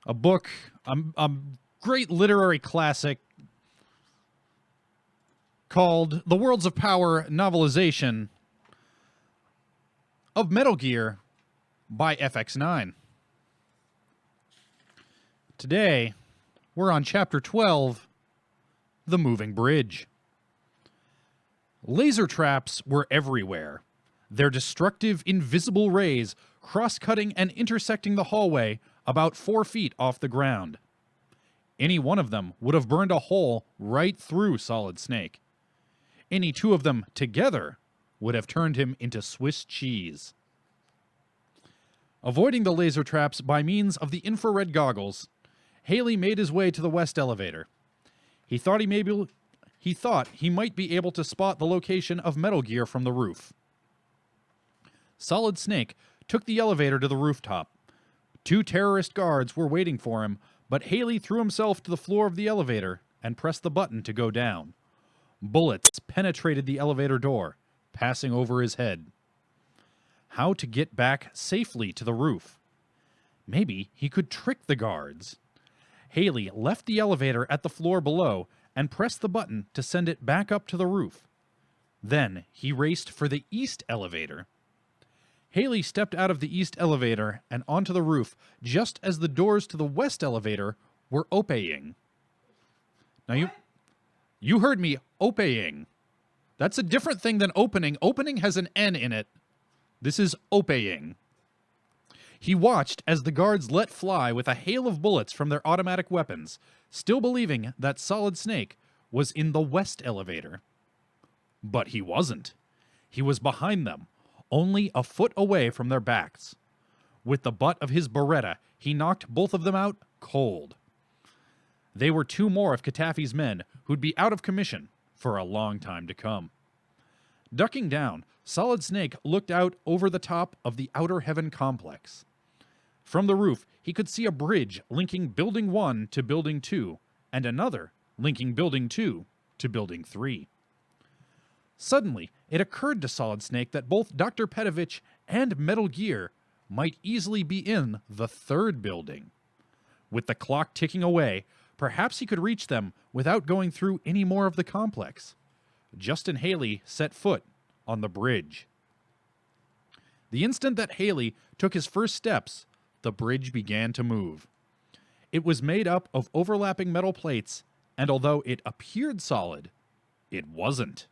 a book, a great literary classic called The Worlds of Power novelization of Metal Gear by FX9. Today, we're on Chapter 12, The Moving Bridge. Laser traps were everywhere, their destructive, invisible rays cross-cutting and intersecting the hallway about 4 feet off the ground. Any one of them would have burned a hole right through Solid Snake. Any two of them together would have turned him into Swiss cheese. Avoiding the laser traps by means of the infrared goggles, Haley made his way to the west elevator. He thought he might be able to spot the location of Metal Gear from the roof. Solid Snake took the elevator to the rooftop. 2 terrorist guards were waiting for him, but Haley threw himself to the floor of the elevator and pressed the button to go down. Bullets penetrated the elevator door, passing over his head. How to get back safely to the roof? Maybe he could trick the guards. Haley left the elevator at the floor below and pressed the button to send it back up to the roof. Then he raced for the east elevator. Haley stepped out of the east elevator and onto the roof just as the doors to the west elevator were opening. Now you heard me, opening. That's a different thing than opening. Opening has an N in it. This is opening. He watched as the guards let fly with a hail of bullets from their automatic weapons, still believing that Solid Snake was in the west elevator. But he wasn't. He was behind them, only a foot away from their backs. With the butt of his Beretta, he knocked both of them out cold. They were 2 more of Katafi's men who'd be out of commission for a long time to come. Ducking down, Solid Snake looked out over the top of the Outer Heaven complex. From the roof, he could see a bridge linking Building 1 to Building 2, and another linking Building 2 to Building 3. Suddenly, it occurred to Solid Snake that both Dr. Petovich and Metal Gear might easily be in the 3rd building. With the clock ticking away, perhaps he could reach them without going through any more of the complex. Justin Haley set foot on the bridge. The instant that Haley took his first steps, the bridge began to move. It was made up of overlapping metal plates, and although it appeared solid, it wasn't.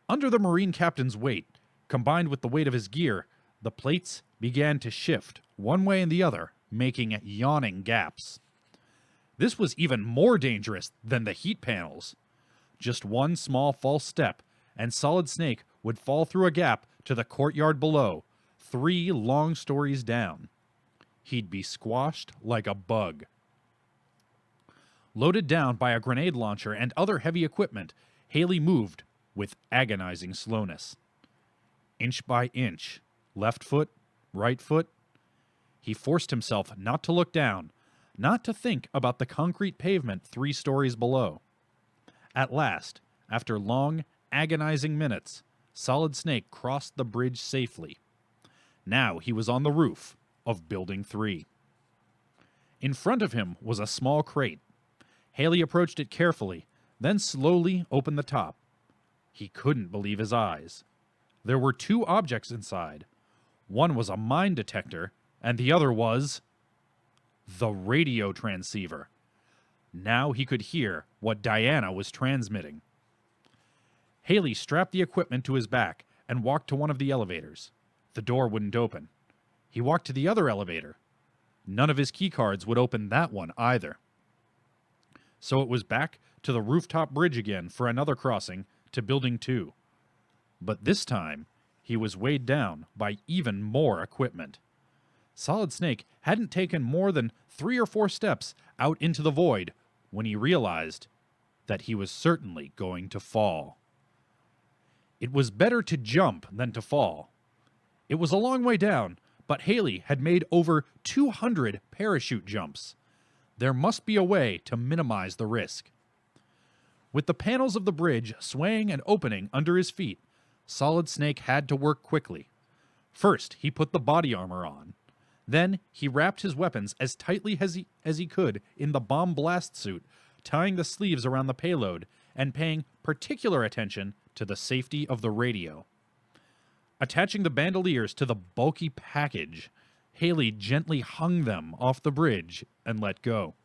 Under the Marine captain's weight, combined with the weight of his gear, the plates began to shift one way and the other, making yawning gaps. This was even more dangerous than the heat panels. Just one small false step, and Solid Snake would fall through a gap to the courtyard below, 3 long stories down. He'd be squashed like a bug. Loaded down by a grenade launcher and other heavy equipment, Haley moved with agonizing slowness. Inch by inch, left foot, right foot. He forced himself not to look down, not to think about the concrete pavement 3 stories below. At last, after long, agonizing minutes, Solid Snake crossed the bridge safely. Now he was on the roof of Building 3. In front of him was a small crate. Haley approached it carefully, then slowly opened the top. He couldn't believe his eyes. There were 2 objects inside. One was a mine detector, and the other was the radio transceiver. Now he could hear what Diana was transmitting. Haley strapped the equipment to his back and walked to one of the elevators. The door wouldn't open. He walked to the other elevator. None of his keycards would open that one either. So it was back to the rooftop bridge again for another crossing to Building 2. But this time, he was weighed down by even more equipment. Solid Snake hadn't taken more than 3 or 4 steps out into the void when he realized that he was certainly going to fall. It was better to jump than to fall. It was a long way down, but Haley had made over 200 parachute jumps. There must be a way to minimize the risk. With the panels of the bridge swaying and opening under his feet, Solid Snake had to work quickly. First, he put the body armor on. Then he wrapped his weapons as tightly as he could in the bomb blast suit, tying the sleeves around the payload and paying particular attention to the safety of the radio. Attaching the bandoliers to the bulky package, Haley gently hung them off the bridge and let go.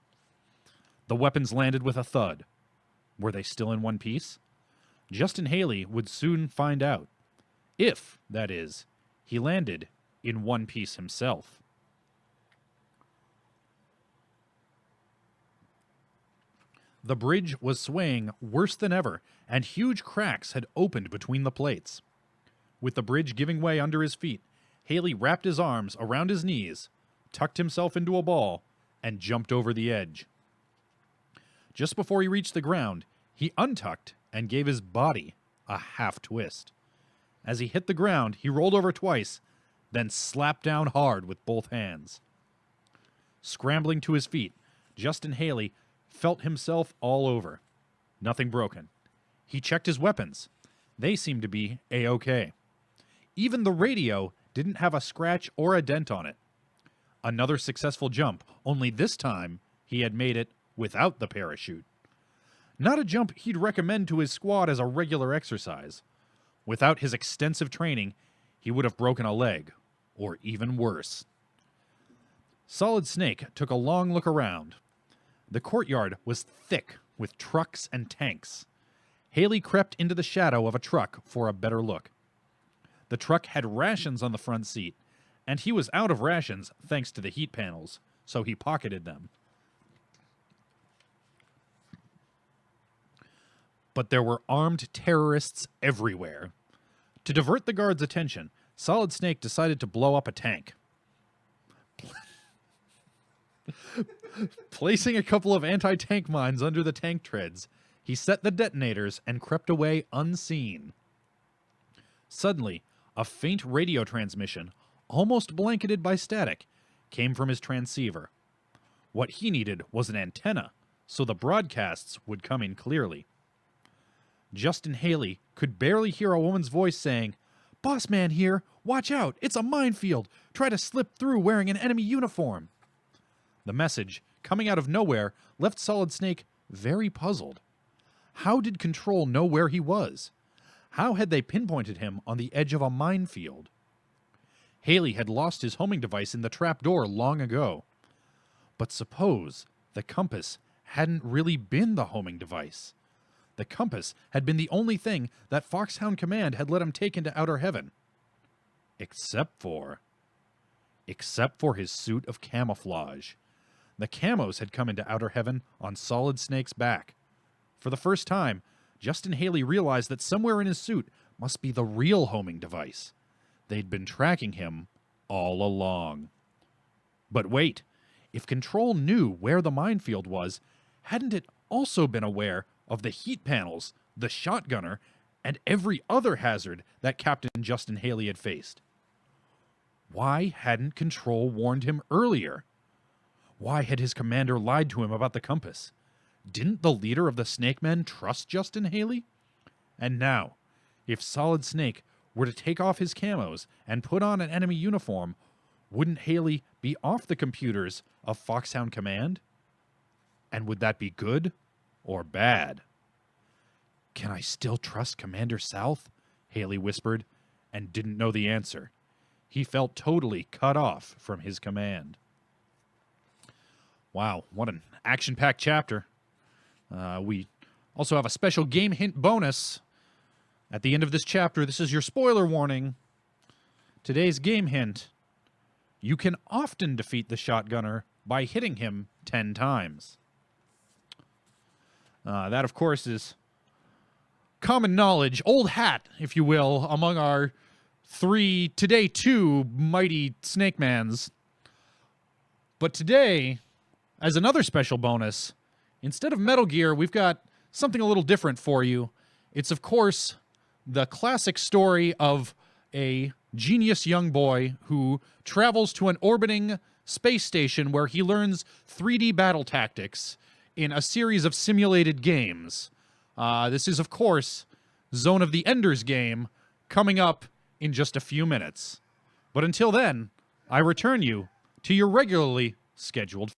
The weapons landed with a thud. Were they still in one piece? Justin Haley would soon find out. If, that is, he landed in one piece himself. The bridge was swaying worse than ever, and huge cracks had opened between the plates. With the bridge giving way under his feet, Haley wrapped his arms around his knees, tucked himself into a ball, and jumped over the edge. Just before he reached the ground, he untucked and gave his body a half twist. As he hit the ground, he rolled over twice, then slapped down hard with both hands. Scrambling to his feet, Justin Haley felt himself all over. Nothing broken. He checked his weapons. They seemed to be A-OK. Even the radio didn't have a scratch or a dent on it. Another successful jump, only this time he had made it without the parachute. Not a jump he'd recommend to his squad as a regular exercise. Without his extensive training, he would have broken a leg, or even worse. Solid Snake took a long look around. The courtyard was thick with trucks and tanks. Haley crept into the shadow of a truck for a better look. The truck had rations on the front seat, and he was out of rations thanks to the heat panels, so he pocketed them. But there were armed terrorists everywhere. To divert the guards' attention, Solid Snake decided to blow up a tank. Placing a couple of anti-tank mines under the tank treads, he set the detonators and crept away unseen. Suddenly, a faint radio transmission, almost blanketed by static, came from his transceiver. What he needed was an antenna, so the broadcasts would come in clearly. Justin Haley could barely hear a woman's voice saying, "Boss man here, watch out, it's a minefield. Try to slip through wearing an enemy uniform." The message, coming out of nowhere, left Solid Snake very puzzled. How did Control know where he was? How had they pinpointed him on the edge of a minefield? Haley had lost his homing device in the trapdoor long ago. But suppose the compass hadn't really been the homing device. The compass had been the only thing that Foxhound Command had let him take into outer heaven. Except for his suit of camouflage. The camos had come into outer heaven on Solid Snake's back. For the first time, Justin Haley realized that somewhere in his suit must be the real homing device. They'd been tracking him all along. But wait, if Control knew where the minefield was, hadn't it also been aware of the heat panels, the shotgunner, and every other hazard that Captain Justin Haley had faced? Why hadn't Control warned him earlier? Why had his commander lied to him about the compass? Didn't the leader of the Snake Men trust Justin Haley? And now, if Solid Snake were to take off his camos and put on an enemy uniform, wouldn't Haley be off the computers of Foxhound Command? And would that be good or bad? "Can I still trust Commander South?" Haley whispered, and didn't know the answer. He felt totally cut off from his command. Wow, what an action-packed chapter. We also have a special game hint bonus. At the end of this chapter, this is your spoiler warning. Today's game hint: you can often defeat the shotgunner by hitting him 10 times. That, of course, is common knowledge, old hat, if you will, among our today two mighty Snake Mans. But today, as another special bonus, instead of Metal Gear, we've got something a little different for you. It's, of course, the classic story of a genius young boy who travels to an orbiting space station where he learns 3D battle tactics in a series of simulated games. This is, of course, Zone of the Enders game, coming up in just a few minutes. But until then, I return you to your regularly scheduled.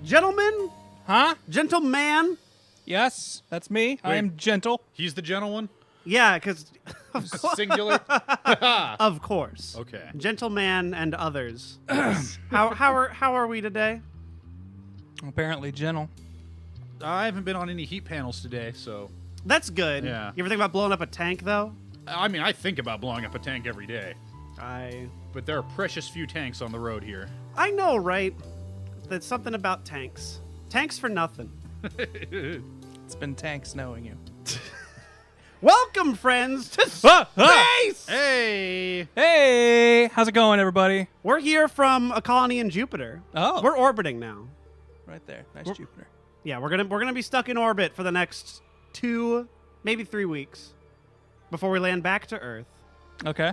Gentlemen? Huh? Gentleman? Yes, that's me. I am gentle. He's the gentle one? Yeah, because... Singular? Of course. Okay. Gentleman and others. How are we today? Apparently gentle. I haven't been on any heat panels today, so... That's good. Yeah. You ever think about blowing up a tank, though? I mean, I think about blowing up a tank every day. But there are precious few tanks on the road here. I know, right? There's something about tanks. Tanks for nothing. It's been tanks knowing you. Welcome, friends, to space! Hey! Hey! How's it going, everybody? We're here from a colony in Jupiter. Oh. We're orbiting now. Right there. Nice Jupiter. Yeah, we're gonna be stuck in orbit for the next 2, maybe 3 weeks before we land back to Earth. Okay.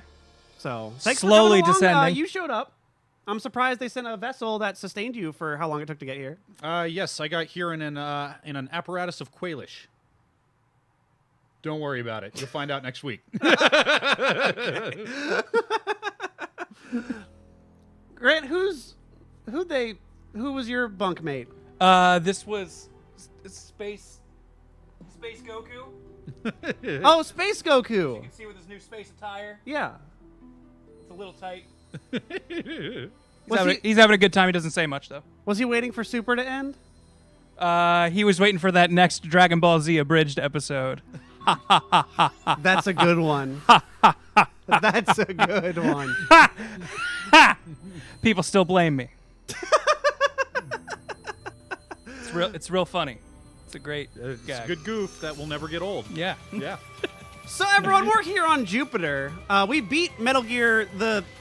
So thanks Slowly for coming along. descending. You showed up. I'm surprised they sent a vessel that sustained you for how long it took to get here. Yes, I got here in an apparatus of Quailish. Don't worry about it. You'll find out next week. Grant, who was your bunkmate? This was Space Goku. Oh, Space You Goku. can see with his new space attire. Yeah. It's a little tight. Was He's having a good time. He doesn't say much, though. Was he waiting for Super to end? He was waiting for that next Dragon Ball Z abridged episode. That's a good one. That's a good one. People still blame me. It's real funny. It's a great It's gag. a good goof that will never get old. Yeah. Yeah. So everyone, we're here on Jupiter. We beat the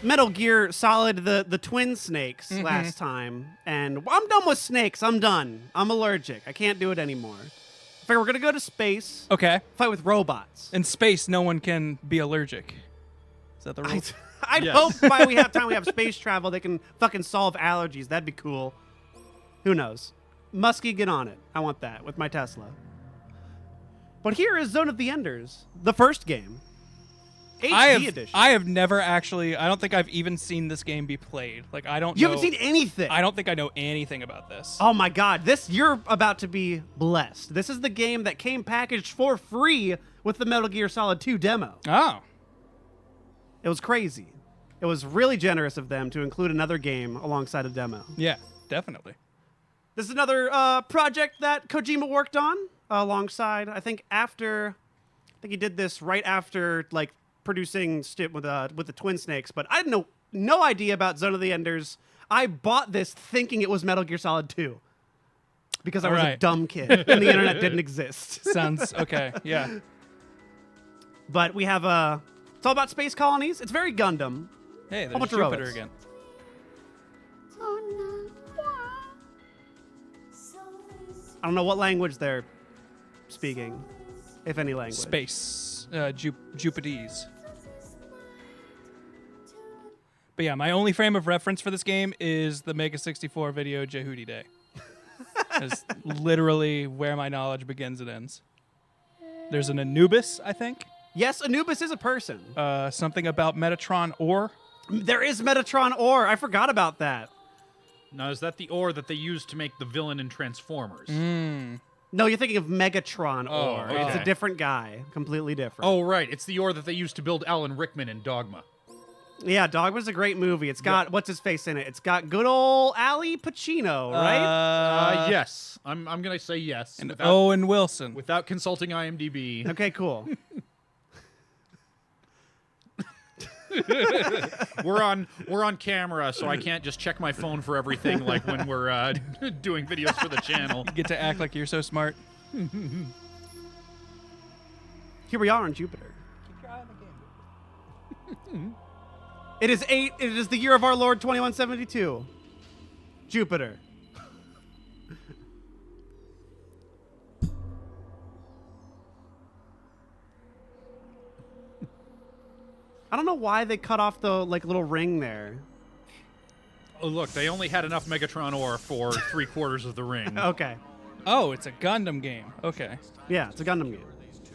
Metal Gear Solid, the Twin Snakes last time, and I'm done with snakes. I'm done. I'm allergic. I can't do it anymore. Figure we're gonna go to space. Okay. Fight with robots. In space, no one can be allergic. Is that the rule? I'd hope by we have space travel, they can fucking solve allergies. That'd be cool. Who knows? Muskie, get on it. I want that with my Tesla. But here is Zone of the Enders, the first game. HD edition. I have never actually, I don't think I've even seen this game be played. Like, I don't know. You haven't seen anything. I don't think I know anything about this. Oh my god, you're about to be blessed. This is the game that came packaged for free with the Metal Gear Solid 2 demo. Oh. It was crazy. It was really generous of them to include another game alongside a demo. Yeah, definitely. This is another project that Kojima worked on alongside. I think he did this right after like producing with the Twin Snakes. But I had no idea about Zone of the Enders. I bought this thinking it was Metal Gear Solid 2 because I was a dumb kid and the internet didn't exist. Sounds okay. Yeah. But we have it's all about space colonies. It's very Gundam. Hey, there's bunch of Jupiter robots. again. I don't know what language they're speaking, if any language. Space. Jupites. But yeah, my only frame of reference for this game is the Mega 64 video Jehudi Day. That's literally where my knowledge begins and ends. There's an Anubis, I think. Yes, Anubis is a person. Something about Metatron ore. There is Metatron ore. I forgot about that. Now, is that the ore that they used to make the villain in Transformers? No, you're thinking of Megatron Oh, ore. okay. It's a different guy. Completely different. Oh, right. It's the ore that they used to build Alan Rickman in Dogma. Yeah, Dogma's a great movie. It's got, what's his face in it? It's got good old Ali Pacino, right? Yes. I'm going to say yes. And Owen Wilson. Without consulting IMDb. Okay, cool. We're on camera, so I can't just check my phone for everything like when we're doing videos for the channel. You get to act like you're so smart. Here we are on Jupiter. It is the year of our Lord 2172. Jupiter. I don't know why they cut off the little ring there. Oh, look, they only had enough Megatron ore for 3/4 of the ring. Okay. Oh, it's a Gundam game. Okay. Yeah, it's a Gundam game.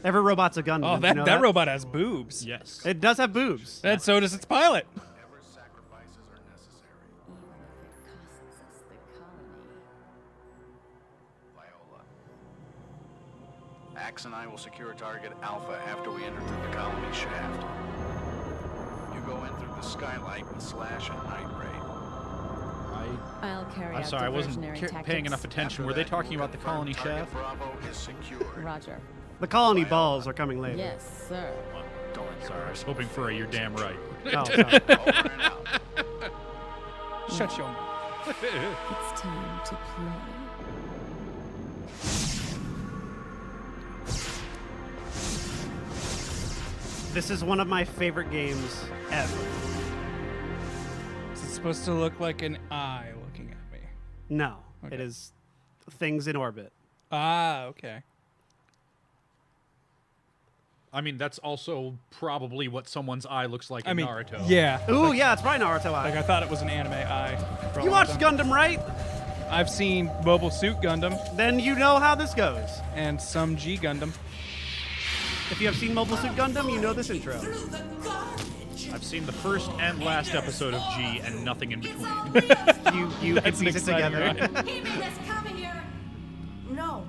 Every robot's a Gundam. Oh, you know that robot has boobs. Yes. It does have boobs. And so does its pilot. Whatever sacrifices are necessary. Costs us the colony. Viola. Axe and I will secure target Alpha after we enter through the colony shaft. You go in through the skylight with Slash and Night Ray. I'll carry I'm out sorry, I wasn't diversionary tactics. paying enough attention. After Were they that, talking you about the confirm colony target shaft? Bravo is secured. Roger. The colony balls are coming later. Yes, sir. Don't Sorry, I was hoping for a you're damn right. Oh, sorry. Over and out. Shut your mouth. It's time to play. This is one of my favorite games ever. Is it supposed to look like an eye looking at me? No, Okay. it is things in orbit. Ah, okay. I mean, that's also probably what someone's eye looks like in Naruto. Yeah. Ooh, yeah, it's probably Naruto Like, eye. I thought it was an anime eye. for a You long watched time. Gundam, right? I've seen Mobile Suit Gundam Then you know how this goes. and some G Gundam. If you have seen Mobile Suit Gundam, you know this intro. I've seen the first and last episode of G and nothing in between. You can That's an piece it exciting together. ride. He made us come here. No.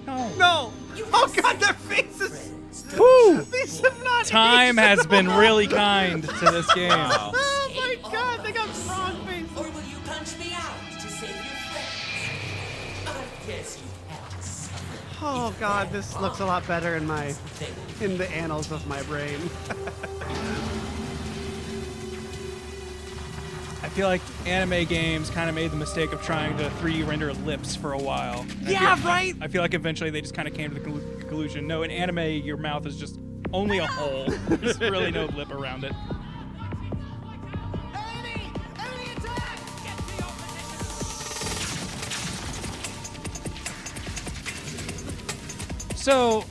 No! Oh god, their faces! Woo! These have not Time aged has at been all. really kind to this game. Wow. Oh my god, they got strong faces. Or will you punch me out to save your friends? I guess you have to suffer. Oh god, this looks a lot better in the annals of my brain. I feel like anime games kind of made the mistake of trying to 3D render lips for a while. Yeah, right? I feel like eventually they just kind of came to the conclusion, no, in anime, your mouth is just only a hole. There's really no lip around it. So,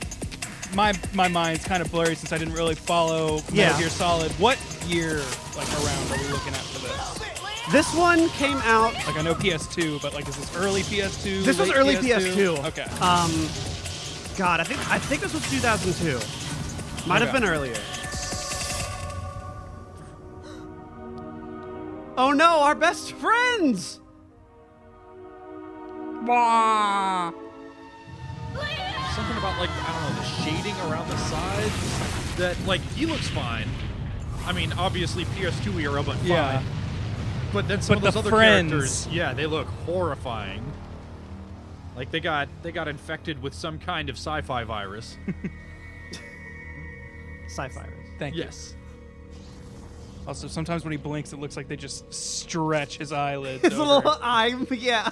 my mind's kind of blurry since I didn't really follow Metal Gear Solid. What year, like, around are we looking at for this? This one came out. Like, I know PS2, but like, is this early PS2? This was late early PS2. Okay. God, I think this was 2002. Might have Okay. been earlier. Oh no, our best friends! Wah! Something about, like, I don't know, the shading around the sides. That, like, he looks fine. I mean, obviously PS2 era, but Yeah. fine. But then some But of those the other friends. characters, yeah, they look horrifying. Like they got infected with some kind of sci-fi virus. Sci-fi. Thank you. Yes. Also, sometimes when he blinks, it looks like they just stretch his eyelids. It's a over. little eye, yeah.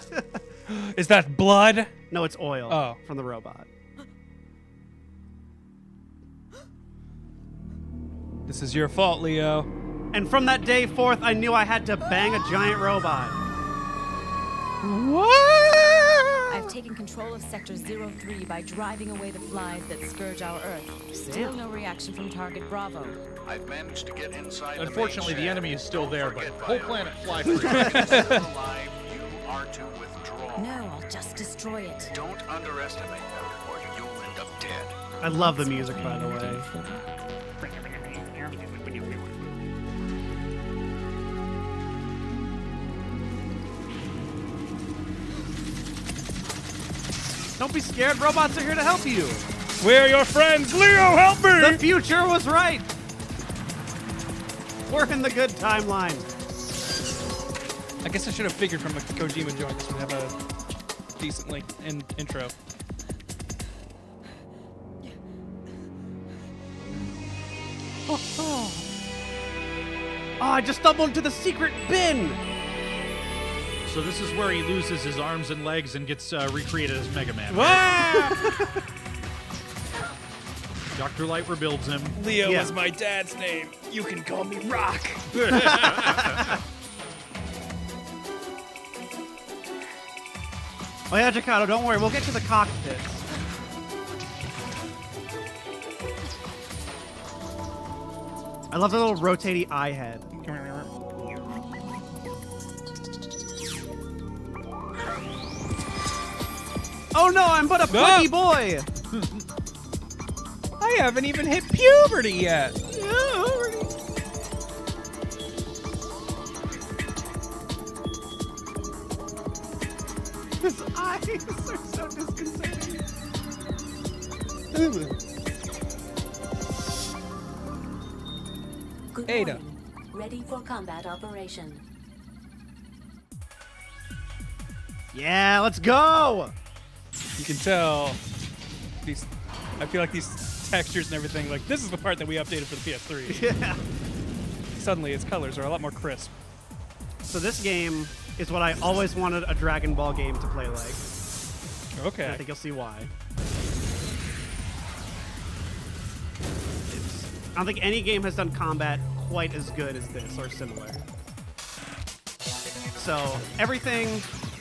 Is that blood? No, it's oil Oh. from the robot. This is your fault, Leo. And from that day forth, I knew I had to bang a giant robot. I've taken control of Sector 03 by driving away the flies that scourge our Earth. Still no reaction from Target Bravo. I've managed to get inside Unfortunately, the enemy is still there, but whole planet fly free. alive, you are to withdraw. No, I'll just destroy it. Don't underestimate them, or you'll end up dead. I love the music, by the way. Don't be scared, robots are here to help you. We're your friends, Leo. Help me! The future was right. We're in the good timeline. I guess I should have figured from a Kojima joint this would have a decent intro. Oh, I just stumbled into the secret bin. So this is where he loses his arms and legs and gets recreated as Mega Man. Dr. Light rebuilds him. Leo Yeah. is my dad's name. You can call me Rock. Oh yeah, Jacato, don't worry, we'll get to the cockpit. I love the little rotating eye head. Oh no, I'm but a puggy boy! I haven't even hit puberty yet. His eyes are so disconcerting. Good Ada. morning. Ready for combat operation. Yeah, let's go! You can tell these. I feel like these textures and everything. Like this is the part that we updated for the PS3. Yeah. Suddenly, its colors are a lot more crisp. So this game is what I always wanted a Dragon Ball game to play like. And Okay. I think you'll see why. I don't think any game has done combat quite as good as this or similar. So everything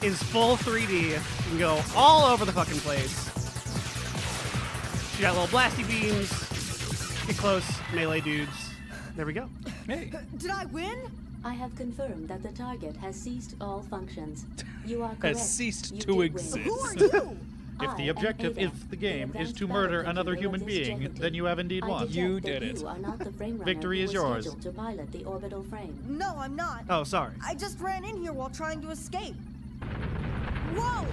is full 3D. You can go all over the fucking place. Shoot out little blasty beams. Get close, melee dudes. There we go. Hey. Did I win? I have confirmed that the target has ceased all functions. You are correct. Has ceased You to did win. exist. Who are you? If the objective of the game is to murder another human being, then you have indeed won. You did it. Victory is yours. To pilot the orbital frame. No, I'm not. Oh, sorry. I just ran in here while trying to escape. Whoa!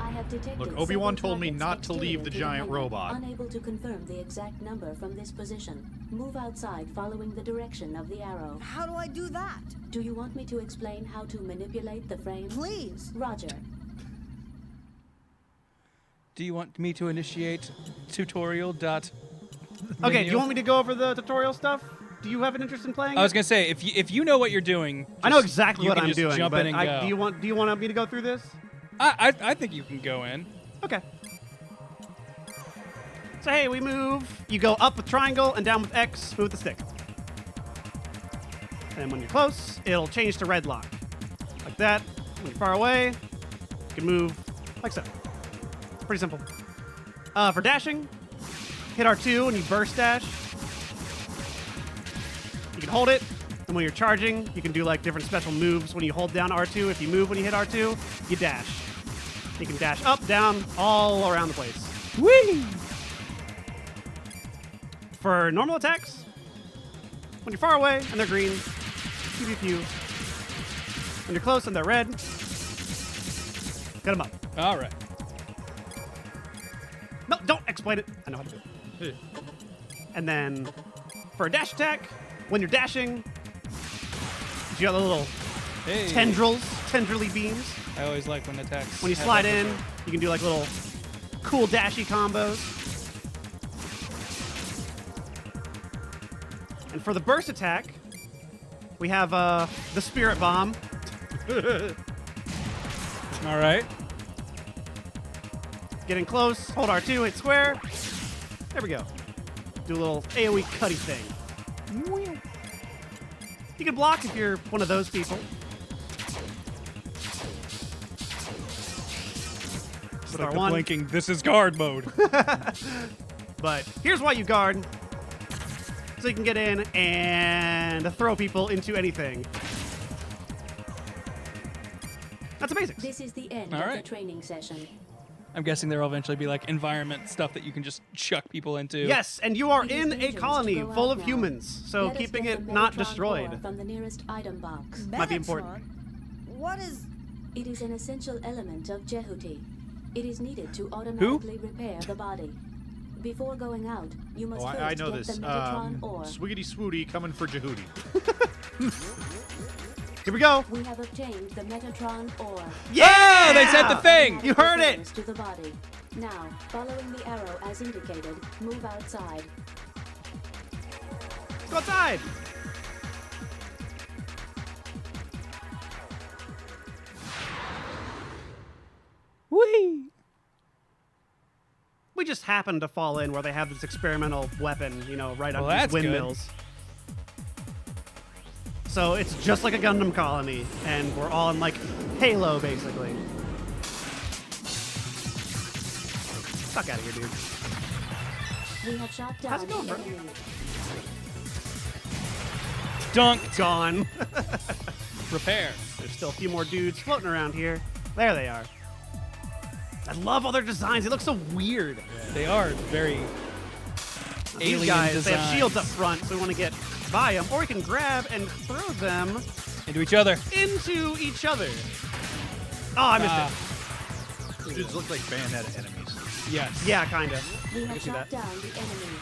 I have detected Look, Obi-Wan several told me targets not to leave the exterior to giant hangar, robot. Unable to confirm the exact number from this position. Move outside following the direction of the arrow. How do I do that? Do you want me to explain how to manipulate the frame? Please. Roger. Do you want me to initiate tutorial dot? Okay, do you want me to go over the tutorial stuff? Do you have an interest in playing I was it? gonna say if you know what you're doing, I know just- exactly you what can I'm just doing, Jump but in and go. do you want me to go through this? I think you can go in. Okay. So hey, we move. You go up with triangle and down with X, move the stick. And when you're close, it'll change to red lock. Like that. When you're far away, you can move like so. Pretty simple. For dashing, hit R2 and you burst dash. You can hold it, and when you're charging, you can do like different special moves when you hold down R2. If you move when you hit R2, you dash. You can dash up, down, all around the place. Whee! For normal attacks, when you're far away and they're green, pew pew pew. When you're close and they're red, get them up. All right. No, don't explain it. I know how to do it. And then for a dash attack, when you're dashing, you got the little Hey. tendrily beams. I always like when attacks. When you have slide that in, feature. you can do like little cool dashy combos. And for the burst attack, we have the Spirit Bomb. All right. Getting close, hold R2, hit square. There we go. Do a little AoE cutty thing. You can block if you're one of those people. With Like the R1. blinking, this is guard mode. But here's why you guard. So you can get in and throw people into anything. That's the basics. This is the end All of right. the training session. I'm guessing there will eventually be like environment stuff that you can just chuck people into. Yes, and you are It is in a dangerous to colony go full out of now. humans, so Let us keeping get it the not Metatron destroyed. ore from the nearest item box. Might be important. Metatron? What is... It is an essential element of Jehuti. It is needed to automatically repair the body. Before going out, you must Oh, first I know get this. the Metatron ore. Swiggity swooty coming for Jehudi. Here we go. We have obtained the Metatron ore. Yeah! they said the thing! You heard it! To the body. Now, following the arrow as indicated, move outside. Let's go outside. Whee! We just happened to fall in where they have this experimental weapon, you know, right Well, on these that's good. windmills. So it's just like a Gundam colony, and we're all in like Halo, basically. Fuck out of here, dude. We have shot down How's it going, the bro? enemy. Dunk. Gone. Repair. There's still a few more dudes floating around here. There they are. I love all their designs. They look so weird. They are very alien These guys, designs. they have shields up front, so we want to get by them, or we can grab and throw them Into each other. into each other. Oh, I missed Ah. it. Dudes look like Bayonetta enemies. Yes. Yeah, kind of. We can have see shot that. down the enemy.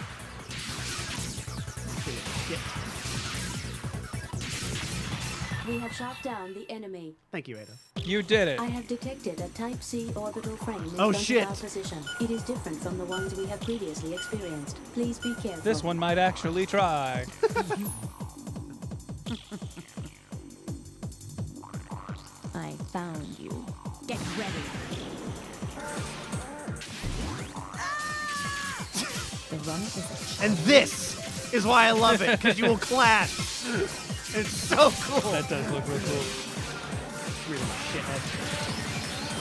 Yeah. We have shot down the enemy. Thank you, Ada. You did it. I have detected a Type C orbital frame in Oh, front shit. of our position. It is different from the ones we have previously experienced. Please be careful. This one might actually try. I found you. Get ready. The run is And this is why I love it, because you will clash. It's so cool. That does look real cool. Really shithead.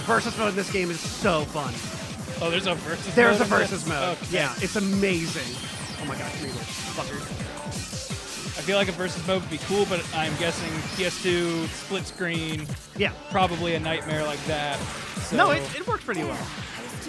Versus mode in this game is so fun. Oh, there's a versus There's a mode in this? versus mode. Okay. Yeah, it's amazing. Oh my gosh, really, fuckers. I feel like a versus mode would be cool, but I'm guessing PS2, split screen, Yeah. probably a nightmare like that. So No, it works pretty well.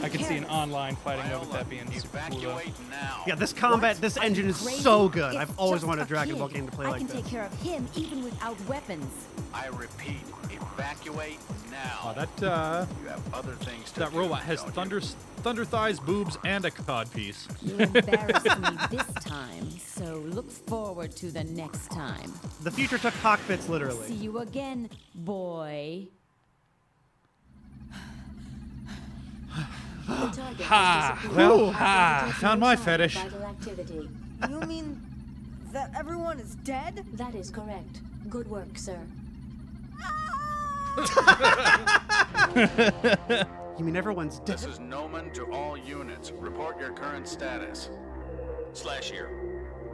I could see an online fighting mode with that being super cool. though. Evacuate now. Yeah, this combat, this engine is crazy. so good. It's I've always just wanted a a Dragon kid. Ball game to play I like can this. take care of him even without weapons. I repeat, evacuate now. Oh, that You have other things to that do, robot has don't you? thunder thighs, boobs, and a cod piece. You embarrassed me this time, so look forward to the next time. The future took cockpits literally. See you again, boy. The target Ha! has disappeared. Well, I ha! detect Found no my sign of fetish. vital activity. You mean that everyone is dead? That is correct. Good work, sir. You mean everyone's dead? This is Noman to all units. Report your current status. Slash here.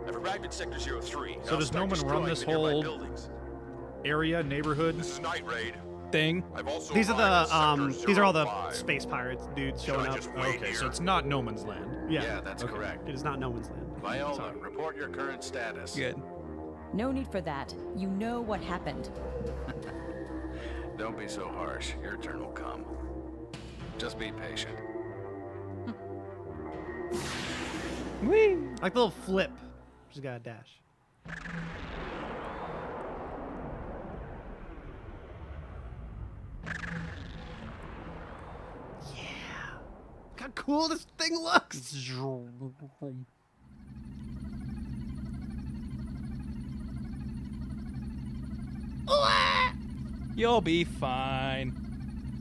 I've arrived at Sector 03. So does Noman run this whole area, neighborhood? This is Night Raid. Thing. I've also These are arrived at the Sector these are all the 05. space pirates dudes Should showing I up. just wait Okay, here? so it's not No Man's Land. Yeah, that's correct. it is not no man's land. Viola, Sorry. report your current status. Good. No need for that. You know what happened. Don't be so harsh. Your turn will come. Just be patient. Whee! Like the little flip. Just got a dash. Yeah. Look how cool this thing looks. You'll be fine.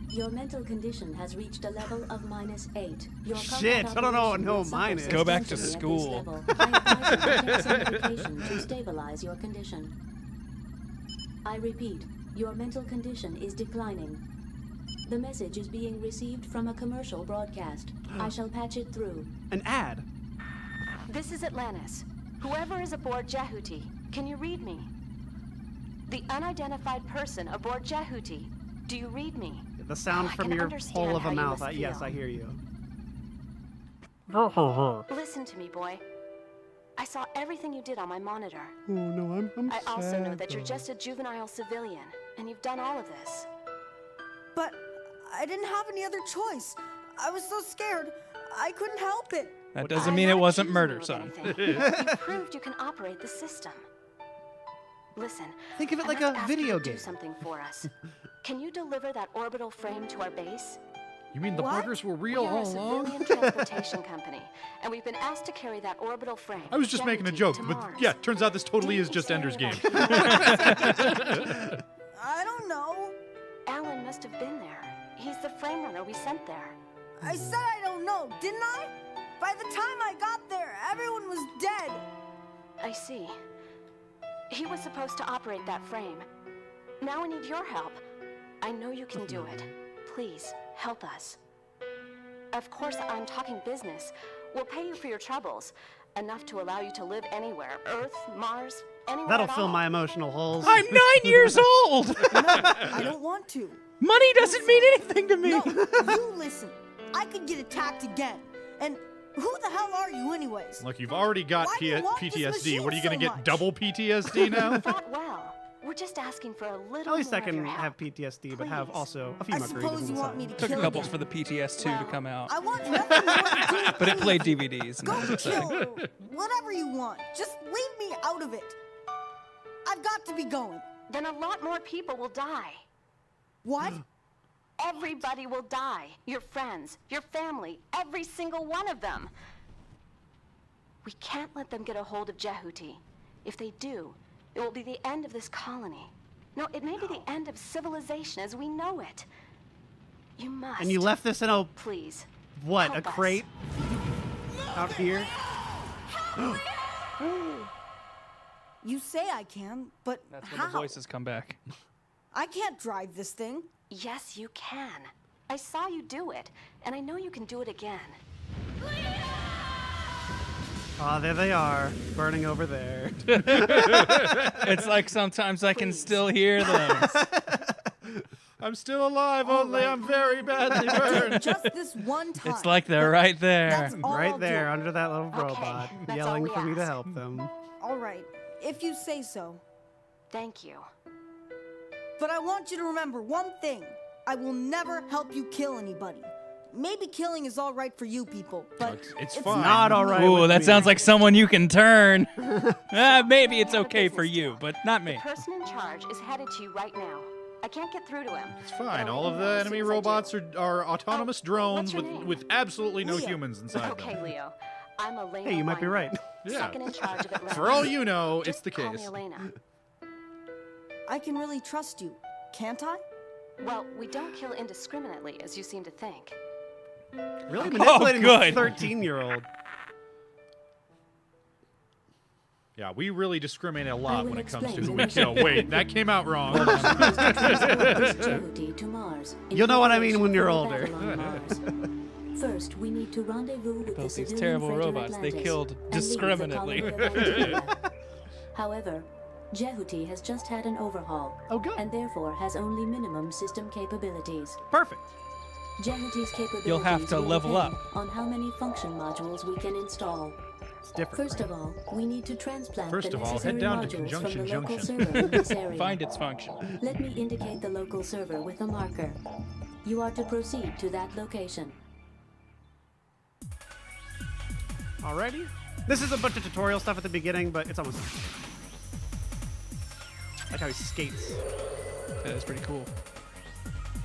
Your mental condition has reached a level of -8. Your Shit, I don't know what no mine is. Go back to substantially at this school. level. I advise you to take some medication to stabilize your condition. I repeat, your mental condition is declining. The message is being received from a commercial broadcast. I shall patch it through. An ad. This is Atlantis. Whoever is aboard Jehuti, can you read me? The unidentified person aboard Jehuti, do you read me? The sound I from can your understand hole of how a you mouth. must Yes, feel. I hear you. Listen to me, boy. I saw everything you did on my monitor. Oh no, I'm I also know that you're just a juvenile civilian, and you've done all of this. But I didn't have any other choice. I was so scared. I couldn't help it. That doesn't I'm mean it not wasn't accusing murder, you of son. anything. You proved you can operate the system. Listen. Think of it I like must a ask video you to game. do something for us. Can you deliver that orbital frame to our base? You mean the What? buggers were real We are all a along? civilian transportation company, and we've been asked to carry that orbital frame. I was just making a Jehuti, joke, to but Mars. yeah, turns out this totally Do is you just say Ender's Game. that I don't know. Alan must have been there. He's the frame runner we sent there. I said I don't know, didn't I? By the time I got there, everyone was dead. I see. He was supposed to operate that frame. Now we need your help. I know you can do it. Please, help us. Of course, I'm talking business. We'll pay you for your troubles. Enough to allow you to live anywhere. Earth, Mars, anywhere That'll at fill all. my emotional holes. I'm 9 years old. No, I don't want to. Money doesn't mean anything to me. No, you listen. I could get attacked again. And who the hell are you anyways? Look, you've already got Why do you want this PTSD. What are you machine going to so get? much? Double PTSD now? Thought well. We're just asking for a little At least I more of your can help. have PTSD, but have Please. also a few I margaritas suppose on you the want side. me to Took a kill couple again. for the PTS2 to come out, I want nothing more to do with but it killing. played DVDs. Go And kill or whatever you want. Just leave me out of it. I've got to be going. Then a lot more people will die. What? Everybody will die. Your friends, your family, every single one of them. We can't let them get a hold of Jehuti. If they do, it will be the end of this colony. No, it may be the end of civilization as we know it. You must. And you left this in a Please. what? A help us. crate out here? You say I can, but that's when how? the voices come back. I can't drive this thing. Yes, you can. I saw you do it, and I know you can do it again. Ah, there they are, burning over there. It's like sometimes I can still hear them. I'm still alive, only I'm very badly burned. Just this one time. It's like they're right there. That's all I'll Right do. there, under that little Okay, robot, that's yelling all we for me to ask. help them. All right, if you say so. Thank you. But I want you to remember one thing. I will never help you kill anybody. Maybe killing is all right for you people, but It's fine. Not all right. Ooh, with that me. sounds like someone you can turn. Maybe it's okay for you, but not me. The person in charge is headed to you right now. I can't get through to him. It's fine. But I'll All let of you the know as enemy soon as I robots do. are autonomous drones what's your name? with absolutely no Leo. humans inside Okay, them. Leo. I'm Elena. Hey, you might be Weinberg, right. Yeah. Second in charge of Atlanta. For all you know, Just it's the call case. me Elena. I can really trust you, can't I? Well, we don't kill indiscriminately, as you seem to think. Really manipulating good. this 13-year-old. Yeah, we really discriminate a lot will when it comes to explain who the we kill. Wait, that came out wrong. To Mars, You'll know what I mean when you're older. First, we need to rendezvous with the Built these civilian terrible freighter robots. They Atlantis killed and leave the discriminately. colony of Antilia. However, Jehuti has just had an overhaul. Oh, good. And therefore has only minimum system capabilities. Perfect. Jehuti's capabilities You'll have to will level depend up. on how many function modules we can install. It's different. First of all, we need to transplant First the of all, necessary head down to modules from Conjunction the local Junction. server in this area. Find its function. Let me indicate the local server with a marker. You are to proceed to that location. Alrighty. This is a bunch of tutorial stuff at the beginning, but it's almost done. Like how he skates. That is pretty cool.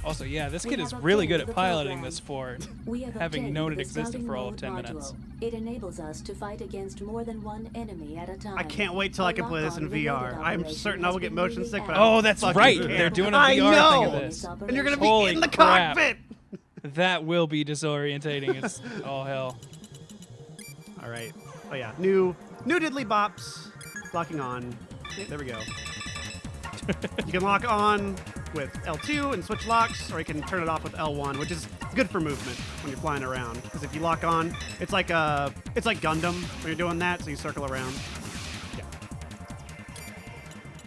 Also, yeah, this We kid have is really good obtained at the piloting program. this for We have having obtained known it the existed scouting for all of mode 10 module. minutes. It enables us to fight against more than one enemy at a time. I can't wait till I can play this in A lock-on VR. related I'm operation certain I will has get been motion newly sick, but added. Oh, that's fucking right. can't. They're doing a I VR know. thing of this. And you're gonna be Holy in the crap. cockpit. That will be disorientating. It's all hell. All right. Oh yeah. New diddly bops. Locking on. There we go. You can lock on with L2 and switch locks, or you can turn it off with L1, which is good for movement when you're flying around. Because if you lock on, it's like Gundam when you're doing that, so you circle around. Yeah.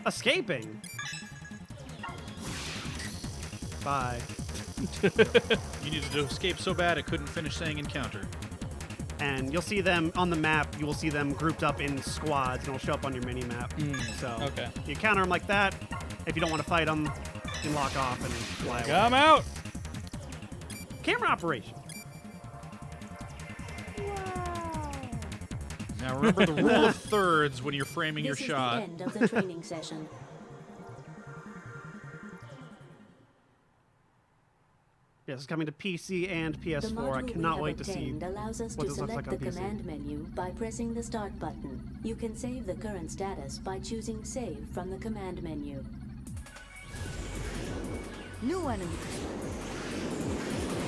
Escaping. Bye. You needed to escape so bad it couldn't finish saying encounter. And you'll see them on the map. You will see them grouped up in squads, and it'll show up on your mini map. So okay. you counter them like that. If you don't want to fight them, you can lock off and fly away. Come out! Camera operation. Now remember the rule of thirds when you're framing your This is shot. the end of the training session. Yeah, this is coming to PC and The PS4. I module we cannot have wait to see obtained allows us what to this looks select like on the PC. command menu by pressing the start button. You can save the current status by choosing save from the command menu. New enemy.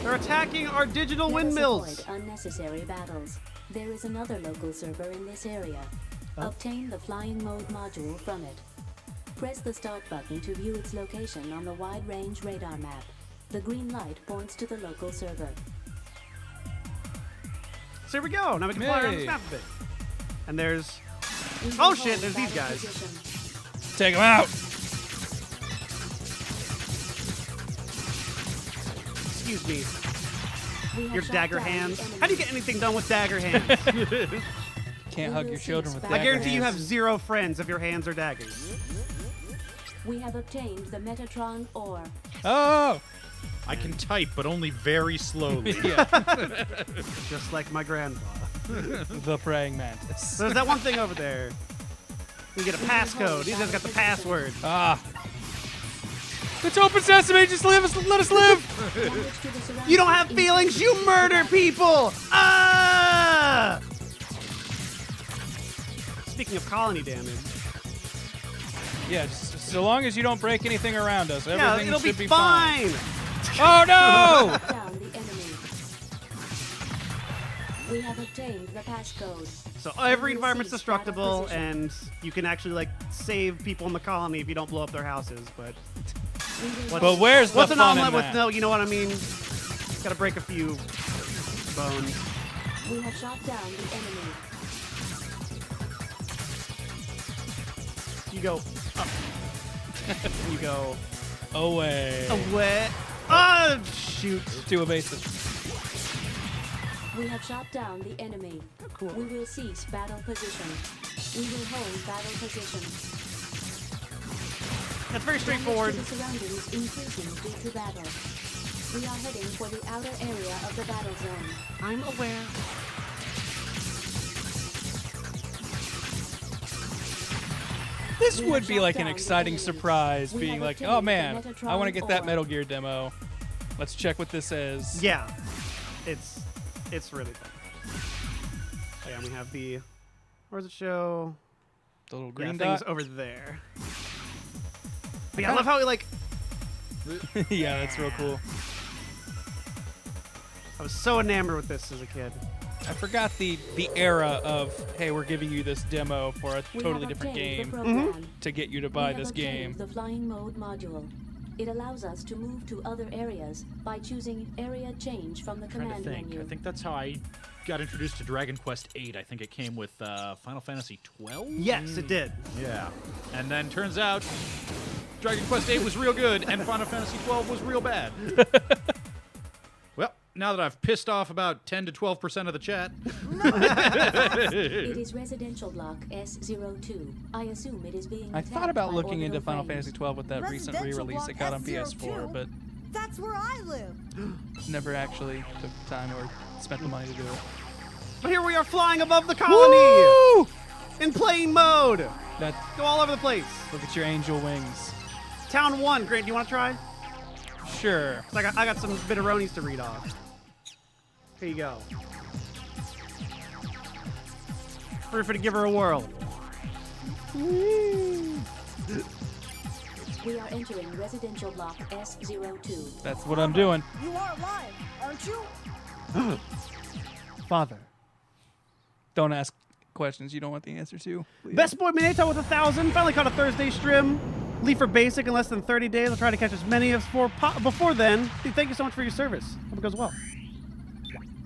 They're attacking our digital Let us windmills. avoid unnecessary battles. There is another local server in this area. Obtain the flying mode module from it. Press the start button to view its location on the wide range radar map. The green light points to the local server. So here we go. Now we can fly around this Yay. map a bit. And there's We Oh, will shit, hold there's these battle guys. position. Take him out! excuse me, We have your shot dagger down the hands. enemy. How do you get anything done with dagger hands? Can't We hug will your see children with spec- I dagger guarantee you have hands. 0 friends if your hands are daggers. We have obtained the Metatron ore. Oh! I can type, but only very slowly. Yeah. Just like my grandpa. The praying mantis. So there's that one thing over there. You get a passcode. These guys got the password. Ah. It's open sesame, just let us live! Damage to the surrounding You don't have feelings, you murder people! Ah! Speaking of colony damage. Yeah, just, so long as you don't break anything around us, Yeah, everything it'll should be be fine. Oh no! Down the enemy. We have obtained the passcode. So every We will environment's cease battle destructible, position. and you can actually like save people in the colony if you don't blow up their houses. But We will what's, But where's the what's an fun in omelet with that? no? You know what I mean? Got to break a few bones. We have shot down the enemy. You go up. You go Away. away. Ah, shoot. Too evasive. We have shot down the enemy. Cool. We will cease battle position. We will hold battle position. That's very straightforward. Damage to the surroundings increasing due to battle. We are heading for the outer area of the battle zone. I'm aware. This We would have be shot like an down the exciting enemy. surprise, We being have like, obtained oh the man, I Metatron want to get that ore. Metal Gear demo. Let's check what this is. Yeah, it's really fun. Oh, yeah, and we have the where's it show? The little Yeah, green things dot. over there. But yeah, I love how he like. Yeah, that's real cool. I was so enamored with this as a kid. I forgot the era of, hey, we're giving you this demo for a We totally have different obtained the game program. to get you to We buy have this obtained game. The flying mode module. It allows us to move to other areas by choosing area change from the Trying to command think. menu. I think that's how I got introduced to Dragon Quest VIII. I think it came with Final Fantasy XII. Yes, it did. Yeah. And then turns out Dragon Quest VIII was real good and Final Fantasy XII was real bad. Well, now that I've pissed off about 10 to 12% of the chat. It is residential block S02. I assume it is being I attacked thought about by looking into orbital Final frames. Fantasy XII with that recent Residential re-release block it got on S02? PS4, but That's where I live. never actually took the time or spent the money to do it. But here we are flying above the colony Woo! in plane mode. That, Go all over the place. look at your angel wings. Town 1. Grant, do you want to try? Sure. 'Cause I got some bitteronis to read off. Here you go. Free for to give her a whirl. We are entering residential block S02. That's what I'm doing. You are alive, aren't you? Father. Don't ask questions you don't want the answer to. please. Best Boy Minato with 1,000. Finally caught a Thursday stream. Leave for basic in less than 30 days. I'll try to catch as many as before then. Dude, thank you so much for your service. Hope it goes well.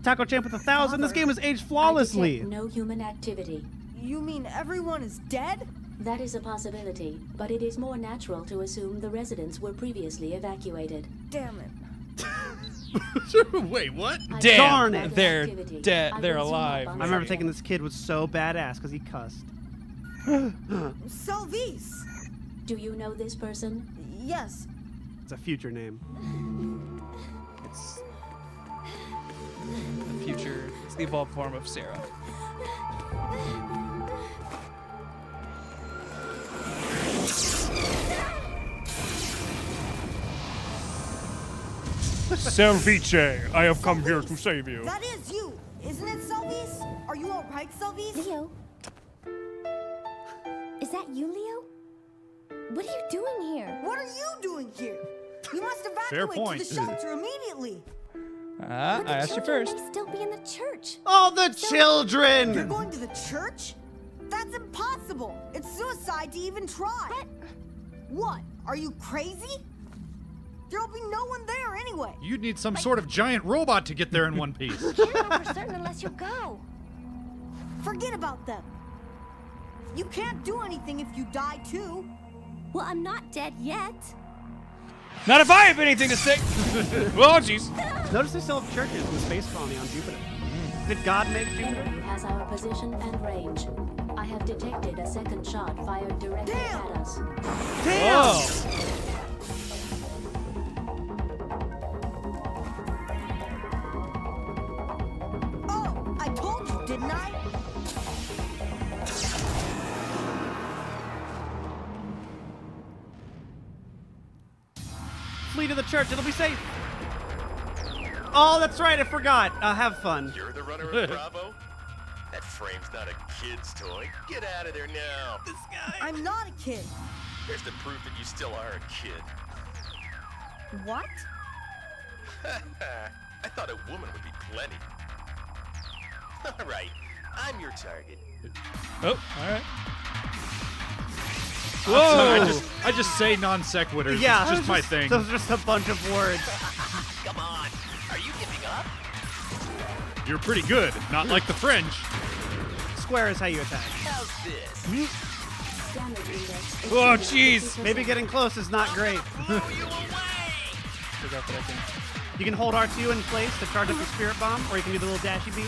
Taco Champ with 1,000. This game was aged I flawlessly. detect no human activity. You mean everyone is dead? That is a possibility, but it is more natural to assume the residents were previously evacuated. Damn it. Wait, what? I Damn, Darn detect it. they're activity. dead. I They're will zoom up alive. on I remember screen. thinking this kid was so badass because he cussed. Selvis. Do you know this person? Yes. It's a future name. It's the future. It's the evolved form of Sarah. Selvice, I have come here to save you. That is you, isn't it, Selvis? Are you all right, Selvis? Leo? Is that you, Leo? What are you doing here? What are you doing here? You must Fair evacuate point. to the shelter immediately. I asked you first. Might still be in the church. Oh, the You're children! going to the church? That's impossible. It's suicide to even try. What? Are you crazy? There'll be no one there anyway. You'd need some sort of giant robot to get there in one piece. Can't know for certain unless you go. Forget about them. You can't do anything if you die too. Well, I'm not dead yet. Not if I have anything to say. Oh, jeez. Notice they still have churches in the space colony on Jupiter. Did God make Jupiter? Enemy has our position and range. I have detected a second shot fired directly Damn! at us. Damn! Whoa. Oh, I told you, didn't I? Flee to the church. It'll be safe. Oh, that's right. I forgot. Have fun. You're the runner of Bravo? That frame's not a kid's toy. Get out of there now. This guy. I'm not a kid. There's the proof that you still are a kid. What? I thought a woman would be plenty. All right, I'm your target. Oh, all right. I just say non sequiturs. Yeah, It's just my thing. Those are just a bunch of words. Come on, are you giving up? You're pretty good. Not like the French. Square is how you attack. How's this? Damage index. Oh, exceeded jeez. 50%. Maybe getting close is not great. Blow you away! Forgot that I can. You can hold R2 in place to charge up the spirit bomb, or you can do the little dashy beam.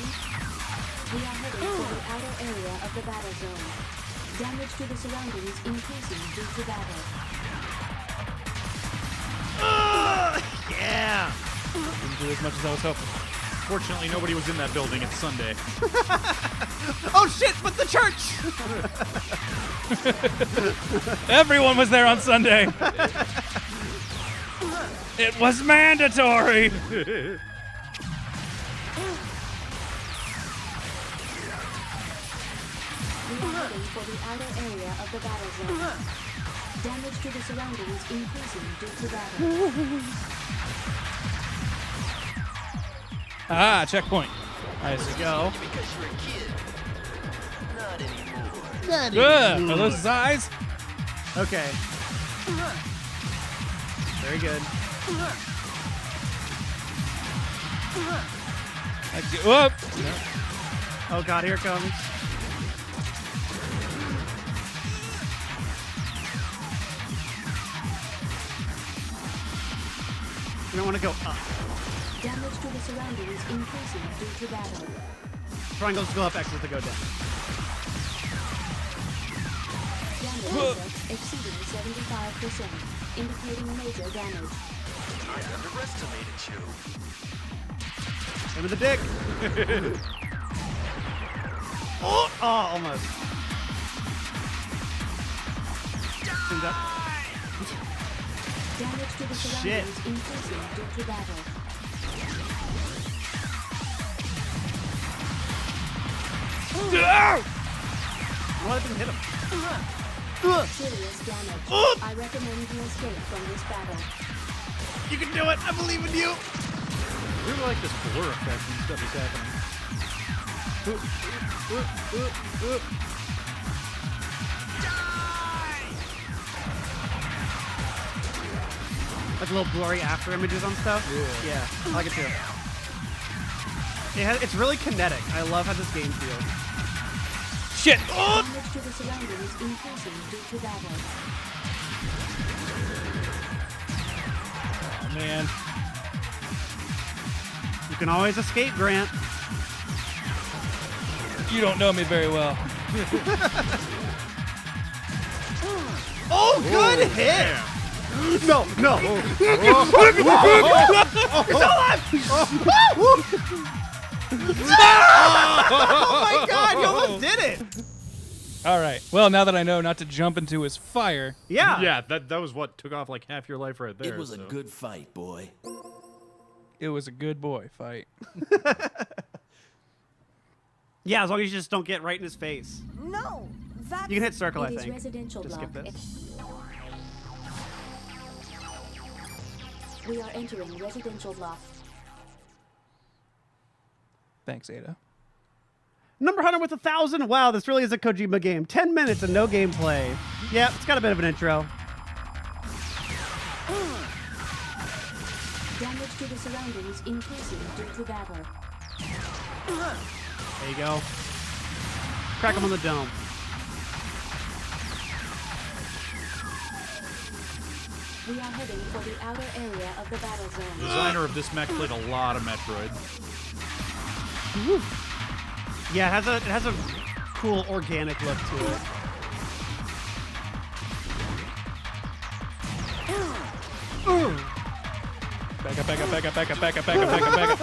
We are heading to the outer area of the battle zone. Damage to the surroundings increasing due to battle. Yeah. Didn't do as much as I was hoping. Fortunately, nobody was in that building. It's Sunday. Oh shit! But the church. Everyone was there on Sunday. It was mandatory. We are heading for the outer area of the battle zone. Damage to the surroundings increasing due to battle. Ah, checkpoint. Nice. Go. Because you're a kid. Not anymore. Are those his eyes? Okay. Very good. Whoop. Oh god, here it comes. You don't want to go up. Damage to the surroundings increasing due to battle. Triangles to go up, X's to go down. Damage index exceeding 75%, indicating major damage. I underestimated you. Him in the dick. Oh, almost. Damage to the Shit. surroundings increasing due to battle. What didn't hit him? Serious damage. I recommend you escape from this battle. You can do it. I believe in you. I really like this blur effect when stuff is happening. Like little blurry after images on stuff. Yeah, I like it too. It's really kinetic. I love how this game feels. Shit. Damage to the surroundings increasing due to battle. Oh, man. You can always escape, Grant. You don't know me very well. Oh, good hit! No, no. You're still alive! Oh my god, you almost did it! All right. Well, now that I know not to jump into his fire. Yeah. Yeah, that was what took off like half your life right there. It was a so. good fight, boy. It was a good boy fight. Yeah, as long as you just don't get right in his face. No, that's... You can hit circle, I It is think. residential Just skip block. this. We are entering residential block. Thanks, Ada. Number 100 with 1,000. Wow, this really is a Kojima game. 10 minutes and no gameplay. Yeah, it's got a bit of an intro. Damage to the surroundings increasing due to battle. There you go. Crack him on the dome. We are heading for the outer area of the battle The zone. designer of this mech played a lot of Metroid. Yeah, it has a cool organic look to it. Back up, back up, back up, back up, back up, back up, back up, back up.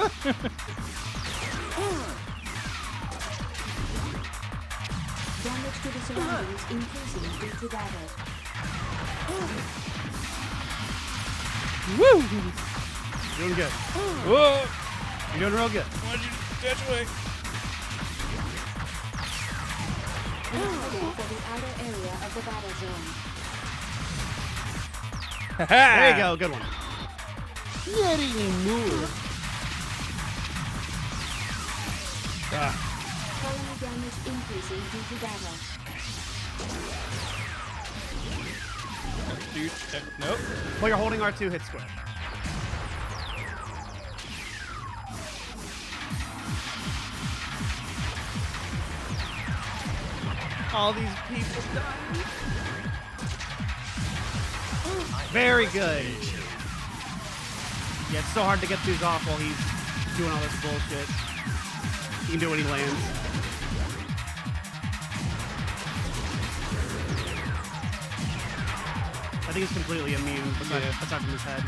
Damage to the surroundings increasing due to battle. Woo! Doing good. Whoa! You're doing real good. Why'd you dash away? We are heading for the outer area of the battle zone. There you go. Good one. Colony damage increasing due to battle. Dude, nope. While you're holding R2, hit square. All these people dying. Very good. Yeah, it's so hard to get these off while he's doing all this bullshit. He can do it when he lands. I think he's completely immune aside from his head.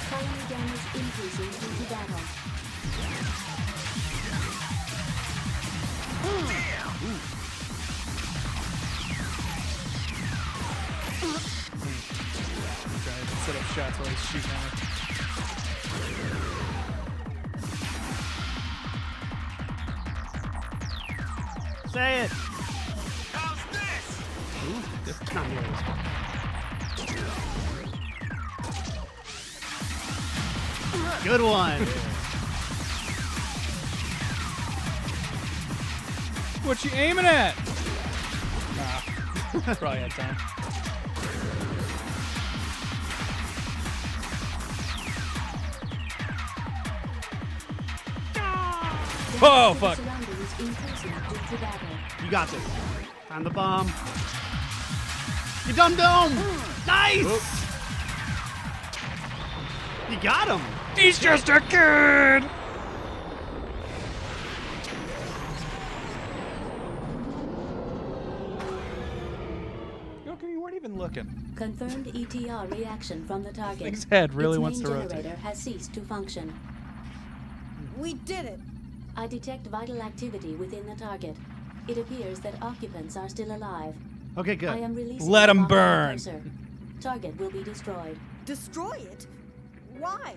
Colony damage increasing due to battle. Trying to set up shots while he's shooting at me. Say it. How's this? It's not nearly as far. Good one. What you aiming at? Nah. Probably had time. Oh, fuck. You got this. Time the bomb. You dum-dum! Nice! Oops. You got him! He's just a kid! Okay, you weren't even looking. Confirmed ETR reaction from the target. Thing's head really Its wants main to rotate. generator has ceased to function. We did it. I detect vital activity within the target. It appears that occupants are still alive. Okay, good. I am releasing Let 'em the bomb burn. precursor. Target will be destroyed. Destroy it? Why?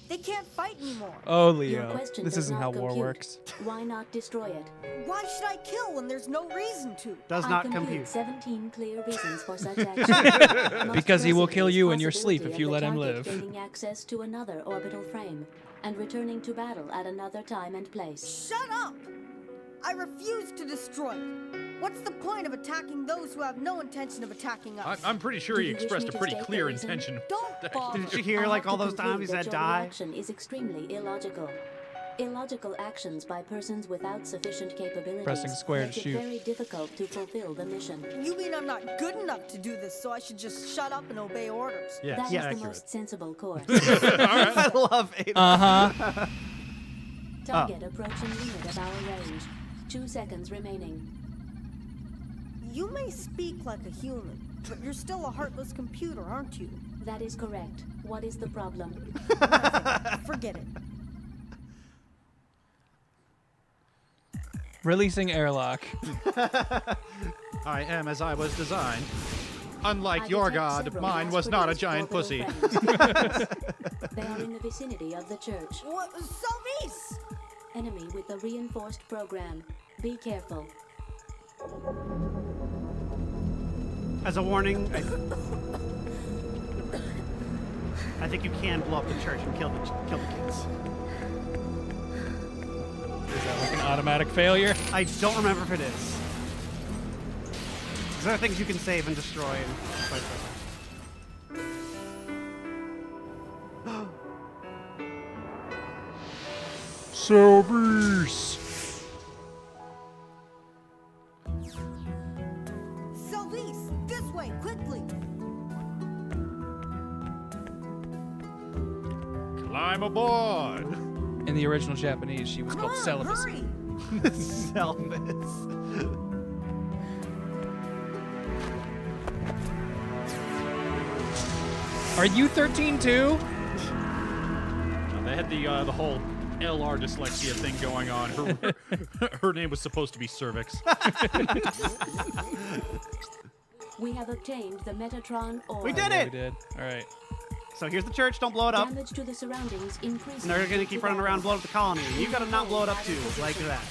They can't fight anymore. Oh, Your Leo. question This does isn't not how war compute. works. Why not destroy it? Why should I kill when there's no reason to? Does I not compute compute. 17 clear reasons for such action. Most Because he will pressing kill is you in your sleep if possibility you of let the him target live. Gaining access to another orbital frame and returning to battle at another time and place. Shut up! I refuse to destroy it. What's the point of attacking those who have no intention of attacking us? I'm pretty sure Do he you wish expressed me a to pretty state clear the reason? intention. Don't bother. Did you hear I like have all to those times he conclude that said your die? reaction is extremely illogical. Illogical actions by persons without sufficient capabilities Pressing square to make it shoot. very difficult to fulfill the mission. You mean I'm not good enough to do this, so I should just shut up and obey orders? Yes. That is Yeah, the accurate. most sensible course. I love it. Uh-huh. Target approaching limit of our range. 2 seconds remaining. You may speak like a human, but you're still a heartless computer, aren't you? That is correct. What is the problem? Forget it. Releasing airlock. I am as I was designed. Unlike I your detect god, several mine was not a mass-produced giant pussy. orbital frames. They are in the vicinity of the church. What? Salvis! Enemy with a reinforced program. Be careful. As a warning, I think you can blow up the church and kill the kids. Is that like an automatic failure? I don't remember if it is. There are things you can save and destroy and vice versa. Salvis! Salvis! This way, quickly! Climb aboard! In the original Japanese, she was Come called on, celibacy. hurry! Selvis. Are you 13 too? They had the whole LR dyslexia thing going on. Her name was supposed to be Cervix. We have obtained the Metatron ore. We did Yeah, it! we did. All right. So here's the church, don't blow it up. Damage to the surroundings increases. And they're gonna keep running around and blow up the colony. And you gotta not blow it up too, like that.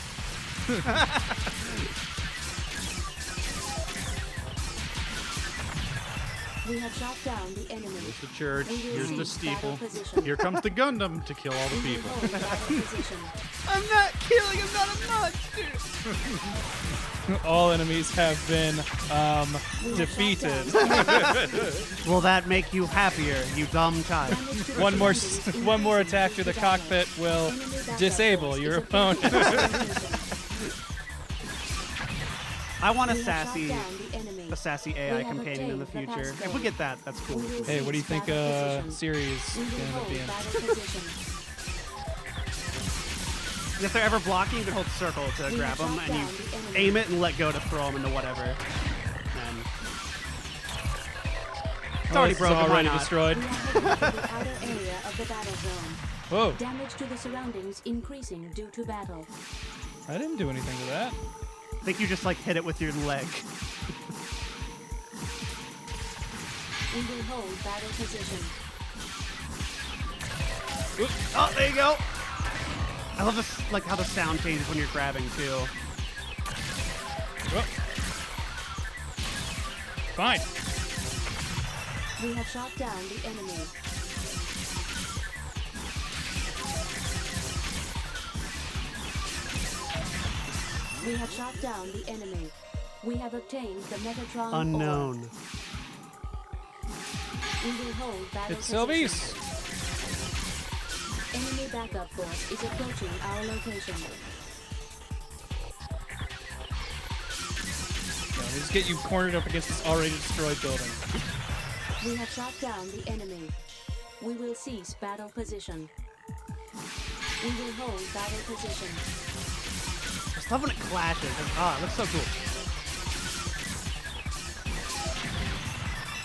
We have shot down the enemy. Here's the church. We will Here's the seize steeple. battle position. Here comes the Gundam to kill all the We will people. hold battle position. I'm not killing him, not a monster! All enemies have been We have shot defeated. down the Will that make you happier, you dumb child? damage to the One more surroundings one more increases attack due through the to battle. cockpit will Enemy backup disable force your is approaching opponent. our position. I want a We have shot sassy, down the enemy. AI We have companion in the obtained the future. passcode. If we get that, that's cool. We will Hey, what do you seize think battle position. Siri's We gonna will end up hold being? battle position. If they're ever blocking, you can hold circle to We grab have them, shot and you down the enemy. aim it and let go to throw them into whatever. And it's already This is broken. Why already not? destroyed. We are heading to the outer area of the battle zone. Whoa! Damage to the surroundings increasing due to battle. I didn't do anything to that. I think you just like hit it with your leg. We will hold battle position. Oh, there you go. I love this, like how the sound changes when you're grabbing too. Whoop. Fine. We have shot down the enemy. We have shot down the enemy. We have obtained the Metatron Unknown. ore. We will hold battle It's position. Sylvie's. Enemy backup force is approaching our location. Let me just get you cornered up against this already destroyed building. We have shot down the enemy. We will cease battle position. We will hold battle position. I just love when it clashes. Ah, it looks so cool.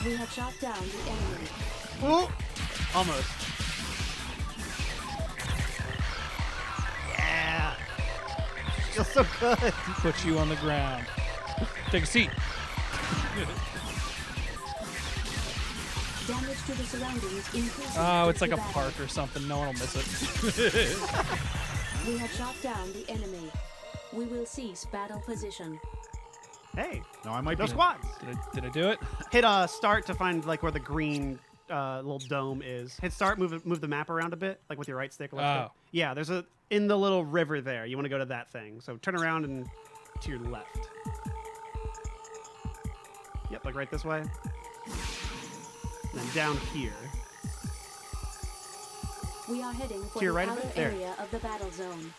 We have shot down the enemy. Oh, almost. Yeah. Feels so good. Put you on the ground. Take a seat. Damage to the surroundings increases. Oh, it's like a battle. park or something. No one will miss it. We have shot down the enemy. We will cease battle position. Hey, No, I might no be. squads. Did I do it? Hit start to find like where the green little dome is. Hit start, move the map around a bit, like with your right stick. Left stick. Oh. Yeah, there's a in the little river there. You want to go to that thing. So turn around and to your left. Yep, like right this way. And then down here. We are heading for To your the right a outer bit? There. area of the battle zone.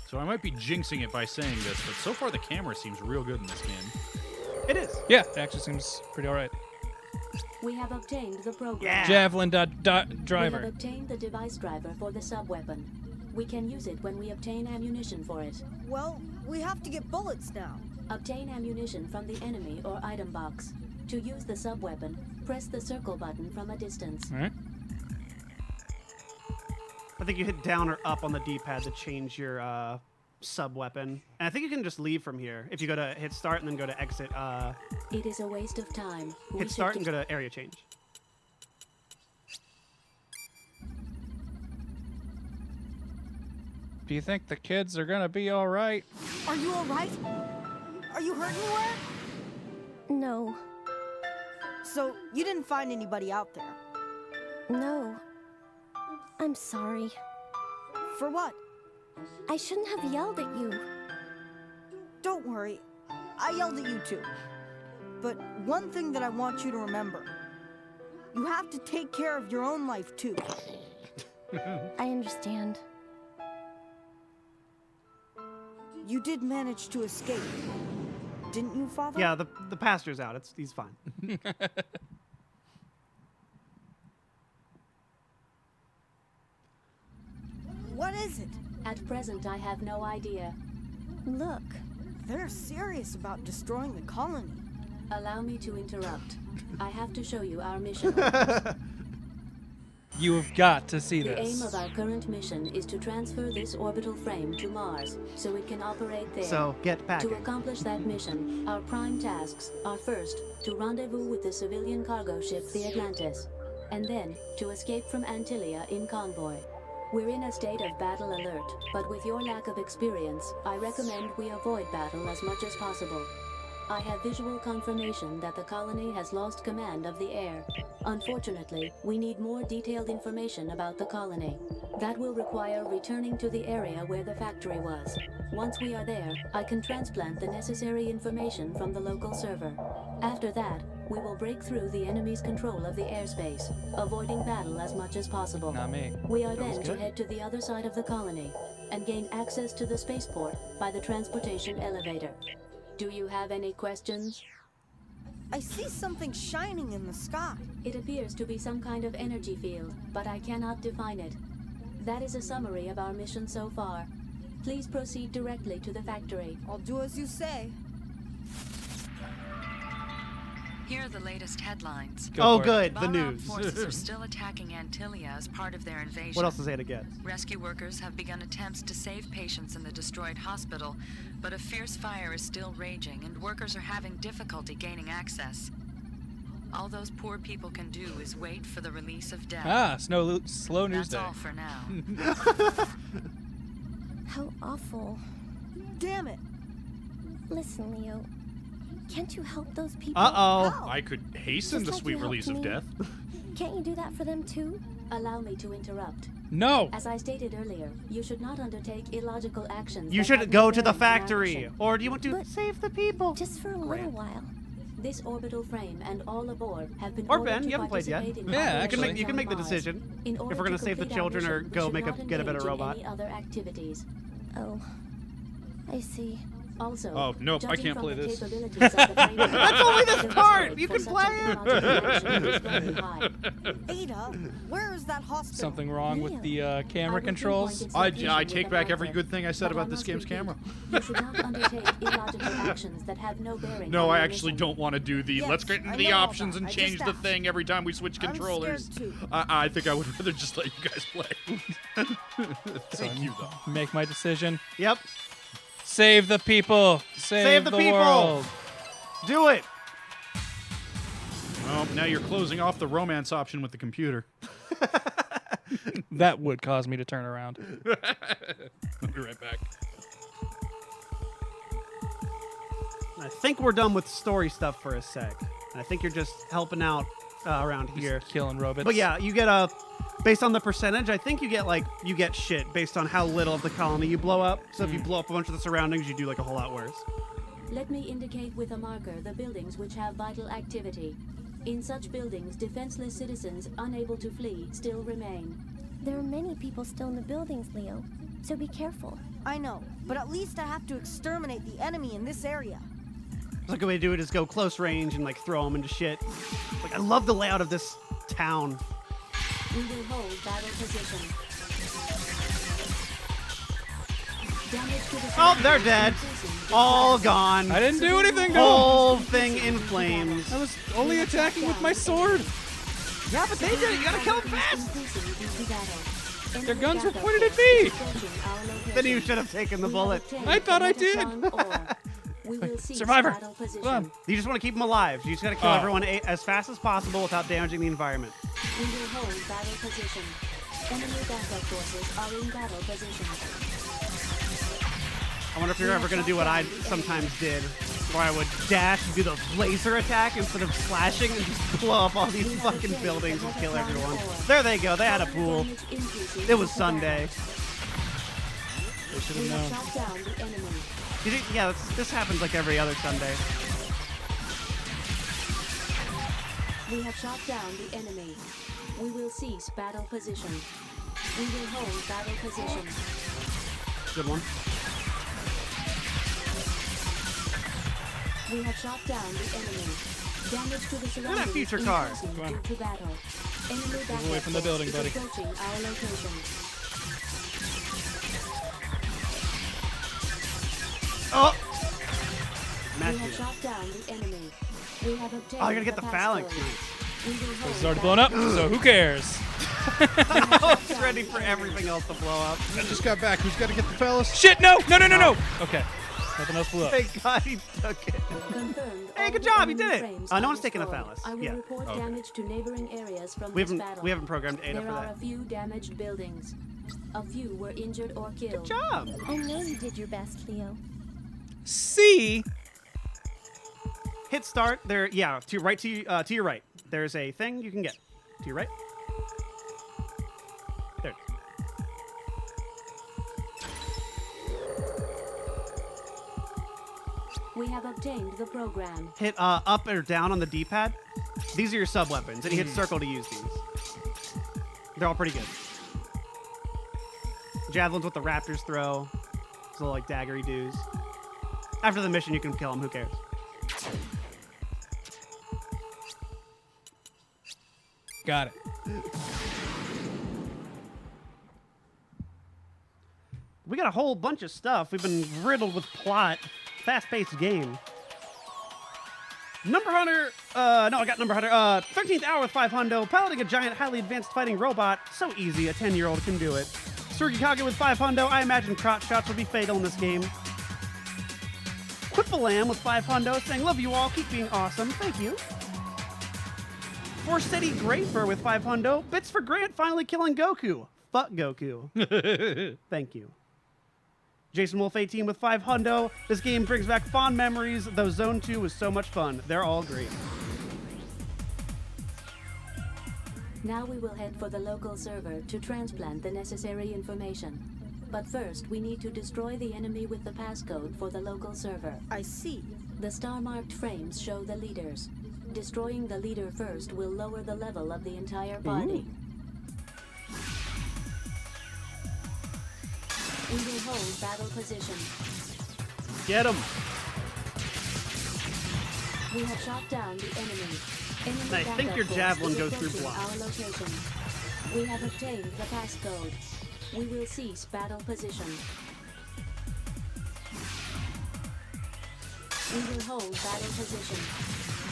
So I might be jinxing it by saying this, but so far the camera seems real good in this game. It is. Yeah, it actually seems pretty alright. We have obtained the program. Yeah. Javelin We have driver. obtained the device driver for the sub-weapon. We can use it when we obtain ammunition for it. Well, we have to get bullets now. Obtain ammunition from the enemy or item box. To use the sub-weapon, press the circle button from a distance. Alright. I think you hit down or up on the D-pad to change your sub-weapon. And I think you can just leave from here. If you go to hit start and then go to exit, It is a waste of time. We hit should start and go to area change. Do you think the kids are gonna be alright? Are you alright? Are you hurt anywhere? No. So, you didn't find anybody out there? No. I'm sorry. For what? I shouldn't have yelled at you. Don't worry. I yelled at you too. But one thing that I want you to remember. You have to take care of your own life too. I understand. You did manage to escape. Didn't you, Father? Yeah, the pastor's out. He's fine. What is it? At present, I have no idea. Look. They're serious about destroying the colony. Allow me to interrupt. I have to show you our mission. You have got to see The this. aim of our current mission is to transfer this orbital frame to Mars, so it can operate there. So, get back. To accomplish that mission, our prime tasks are first, to rendezvous with the civilian cargo ship the Atlantis, and then, to escape from Antillia in convoy. We're in a state of battle alert, but with your lack of experience, I recommend we avoid battle as much as possible. I have visual confirmation that the colony has lost command of the air. Unfortunately, we need more detailed information about the colony. That will require returning to the area where the factory was. Once we are there, I can transplant the necessary information from the local server. After that, we will break through the enemy's control of the airspace, avoiding battle as much as possible. Not me. We are then to head to the other side of the colony and gain access to the spaceport by the transportation elevator. Do you have any questions? I see something shining in the sky. It appears to be some kind of energy field, but I cannot define it. That is a summary of our mission so far. Please proceed directly to the factory. I'll do as you say. Here are the latest headlines. Oh, for it. good. The Balrog news. forces are still attacking Antillia as part of their invasion. What else is there to get? Rescue workers have begun attempts to save patients in the destroyed hospital, but a fierce fire is still raging, and workers are having difficulty gaining access. All those poor people can do is wait for the release of death. Ah, slow news That's day. all for now. How awful. Damn it. Listen, Leo. Can't you help those people? Uh-oh. How? I could hasten Just the like sweet you helped release of me. death. Can't you do that for them too? Allow me to interrupt. No. As I stated earlier, you should not undertake illogical actions. You that should have go no to the bearing on our factory. mission. Or do you want to save the people? Just for a little while. This orbital frame and all aboard have been Or ordered Ben, to you haven't played yet. participate in Yeah, operations you can make the on Mars. decision In if order we're gonna to save the complete our children or mission, we go should make not get a better engage in robot. Any other activities. Oh, I see. Also, Oh, nope, I judging can't from play the this. capabilities of the frame, That's only this the part! risk You for can such play an it! illogical action is very high. Ada, where is that hospital? Something wrong with the I camera will controls. pinpoint its I location take with back a every marker, good thing I said but about I this must game's repeat, camera. You should not undertake illogical actions that have no bearing No, on I your actually mission. don't want to do the Yes, let's get into I the know all options that. and I change just the asked. thing every time we switch I'm controllers. scared too. I think I would rather just let you guys play. Thank you, though. Make my decision. Yep. Save the people. Save the the people. world. Do it. Well, now you're closing off the romance option with the computer. That would cause me to turn around. I'll be right back. I think we're done with story stuff for a sec. I think you're just helping out around here. Killing robots. But yeah, you get based on the percentage, I think you get shit based on how little of the colony you blow up. So if you blow up a bunch of the surroundings, you do like a whole lot worse. Let me indicate with a marker the buildings which have vital activity. In such buildings, defenseless citizens unable to flee still remain. There are many people still in the buildings, Leo. So be careful. I know, but at least I have to exterminate the enemy in this area. Like a way to do it is go close range and like throw them into shit. Like I love the layout of this town. We will hold battle position. Damage to the Oh, they're dead. surroundings All gone. I didn't do anything to them. Whole thing in flames. I was only attacking with my sword. Yeah, but they did it. You gotta kill them fast. increasing due to battle. Their Enemy guns were backup pointed at force me. is approaching our location. Then you should have taken the We have bullet. obtained I thought I the did. Otacon ore. We will cease Survivor. battle position. Come on. You just want to keep them alive. You just gotta kill Oh. everyone as fast as possible without damaging the environment. We will hold battle position. Enemy backup forces are in battle position. I wonder if you're ever gonna do what I sometimes did, where I would dash and do the laser attack instead of slashing and just blow up all these fucking buildings and kill everyone. There they go. They had a pool. Damage increasing It was due to Sunday. They should battle. We have have known. shot down the enemy. Yeah, this happens like every other Sunday. We have shot down the enemy. We will cease battle position. We will hold battle position. Good one. We have shot down the enemy. Damage to the surroundings future car. increasing Come on. due to battle. Enemy backup away from the building, is buddy. approaching our location. Oh! We Matthew. have shot down the enemy. We have obtained Oh, I gotta get the phalanx. passcode. Nice. We will hold It's already blown up, so who cares? I was ready for everything else to blow up. I just got back. Who's got to get the phallus? Shit, no, no, no, no, no. Okay. Nothing else blew up. Thank God he took it. Confirmed. Hey, all good the job, you enemy did it. frames No are one's taken a destroyed. phallus. I will Yeah. report Okay. damage to neighboring areas from We this battle. haven't programmed Ada There for are that. a few damaged buildings. A few were injured or killed. Good job. I know you did your best, Leo. C. Hit start. There. Yeah. To your right. There's a thing you can get. To your right. There. We have obtained the program. Hit up or down on the D-pad. These are your sub weapons, and you hit circle to use these. They're all pretty good. Javelins what the raptors throw. Those little like daggery dudes. After the mission, you can kill them. Who cares? Got it. We got a whole bunch of stuff. We've been riddled with plot. Fast-paced game. Number Hunter. No, I got Number Hunter. 13th hour with 5 hundo. Piloting a giant, highly advanced fighting robot. So easy. A 10-year-old can do it. Surgikage with 5 hundo. I imagine crotch shots will be fatal in this game. Quipalam with 5 hundo saying, love you all. Keep being awesome. Thank you. Forsetti Grafer with 5 hundo. Bits for Grant finally killing Goku. Fuck Goku. Thank you. Jason Wolf 18 with 5 hundo. This game brings back fond memories, though Zone 2 was so much fun. They're all great. Now we will head for the local server to transplant the necessary information. But first, we need to destroy the enemy with the passcode for the local server. I see. The star-marked frames show the leaders. Destroying the leader first will lower the level of the entire party. We will hold battle position. Get him. We have shot down the enemy. I think your javelin goes through blocks. blocks. Our location. We have obtained the passcode. We will cease battle position. We will hold battle position.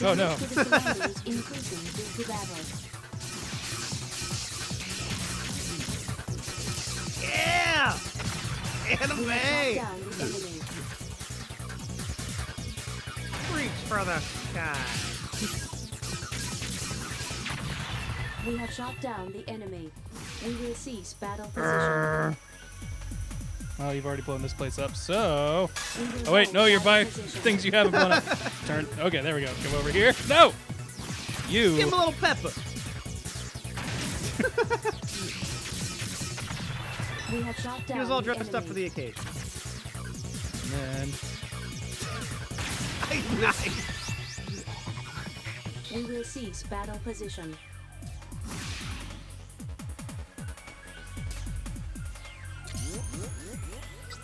Oh no. To the surroundings increasing due to battle. Yeah! We have Anime! shot down the enemy. Reach for the sky. We have shot down the enemy. We will cease battle position. Well, you've already blown this place up, so... We will Oh wait, hold no, you're by battle position. things you haven't blown up. Turn. Okay, there we go. Come over here. No! You... Give him a little pepper. We have shot down He was all the dressed up for enemy. the occasion. And Nice. We will cease battle position.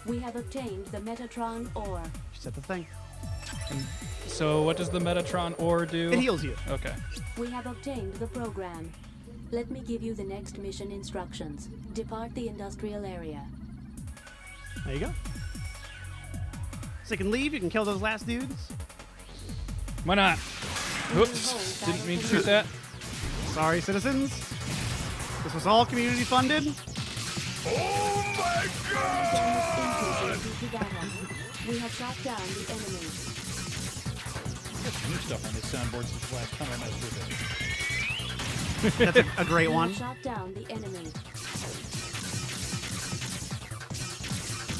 We have obtained the Metatron ore. She said the thing. so what does the Metatron ore do? It heals you. Okay. We have obtained the program. Let me give you the next mission instructions. Depart the industrial area. There you go. So you can leave, you can kill those last dudes. Why not? We will Oops. hold Didn't battle mean to position. shoot that. Sorry, citizens. This was all community funded. Increasing due to battle. We have shot down the enemy. There's new stuff on this soundboard since the last time I messed with it. That's a great We one. have shot down the enemy.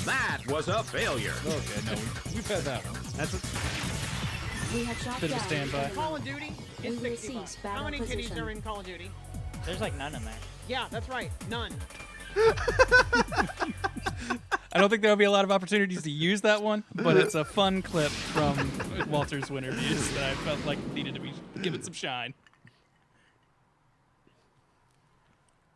That was a failure. Okay, no, we've had that one. That's a, We have shot Bit of a down standby. the enemy. Call of Duty We is will 60 cease bucks. battle How many titties position. are in Call of Duty? There's like none in there. Yeah, that's right. None. I don't think there'll be a lot of opportunities to use that one, but it's a fun clip from Walter's winter views that I felt like needed to be given some shine.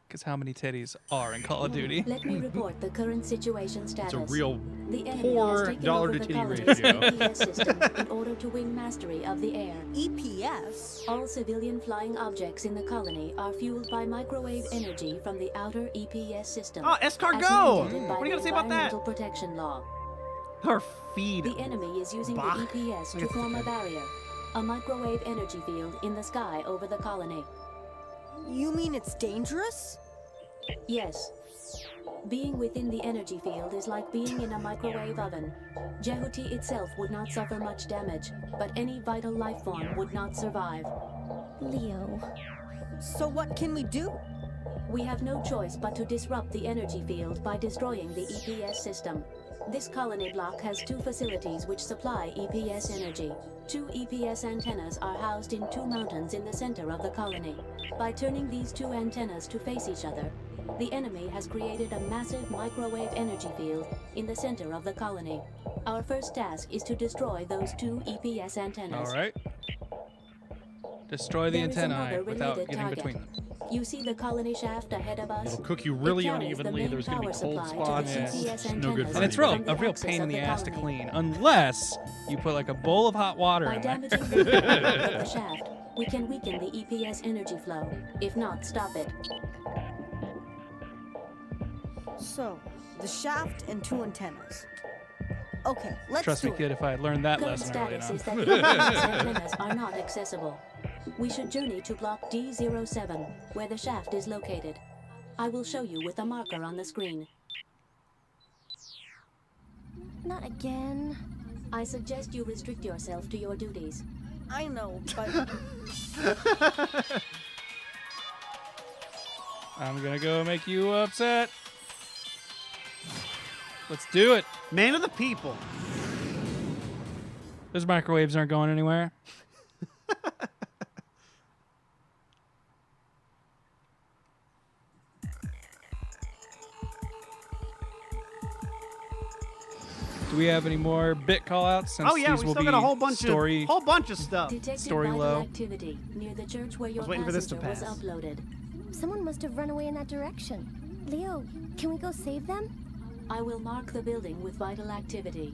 Because how many titties are in Call of Duty? Let me report the current situation status. It's a real The enemy poor has taken dollar over to the titty colony's ratio. EPS system in order to win mastery of the air. EPS? All civilian flying objects in the colony are fueled by microwave energy from the outer EPS system. Oh, as escargot! mandated by What do you the gotta say about that? Environmental Protection Law. Or feed. The enemy is using Bach. the EPS to form a barrier, a microwave energy field in the sky over the colony. You mean it's dangerous? Yes. Being within the energy field is like being in a microwave oven. Jehuti itself would not suffer much damage, but any vital life form would not survive. Leo. So what can we do? We have no choice but to disrupt the energy field by destroying the EPS system. This colony block has 2 facilities which supply EPS energy. 2 EPS antennas are housed in 2 mountains in the center of the colony. By turning these 2 antennas to face each other, the enemy has created a massive microwave energy field in the center of the colony. Our first task is to destroy those 2 EPS antennas. All right. Destroy the There is antennae another without related getting target. between them. You see the colony shaft ahead of us? It'll cook you really It carries unevenly. the main There's going to be power cold supply to spots. the Yeah. EPS It's no good antennas for And it's from real, the a real axis pain of in the the ass to colony. clean, unless you put like a bowl of hot water By in there. damaging the power of the shaft, we can weaken the EPS energy flow. If not, stop it. So, the shaft and 2 antennas. Okay, let's Trust me, do it. kid, if I had learned that Current lesson early status enough. is that the EPS antennas are not accessible. We should journey to block D07, where the shaft is located. I will show you with a marker on the screen. Not again. I suggest you restrict yourself to your duties. I know, but I'm gonna go make you upset. Let's do it. Man of the people. Those microwaves aren't going anywhere. Do we have any more bit callouts? Since Oh yeah, these we will still be got a whole bunch of stuff. Detected Story vital low. activity near the church where your waiting for this to passenger was pass. uploaded. Someone must have run away in that direction. Leo, can we go save them? I will mark the building with vital activity.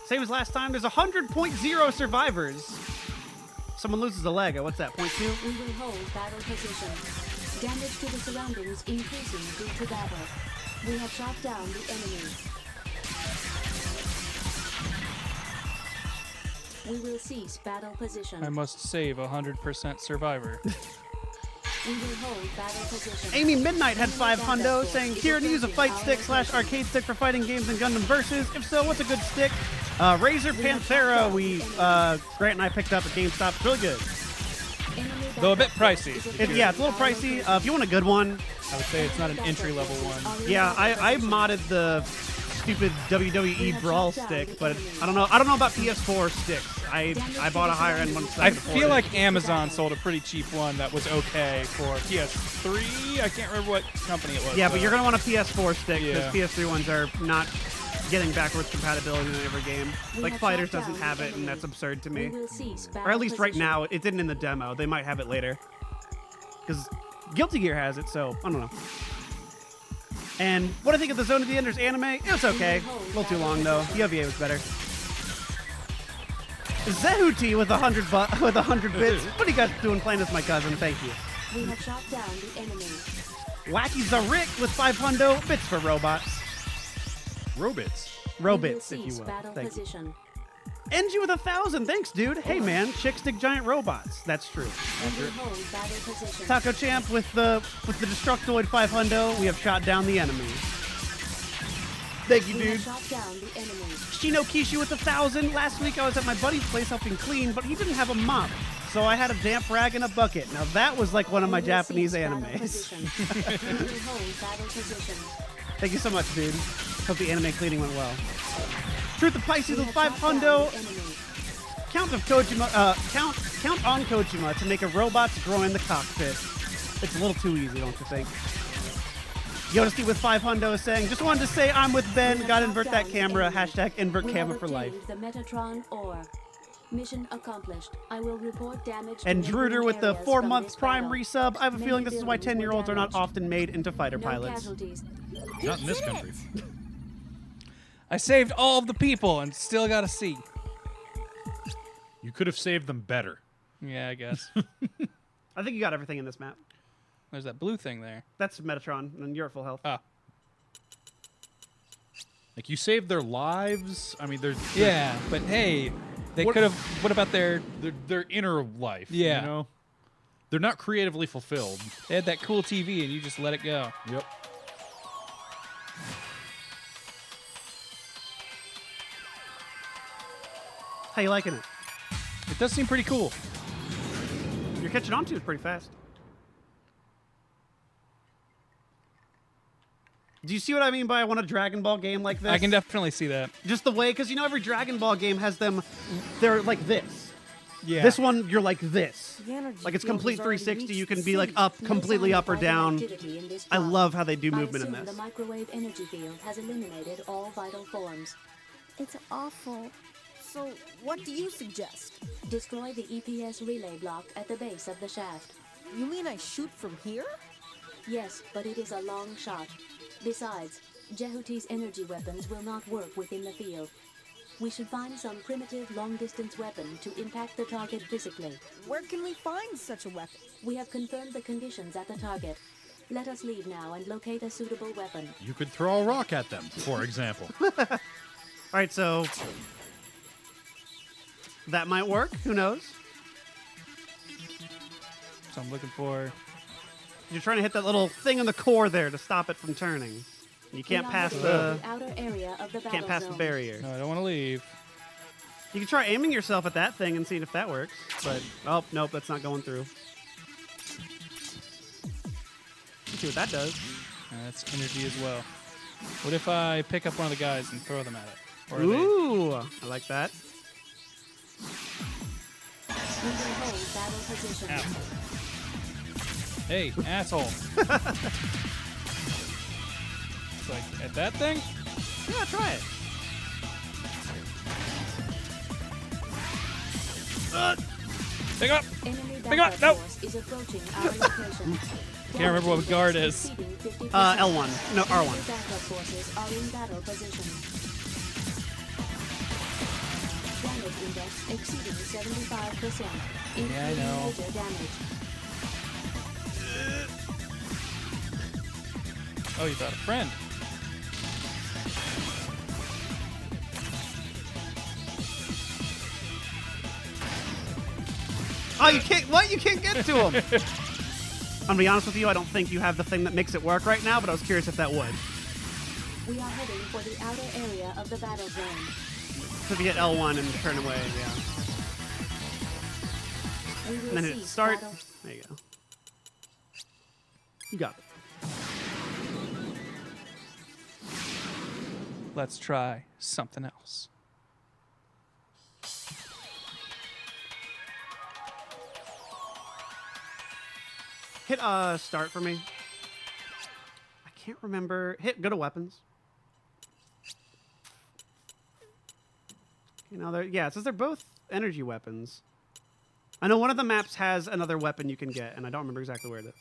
Same as last time. There's 100.0 survivors. Someone loses a leg. What's that? 0.2? We will hold battle position. Damage to the surroundings increasing due to battle. We have shot down the enemy. We will cease battle position. I must save 100% survivor. We will hold battle position. Amy Midnight had 5 hundo saying, Kieran, use a fight stick / arcade stick for fighting games in Gundam Versus. If so, what's a good stick? Razor Panthera, Grant and I picked up at GameStop. It's really good. Though a bit pricey. Yeah, it's a little pricey. If you want a good one, I would say it's not an entry-level one. yeah, I modded the stupid WWE Brawl stick, but I don't know about PS4 sticks. I bought a higher end one. I feel like Amazon sold a pretty cheap one that was okay for PS3. I can't remember what company it was. Yeah, but you're gonna want a PS4 stick because Yeah. PS3 ones are not getting backwards compatibility in every game. Like Fighters doesn't have it, and that's absurd to me. Or at least right now, it didn't in the demo. They might have it later. Because Guilty Gear has it, so I don't know. And what I think of the Zone of the Enders anime, it was okay. A little too long though. The OVA was better. Zehuti with 100 bits. What are you guys doing playing as my cousin? Thank you. We have shot down the enemy. Wacky Zarik with 5 hundo bits for robots. Robits. Robits, if you will. Battle Thank you. position. NG with 1,000. Thanks, dude. Hey, man. Chicks dig giant robots. That's true. We will hold battle position. Taco Champ with the Destructoid 5 hundo. We have shot down the enemy. Thank you, We dude. have shot down the enemy. Shino Kishi with 1,000. Last week I was at my buddy's place helping clean, but he didn't have a mop. So I had a damp rag and a bucket. Now that was like one of my We will Japanese cease battle animes. position. We will hold battle position. Thank you so much, dude. Hope the anime cleaning went well. Truth of Pisces We with have 5 shot down hundo. the enemy. Count on Kojima to make a robot's grow in the cockpit. It's a little too easy, don't you think? Yoda with 5 hundo is saying, just wanted to say I'm with Ben. Gotta invert that camera. Hashtag invert We camera have for life. obtained the Metatron ore. Mission accomplished. I will report damage. And to Druder with the areas from 4-month this Prime battle. resub. I have a Many feeling this is why buildings were 10-year-olds are not damaged. often made into fighter No pilots. casualties. Not in this country. I saved all of the people and still got a C. You could have saved them better. Yeah, I guess. I think you got everything in this map. There's that blue thing there. That's Metatron, and you're at full health. Ah. Like, you saved their lives. I mean, there's Yeah, but hey, they What- could have. What about their? their inner life. Yeah. You know? They're not creatively fulfilled. They had that cool TV and you just let it go. Yep. How you liking it? It does seem pretty cool. You're catching on to it pretty fast. Do you see what I mean by I want a Dragon Ball game like this? I can definitely see that. Just the way, because you know every Dragon Ball game has them, they're like this. Yeah. This one, you're like this. The energy Like it's field complete has already 360. You reached can the be like city. up, No completely sign up of or vital down. activity in this I drop. love how they do I movement in assume this. The microwave energy field has eliminated all vital forms. It's awful. So, what do you suggest? Destroy the EPS relay block at the base of the shaft. You mean I shoot from here? Yes, but it is a long shot. Besides, Jehuti's energy weapons will not work within the field. We should find some primitive long-distance weapon to impact the target physically. Where can we find such a weapon? We have confirmed the conditions at the target. Let us leave now and locate a suitable weapon. You could throw a rock at them, for example. All right, so that might work. Who knows? So I'm looking for. You're trying to hit that little thing in the core there to stop it from turning. You can't We are pass within the outer area of the battle can't pass the zone. barrier. No, I don't want to leave. You can try aiming yourself at that thing and seeing if that works. But oh nope, that's not going through. Let's see what that does. That's energy as well. What if I pick up one of the guys and throw them at it? Or are they- Ooh, I like that. We will hold battle position. Ow. Hey, asshole. It's like, at that thing? Yeah, try it. Pick up! Enemy Pick up! backup No! force is approaching our location. Can't remember what guard is. L1. No, R1. Enemy backup forces are in battle position. Damage index exceeding 75%. Yeah, I know. Major damage. Oh, you got a friend. Oh, you can't. What? You can't get to him. I'm gonna be honest with you. I don't think you have the thing that makes it work right now, but I was curious if that would. We are heading for the outer area of the battle zone. So if you hit L1 and turn away, yeah. We will And then hit cease start. battle. There you go. You got it. Let's try something else. Hit start for me. I can't remember. Go to weapons. You know, it says they're both energy weapons. I know one of the maps has another weapon you can get, and I don't remember exactly where it is.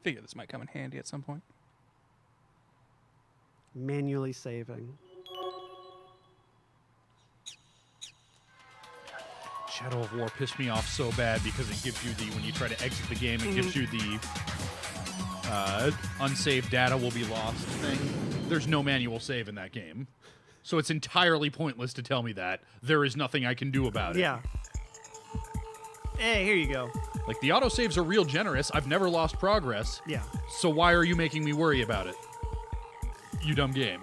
Figure this might come in handy at some point. Manually saving. Shadow of War pissed me off so bad because it gives you when you try to exit the game, it gives you the unsaved data will be lost thing. There's no manual save in that game. So it's entirely pointless to tell me that. There is nothing I can do about it. Yeah. Hey, here you go. Like, the autosaves are real generous. I've never lost progress. Yeah. So why are you making me worry about it? You dumb game.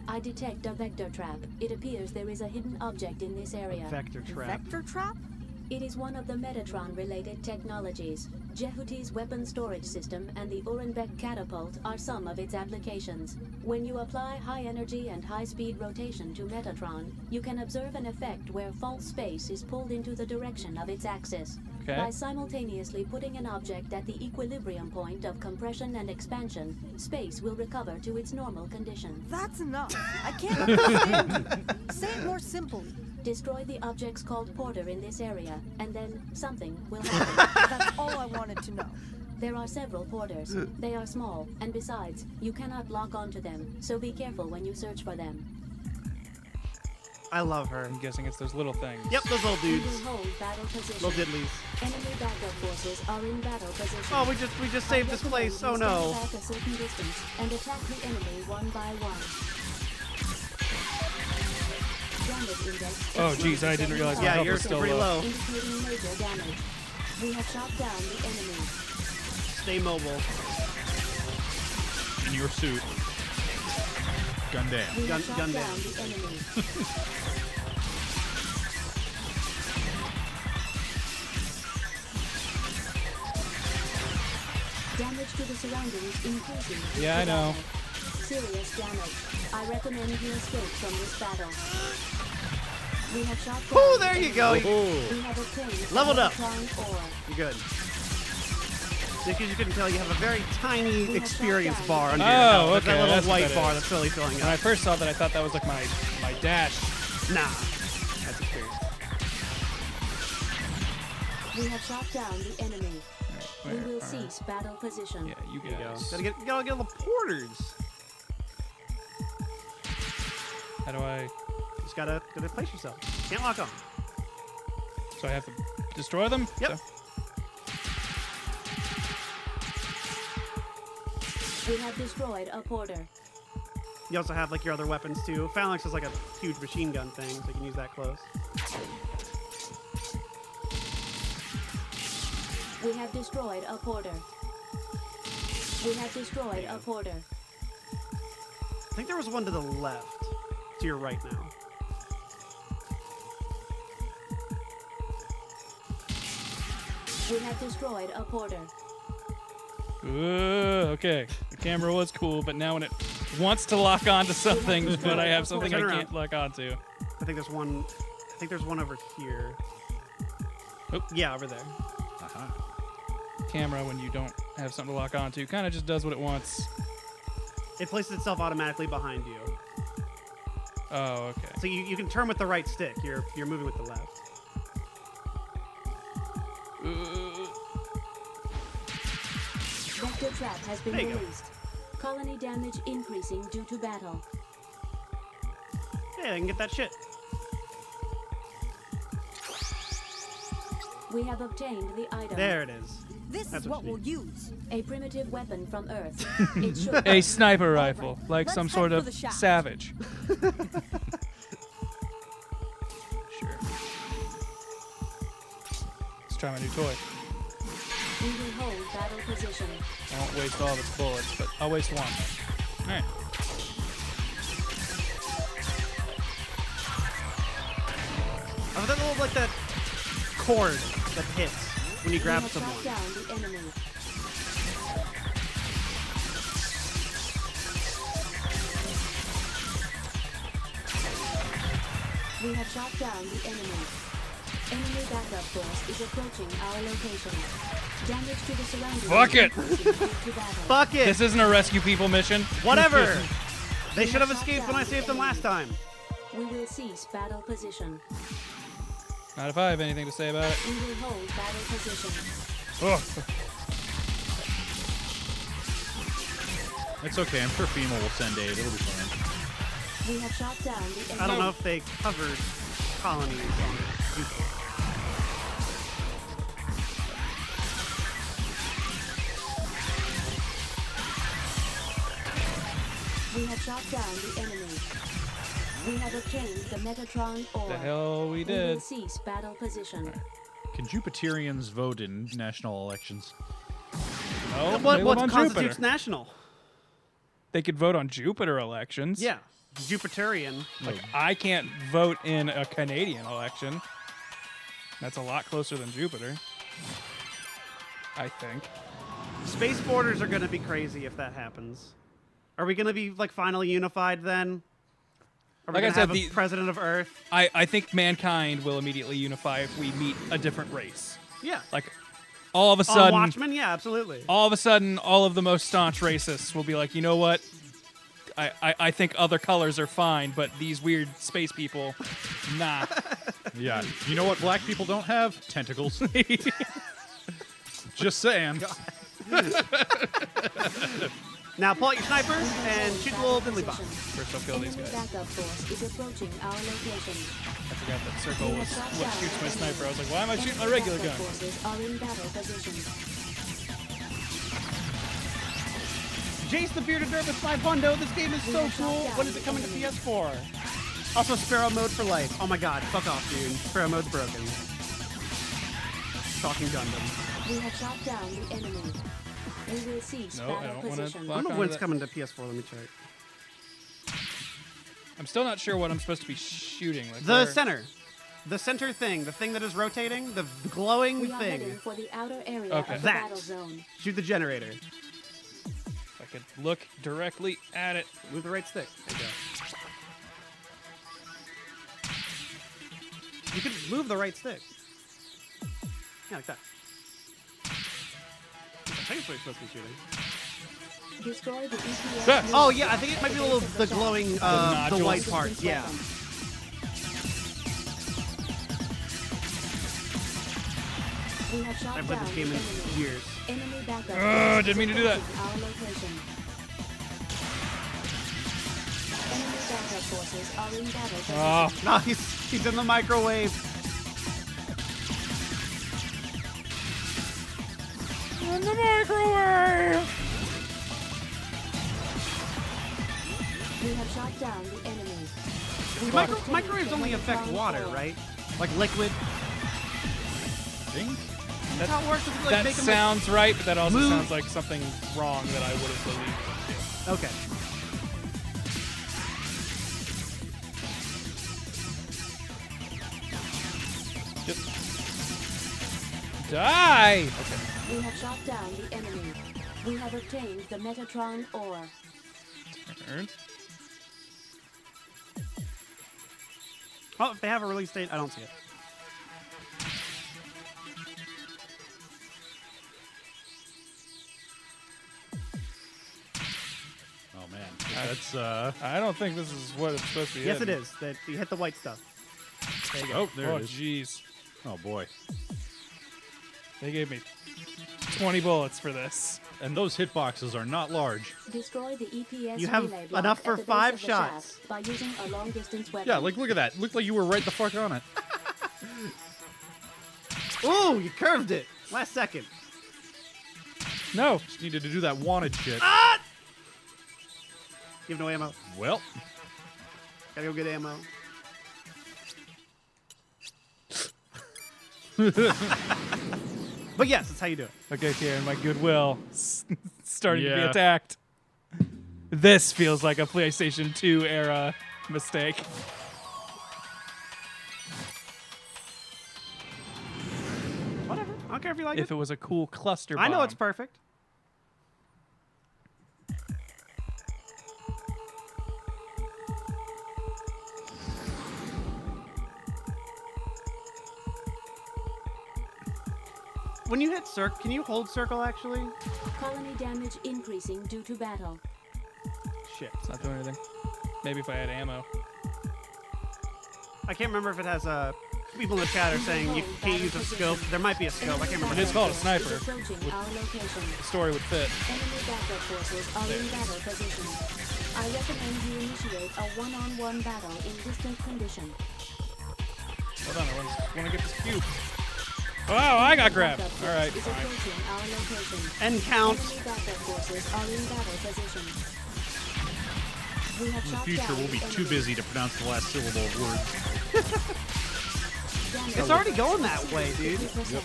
I detect a vector trap. It appears there is a hidden object in this area. Vector trap. Vector trap? It is one of the Metatron-related technologies. Jehuti's weapon storage system and the Urenbeck catapult are some of its applications. When you apply high-energy and high-speed rotation to Metatron, you can observe an effect where false space is pulled into the direction of its axis. Okay. By simultaneously putting an object at the equilibrium point of compression and expansion, space will recover to its normal condition. That's enough. I can't understand you. Say it more simply. Destroy the objects called Porter in this area, and then something will happen. That's all I wanted to know. There are several Porters. They are small, and besides, you cannot lock onto them, so be careful when you search for them. I love her. I'm guessing it's those little things. Yep, those little We dudes. will hold battle position. Little diddlies. Enemy backup forces are in battle position. Oh, we just saved this place. Oh no. Back a certain distance and attack the enemy one by one. Damage index. Oh, geez, I didn't realize my Yeah, health you're was still pretty low. low. Indicating major damage. We have shot down the enemy. Stay mobile. In your suit. Gundam. We have shot Gundam. down the enemy. Damage to the surroundings increasing. with Yeah, I the know. battle. Serious damage. I recommend you escape from this battle. We have shot down. Oh, the there you enemy. go. We have obtained Leveled up. Metatron ore. You're good. Because you couldn't tell, you have a very tiny have experience shot bar down. under your belt. Oh, There's that okay, little that's what white that bar is. that's really filling When I up. first saw that, I thought that was like my dash. Nah. That's experience. We have shot down the enemy. We Where will are- cease battle position. Yeah, you guys. Gotta get all the porters. How do I? Just gotta place yourself. Can't lock on. So I have to destroy them? Yep. So- We have destroyed a porter. You also have like your other weapons too. Phalanx is like a huge machine gun thing, so you can use that close. We have destroyed a porter. We have destroyed a porter. I think there was one to the left, to your right now. We have destroyed a porter. Okay. The camera was cool, but now when it wants to lock onto something, but I have something I Turn around. can't lock onto. I think there's one. I think there's one over here. Oop. Yeah, over there. Camera, when you don't have something to lock onto, kind of just does what it wants. It places itself automatically behind you. Oh, okay. So you can turn with the right stick. You're moving with the left. Vector trap has been There you go. released. Colony damage increasing due to battle. Yeah, I can get that shit. We have obtained the item. There it is. This That's is what what you we'll use. A primitive weapon from Earth. It should A sniper rifle, like let's some head sort for of the shaft. savage. Sure. Let's try my new toy. We will hold battle position. I won't waste all of its bullets, but I'll waste one. All right. Oh, that little like that cord that hits when you grab we have someone. tracked down the enemy. We have shot down the enemy. Enemy backup force is approaching our location. Damage to the surroundings. Fuck it. increasing due to battle. Fuck it. This isn't a rescue people mission. Whatever. They should have escaped when I saved them last time. We will cease battle position. Not if I have anything to say about it. We will hold battle position. Oh. It's okay. I'm sure FEMA will send aid. It'll be fine. We have shot down the enemy. I don't know if they covered colonies on YouTube. We have shot down the enemy. We have obtained the Metatron ore. The hell we We will did. cease battle position. Can Jupiterians vote in national elections? No, What they live on constitutes Jupiter. national? They could vote on Jupiter elections. Yeah, Jupiterian. Like, I can't vote in a Canadian election. That's a lot closer than Jupiter. I think. Space borders are going to be crazy if that happens. Are we going to be like finally unified then? Are we Like I gonna said, have a president of Earth? I think mankind will immediately unify if we meet a different race. Yeah. Like, all of a On sudden, Watchmen? Yeah, absolutely. all of a sudden, all of the most staunch racists will be like, you know what? I think other colors are fine, but these weird space people, nah. Yeah. You know what black people don't have? Tentacles. Just saying. Now pull out your sniper and shoot the little diddly bomb. First, I'll kill these Enemy guys. backup force is approaching our location. I forgot that circle We was have shot what down shoots my the sniper. I was enemy. like, why am I shooting my Enemy regular backup gun? forces are in battle position. Jace the Bearded Dervis 5 Hundo. This game is so cool. When is it coming to PS4? Also, Sparrow mode for life. Oh my god, fuck off, dude. Sparrow mode's broken. Talking Gundam. We have shot down the enemy. We will cease No, I battle don't wanna position. I lock don't know onto when it's that. coming to PS4. Let me check. I'm still not sure what I'm supposed to be shooting. Like The where- center. The center thing. The thing that is rotating. The glowing We are heading thing. for the outer area Okay. of the That. battle zone. Shoot the generator. If I could look directly at it. Move the right stick. There you go. You can move the right stick. Yeah, like that. I think it's what you're supposed to be shooting. Destroy the EPS. Ah! Oh yeah, I think it might be a little the glowing, the nodules. white part. Yeah. We have shot I've played down this game the in enemy. years. Enemy backup. Oh, force didn't mean to do that. approaching Our location. Enemy backup forces are in battle position. Oh, No, he's in the microwave. in the microwave. We have shot down the enemy. Microwaves only affect water, right? Like liquid. Think? That's how it works. It's like That make 'em sounds right, but that also Move. sounds like something wrong that I would have believed. Okay. Just die. Okay. We have shot down the enemy. We have obtained the Metatron ore. Turn. Oh, if they have a release date, I don't see it. Oh man, that's I don't think this is what it's supposed to be. Yes, it is. That you hit the white stuff. There you go. Oh, there Oh, it is. jeez. Oh boy. They gave me 20 bullets for this. And those hitboxes are not large. Destroy the EPS You have relay block enough at for the base 5 of the shots. shaft by using a long-distance weapon. Yeah, like look at that. Looked like you were right the fuck on it. Ooh, you curved it. Last second. No. Just needed to do that wanted shit. Ah! You have no ammo. Well, Gotta go get ammo. But yes, that's how you do it. Okay, Kieran, my goodwill starting to be Yeah. attacked. This feels like a PlayStation 2 era mistake. Whatever. I don't care if you like If it. it was a cool cluster bomb. I know it's perfect. When you hit circle, can you hold circle actually? Colony damage increasing due to battle. Shit. It's not doing anything. Maybe if I had ammo. I can't remember if it has a. People in the chat are saying you can't use a scope. There might be a scope. I can't remember. It is called a sniper. Is approaching our location. The story would fit. Enemy backup forces are in battle position. I recommend you initiate a one-on-one battle in distant condition. Hold on, I want to get this cube. Wow, I got grabbed. All right, Is fine. approaching our location. And count. Enemy backup forces are in battle position. We have in the shot future down we'll be the too enemy. busy to pronounce the last syllable of words. It's already going that way, dude. 50%.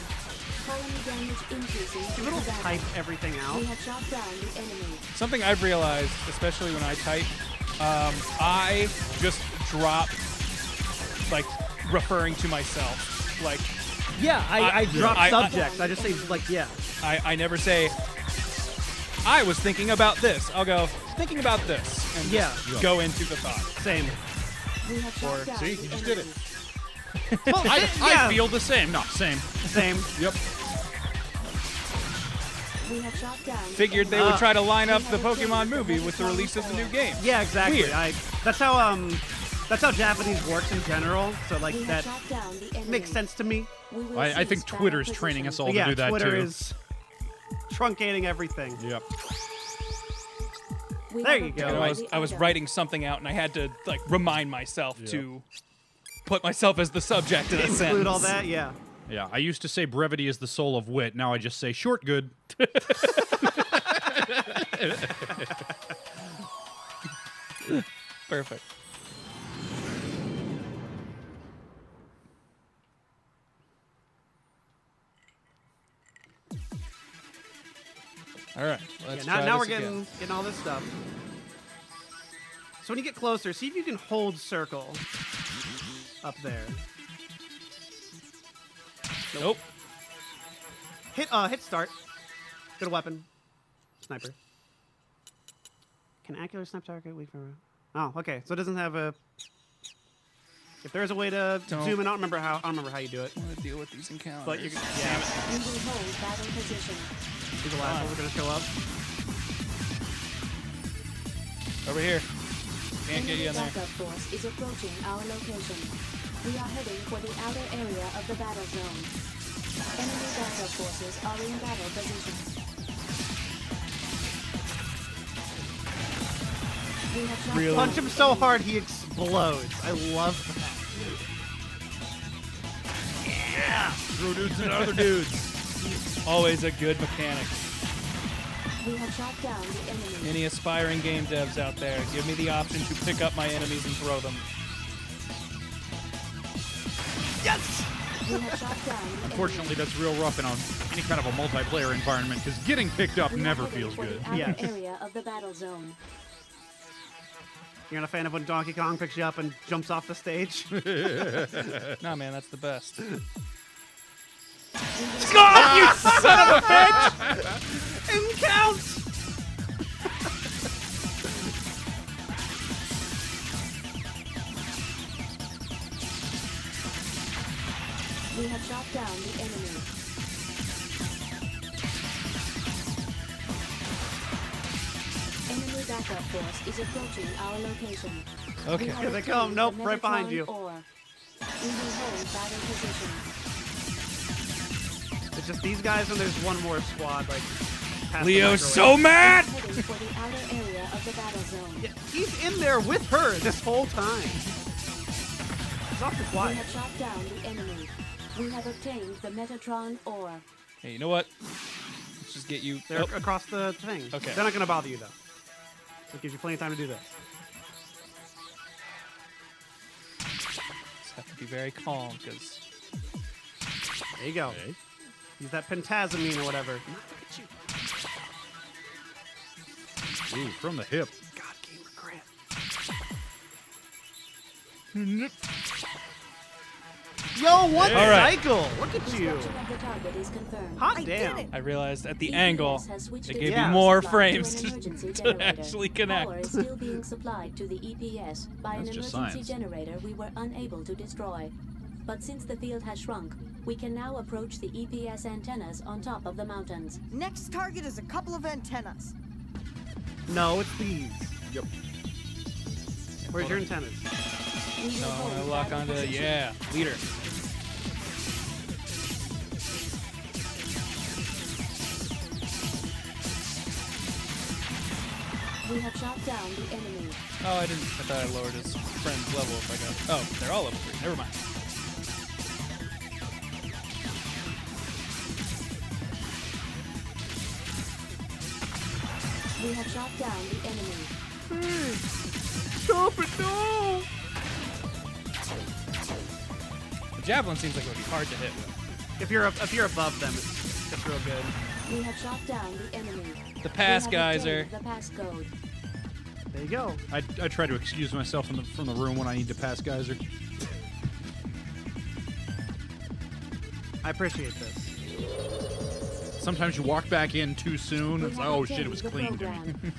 Colony damage increasing You due little to battle. type everything out. We have shot down the enemy. Something I've realized, especially when I type, I just drop, like, referring to myself. Like, Yeah, I drop I- subject. I just say like yeah. I never say, I was thinking about this. I'll go, thinking about this. And just Yeah. go into the thought. Same. We have shot down See, the you just enemy. did it. Well, I yeah. feel the same. No, same. Same. Yep. We have shot down the Figured they enemy. would try to line up the We have Pokemon advanced movie the with the release of the new game. Yeah, exactly. Weird. That's how Japanese works in general. So like We that have shot down the enemy. makes sense to me. We will I think seize battle Twitter's training us position. all But yeah, to do that Twitter too. is truncating everything. Yep. We There have you go. You know, obtained I was the item. writing something out, and I had to like remind myself to put myself as the subject in a Include sentence. all that, yeah. Yeah. I used to say brevity is the soul of wit. Now I just say short good. Perfect. All right, let's Yeah, try now we're this again. getting all this stuff. So when you get closer, see if you can hold circle up there. Nope. Hit start. Good weapon. Sniper. Can accurate snipe target weak for. Oh, okay. So it doesn't have a. If there's a way to Don't- zoom in, I don't remember how you do it. I want to deal with these encounters. But you're gonna. We Yeah. will hold battle position. These are the last ones are gonna show up. Over here. Can't get Enemy you in there. backup force is approaching our location. We are heading for the outer area of the battle zone. Enemy backup forces are in battle position. We have shot Really? down Punch him the so enemy. hard he explodes. I love that. Throw dudes and other dudes. Always a good mechanic. We have shot down the enemy. Any aspiring game devs out there, give me the option to pick up my enemies and throw them. Yes! We have shot down the Unfortunately, that's real rough in any kind of a multiplayer environment because getting picked up enemy. We are never heading feels for good. the outer Yeah. area of the battle zone. You're not a fan of when Donkey Kong picks you up and jumps off the stage? Nah, man, that's the best. God, you son of a bitch! And count! We have shot down the enemy. Enemy backup force is approaching our location. Okay. We have Here they obtained come. Nope, the right behind Metatron you. ore. We will hold battle position. It's just these guys, and there's one more squad. Like past the Leo's microwave. so mad! Heading for the outer area of the battle zone. Yeah, he's in there with her this whole time. He's awfully We quiet. have shot down the enemy. We have obtained the Metatron ore. Hey, you know what? Let's just get you. They're Oh, across the thing. Okay. They're not gonna bother you though. So it gives you plenty of time to do this. just have to be very calm because There you go. Okay. Use that pentazamine or whatever. Ooh, from the hip. God, game regret. Yo, what All right. cycle? Look at you. Destruction of the target is confirmed. Hot I damn. did it. I realized at the EPS angle has switched it its gave Yeah. me more supply to frames an emergency to generator. actually connect. Power is still being supplied to the EPS by an That's just emergency science. generator we were unable to destroy. But since the field has shrunk, we can now approach the EPS antennas on top of the mountains. Next target is a couple of antennas. No, it's these. Yep. Where's your antennas? We will No, I hold wanna lock battle onto position. yeah, leader. We have shot down the enemy. Oh, I didn't. I thought I lowered his friend's level if I got. Oh, they're all level 3. Never mind. We have shot down the enemy. Stop it, no! The javelin seems like it would be hard to hit with. If you're above them, it's real good. We have shot down the enemy. The pass We have geyser. obtained the passcode. There you go. I try to excuse myself from the room when I need to pass geyser. I appreciate this. Sometimes you walk back in too soon. We It's have oh shit, obtained it was the clean to me. program.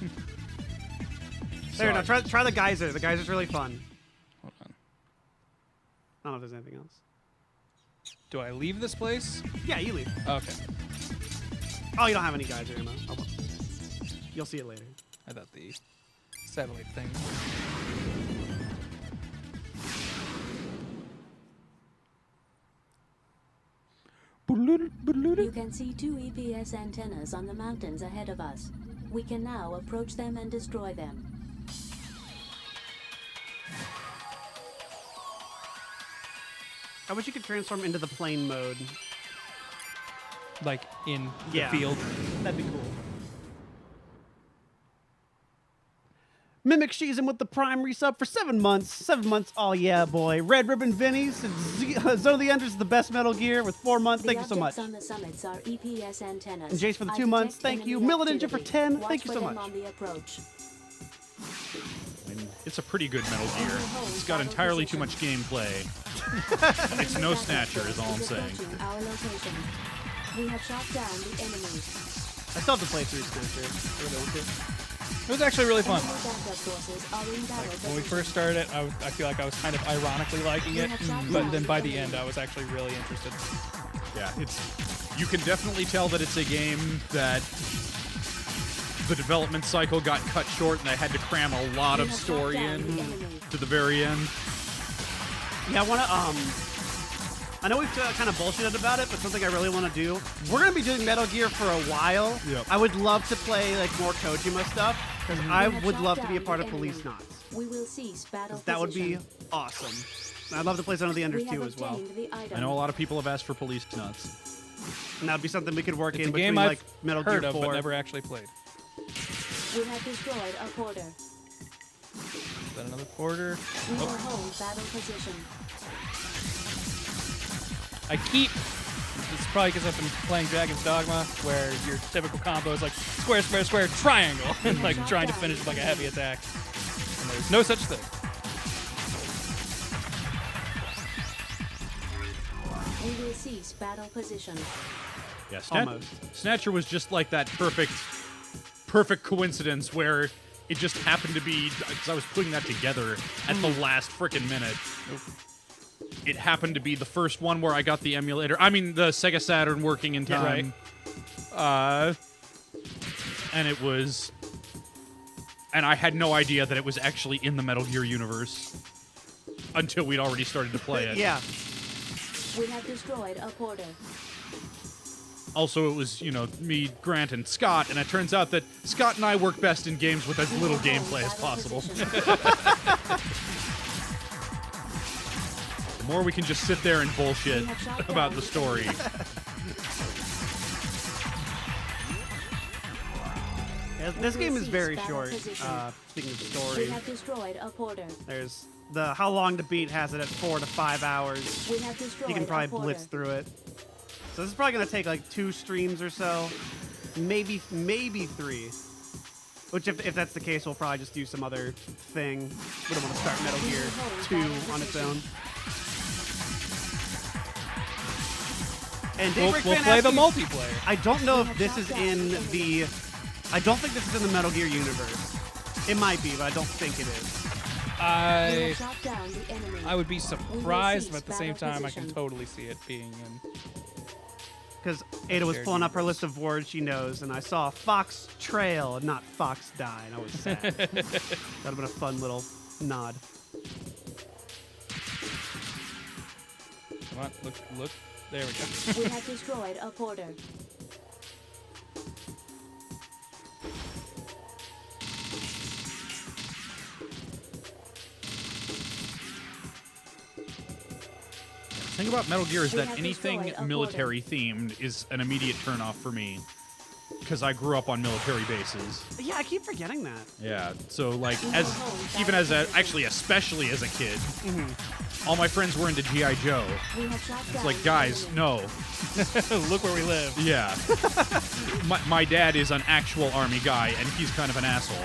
There, now Sorry. try the geyser. The geyser's really fun. Hold on. I don't know if there's anything else. Do I leave this place? Yeah, you leave. Okay. Oh, you don't have any geyser ammo. Oh, well. You'll see it later. I thought the satellite thing. You can see 2 EPS antennas on the mountains ahead of us. We can now approach them and destroy them. I wish you could transform into the plane mode. Like in the Yeah. field. That'd be cool. Mimic Sheezin with the Prime resub for 7 months. 7 months, oh yeah, boy. Red Ribbon Vinny said Zone of the Enders is the best Metal Gear with 4 months. Thank you so much. The objects on the summits are EPS antennas. And Jace for the I 2 months. detect Thank you. enemy Milla Ninja for activity. 10. Watch Thank you for so them much. on the approach. It's a pretty good Metal Gear. It's got entirely too much gameplay. It's no Snatcher, is all I'm saying. Approaching our location. We have shot down the enemy. I still have to play through Snatcher. I really want to. It was actually really fun. Enemy backup forces are in battle When we position. first started it, I feel like I was kind of ironically liking it, but then by the end, I was actually really interested. Yeah, you can definitely tell that it's a game that the development cycle got cut short and they had to cram a lot We of have shot story down in the enemy. to the very end. Yeah, I want to, I know we've kind of bullshitted about it, but something I really want to do. We're going to be doing Metal Gear for a while. Yep. I would love to play, like, more Kojima stuff, because I We have would shot love to be a down part the of Police enemy. Knots. We will cease battle 'Cause that would be position. awesome. And I'd love to play Zone of the Enders We have too as well. obtained the item. I know a lot of people have asked for Police Nuts. And that would be something we could work It's in a between, game I've like, Metal heard Gear of 4. but never actually played. We have destroyed a porter. Is that another porter? We will hold battle position. I keep. It's probably because I've been playing Dragon's Dogma, where your typical combo is like square, square, square, triangle, and like trying to finish with like a heavy attack. And there's no such thing. We will cease battle position. Yeah, Almost. Snatcher was just like that perfect coincidence where it just happened to be because I was putting that together at the last frickin' minute. it happened to be the first one where I got the emulator. I mean, the Sega Saturn working in time. And it was... And I had no idea that it was actually in the Metal Gear universe until we'd already started to play it. Yeah. We have destroyed a porter. Also, it was, you know, me, Grant, and Scott, and it turns out that Scott and I work best in games with as little gameplay as possible. The more we can just sit there and bullshit about the story. Yeah, this game is very short. Speaking of story, We have destroyed a porter. there's the how long to beat has it at 4 to 5 hours. We have destroyed You can a probably porter. blitz through it. So this is probably gonna take like 2 streams or so, maybe 3. Which if that's the case, we'll probably just do some other thing. We don't want to start Metal Gear 2 on its own. And We'll play the multiplayer. I don't know if this is in the. I don't think this is in the Metal Gear universe. It might be, but I don't think it is. I would be surprised, but at the same time, I can totally see it being in. Because Ada was pulling up her list of words she knows, and I saw Fox Trail, not Fox Die, and I was sad. That would have been a fun little nod. Come on, look. There we go. We have destroyed a porter. The thing about Metal Gear is that anything military themed is an immediate turnoff for me. Because I grew up on military bases. Yeah, I keep forgetting that. Yeah, so like, actually especially as a kid, all my friends were into G.I. Joe. It's like, guys, no. Look where we live. Yeah. my dad is an actual Army guy, and he's kind of an asshole.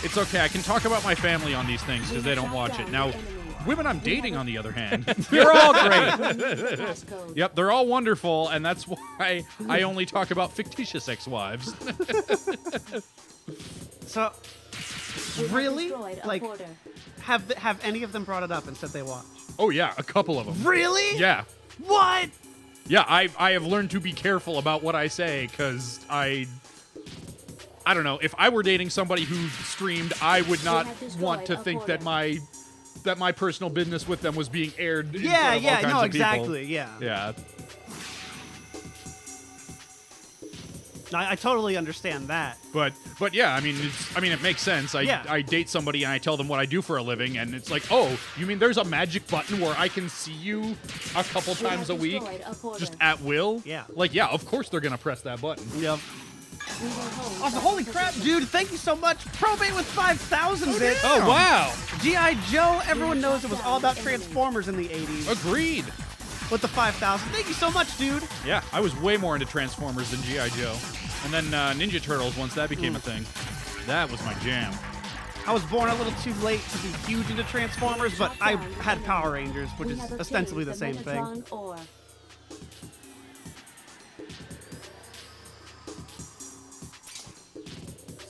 It's okay, I can talk about my family on these things because they don't watch it. Now, women I'm dating, on the other hand, you're all great. Yep, they're all wonderful, and that's why I only talk about fictitious ex-wives. So, really? Like, have any of them brought it up and said they watch? Oh yeah, a couple of them. Really? Yeah. What? Yeah, I have learned to be careful about what I say because I don't know. If I were dating somebody who streamed, I would not want to think that my personal business with them was being aired. In front of all kinds of exactly. people. Yeah. Yeah. I totally understand that. But yeah, I mean, it makes sense. I date somebody and I tell them what I do for a living, and it's like, oh, you mean there's a magic button where I can see you a couple times a week, just at will? Yeah. Like, yeah, of course they're gonna press that button. Yep. Also, holy crap, dude! Thank you so much. Probate with 5,000 bits. Oh wow! G.I. Joe. Everyone knows it was all about Transformers in the 80s. Agreed. With the 5,000. Thank you so much, dude. Yeah, I was way more into Transformers than G.I. Joe. And then Ninja Turtles, once that became a thing. That was my jam. I was born a little too late to be huge into Transformers, but I had Power Rangers, which is ostensibly the same thing.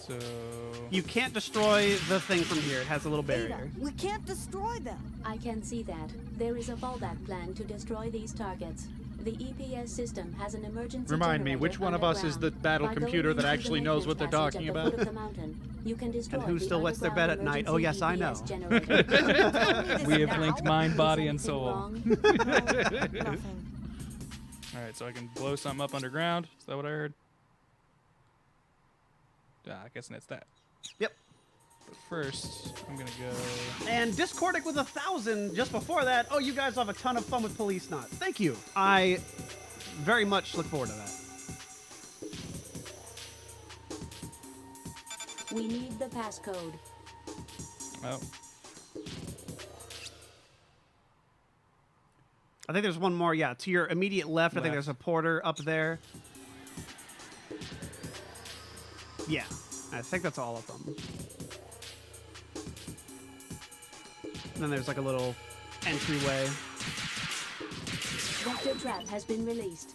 So you can't destroy the thing from here. It has a little barrier. We can't destroy them. I can see that. There is a fallback plan to destroy these targets. The EPS system has an emergency Remind me, generator which one of us is the battle By computer going that into actually the knows what they're maintenance talking passage about? at the foot of the mountain. You can destroy And who the still wets their bed at night? Oh, yes, I know. emergency EPS generator. we have linked mind, body, and Is anything soul. wrong? Nothing. All right, so I can blow something up underground. Is that what I heard? I guess that's that. Yep. But first, I'm gonna go. And Discordic with 1,000 just before that. Oh, you guys have a ton of fun with Police Knots. Thank you. I very much look forward to that. We need the passcode. Oh. I think there's one more. Yeah, to your immediate left. I think there's a porter up there. Yeah, I think that's all of them. And then there's like a little entryway. Vector trap has been released.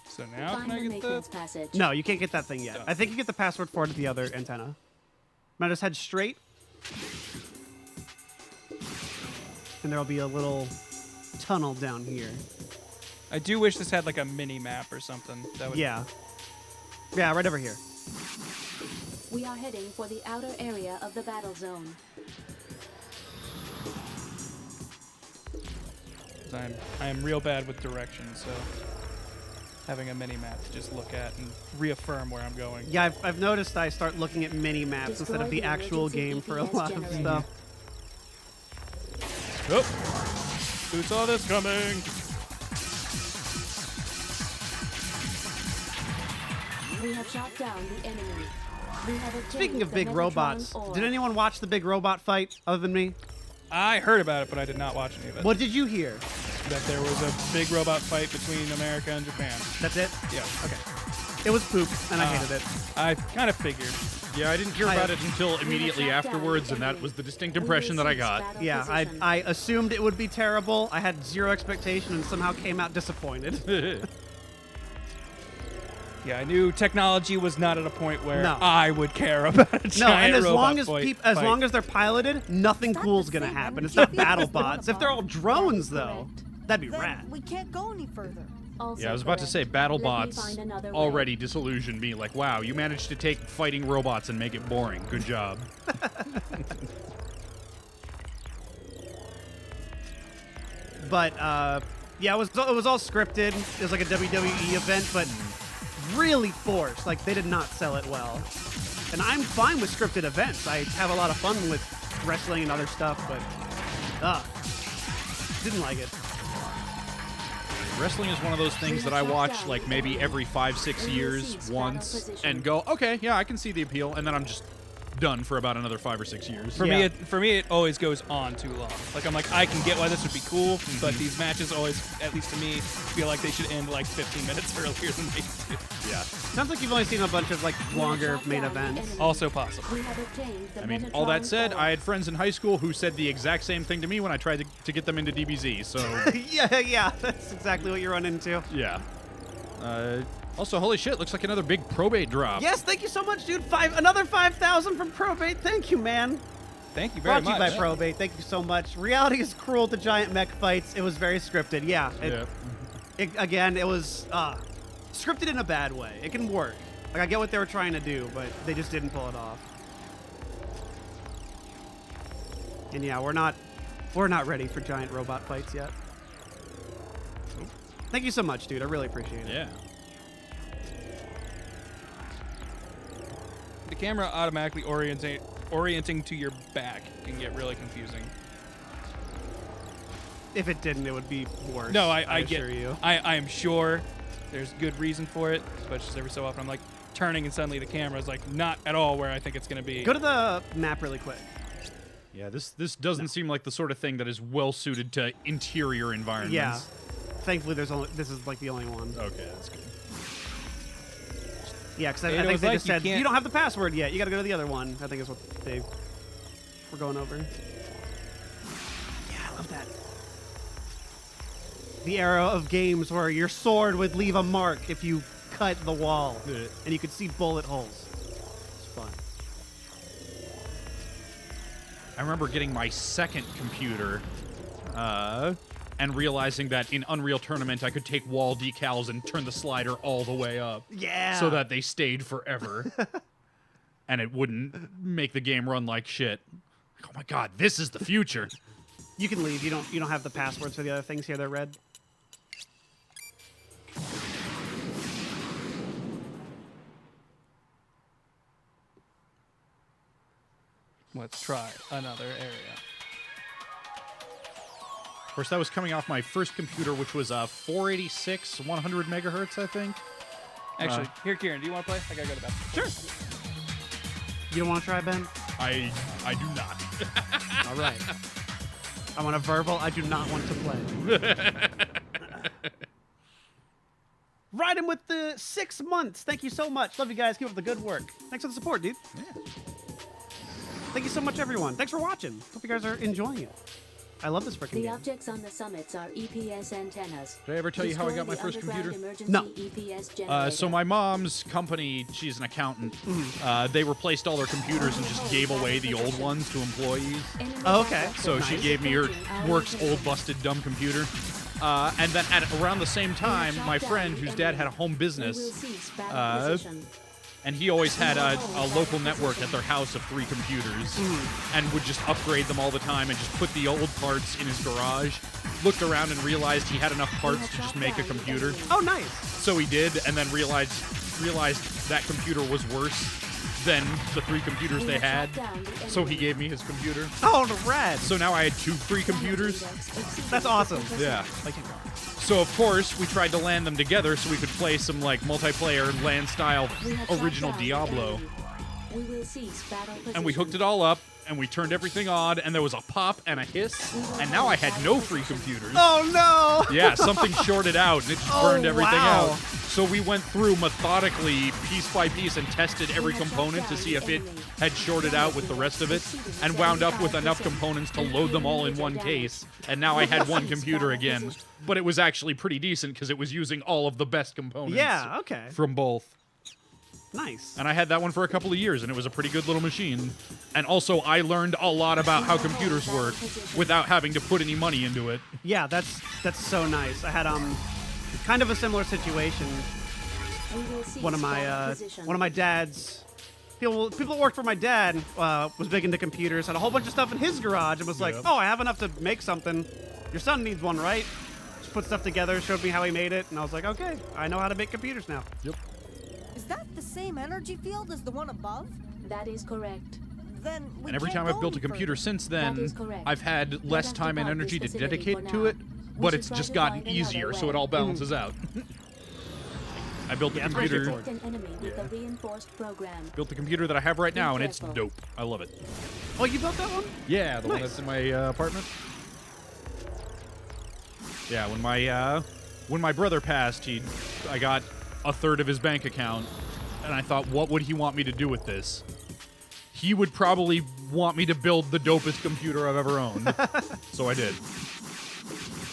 So now Find can I the get maintenance the? passage. No, you can't get that thing yet. Oh. I think you get the password for it at the other antenna. Now just head straight and there'll be a little tunnel down here. I do wish this had like a mini map or something. That would Yeah, right over here. We are heading for the outer area of the battle zone. I am real bad with directions, so having a mini map to just look at and reaffirm where I'm going. Yeah, I've noticed I start looking at mini maps instead of the actual game for a lot of stuff. Oh, who saw this coming? We have shot down the enemy. We have obtained Speaking of the big Metatron robots, ore. did anyone watch the big robot fight other than me? I heard about it, but I did not watch any of it. What did you hear? That there was a big robot fight between America and Japan. That's it? Yeah. Okay. It was poop, and I hated it. I kind of figured. Yeah, I didn't hear about it until immediately afterwards, and that was the distinct impression that I got. Yeah, I assumed it would be terrible. I had zero expectation and somehow came out disappointed. Yeah, I knew technology was not at a point where No. I would care about a giant No, and as robot long as fight. as long as they're piloted, nothing cool's gonna happen. It's not battle bots. If they're all drones, though, that'd be rad. We can't go any further. Yeah, I was about to say battle Let me bots find another way. already disillusioned me. Like, wow, you managed to take fighting robots and make it boring. Good job. But yeah, it was all scripted. It was like a WWE event, but really forced. Like they did not sell it well. And I'm fine with scripted events. I have a lot of fun with wrestling and other stuff, but didn't like it. Wrestling is one of those things that I watch like maybe every 5-6 years once and go, okay, yeah, I can see the appeal, and then I'm just done for about another 5 or 6 years. For me, it always goes on too long. Like I'm like, I can get why this would be cool, but these matches always, at least to me, feel like they should end like 15 minutes earlier than they do. Yeah. Sounds like you've only seen a bunch of like longer main events. Also possible. We have obtained the I mean, Metatron all that said, ore. I had friends in high school who said the exact same thing to me when I tried to get them into DBZ, so yeah, that's exactly what you run into. yeah. Also, holy shit, looks like another big probate drop. Yes, thank you so much, dude. Another 5,000 from Probate. Thank you, man. Thank you very Brought to much. you by Probate. Thank you so much. Reality is cruel to giant mech fights. It was very scripted. Yeah. Again, it was scripted in a bad way. It can work. Like I get what they were trying to do, but they just didn't pull it off. And yeah, we're not ready for giant robot fights yet. Thank you so much, dude. I really appreciate it. Yeah. The camera automatically orienting to your back can get really confusing. If it didn't, it would be worse. No, I assure get you. I am sure there's good reason for it, but just every so often I'm like turning and suddenly the camera is like not at all where I think it's going to be. Go to the map really quick. Yeah, this doesn't seem like the sort of thing that is well suited to interior environments. Yeah. Thankfully, this is like the only one. Okay, that's good. Yeah, because I It think was they like just you said, can't- you don't have the password yet. You got to go to the other one. I think is what they were going over. Yeah, I love that. The era of games where your sword would leave a mark if you cut the wall. And you could see bullet holes. It's fun. I remember getting my second computer and realizing that in Unreal Tournament I could take wall decals and turn the slider all the way up. Yeah. So that they stayed forever. And it wouldn't make the game run like shit. Oh my god, this is the future. You can leave. You don't have the passwords for the other things here. They're red. Let's try another area. Of course, that was coming off my first computer, which was 486, 100 megahertz, I think. Actually, here, Kieran, do you want to play? I gotta go to bed. Sure. You don't want to try, Ben? I do not. All right. I want a verbal. I do not want to play. Riding with the 6 months. Thank you so much. Love you guys. Keep up the good work. Thanks for the support, dude. Yeah. Thank you so much, everyone. Thanks for watching. Hope you guys are enjoying it. I love this freaking The game. objects on the summits are EPS antennas. Did I ever tell you how I Destroy got my the first underground computer? emergency No. EPS generator. So my mom's company, she's an accountant. They replaced all their computers and just gave away the old ones to employees. Enemy Oh, okay. backup So force she is gave me her approaching our work's location. old busted dumb computer. And then at around the same time, my friend, whose dad had a home We will business, cease battle position. and he always had a local network at their house of 3 computers, and would just upgrade them all the time and just put the old parts in his garage. Looked around and realized he had enough parts to just make a computer. Oh, nice. So he did, and then realized that computer was worse than the 3 computers they had. So he gave me his computer. Oh, rad. So now I had 2 free computers. That's awesome. Yeah. So of course we tried to land them together so we could play some like multiplayer LAN style original Diablo. We will cease battle position. And we hooked it all up and we turned everything on and there was a pop and a hiss and now I had no free computers. Oh no! Yeah, something shorted out and it just burned everything wow. out. So we went through methodically, piece by piece, and tested every component to see if it had shorted out with the rest of it, and wound up with enough components to load them all in one case. And now I had one computer again, but it was actually pretty decent because it was using all of the best components. Yeah, okay. From both. Nice. And I had that one for a couple of years, and it was a pretty good little machine. And also, I learned a lot about how computers work without having to put any money into it. Yeah, that's so nice. I had kind of a similar situation. One of my dad's people that worked for my dad was big into computers, had a whole bunch of stuff in his garage, and was like, "Oh, I have enough to make something. Your son needs one, right?" Just put stuff together, showed me how he made it, and I was like, "Okay, I know how to make computers now." Yep. Is that the same energy field as the one above? That is correct. Then we And every can't time I've go built a any computer further. since That then, is correct. I've had less Let us time and depart energy this to facility dedicate for to now. it, We but should it's try just to gotten find another easier, so way. it all balances out. I built the Yeah, it's pretty computer. straightforward. An enemy with a reinforced program. Built the computer that I have right now, and it's careful. dope. I love it. Oh, you built that one? Yeah, the one Nice. that's in my apartment. Yeah, when my brother passed, I got a third of his bank account, and I thought, what would he want me to do with this? He would probably want me to build the dopest computer I've ever owned. So I did.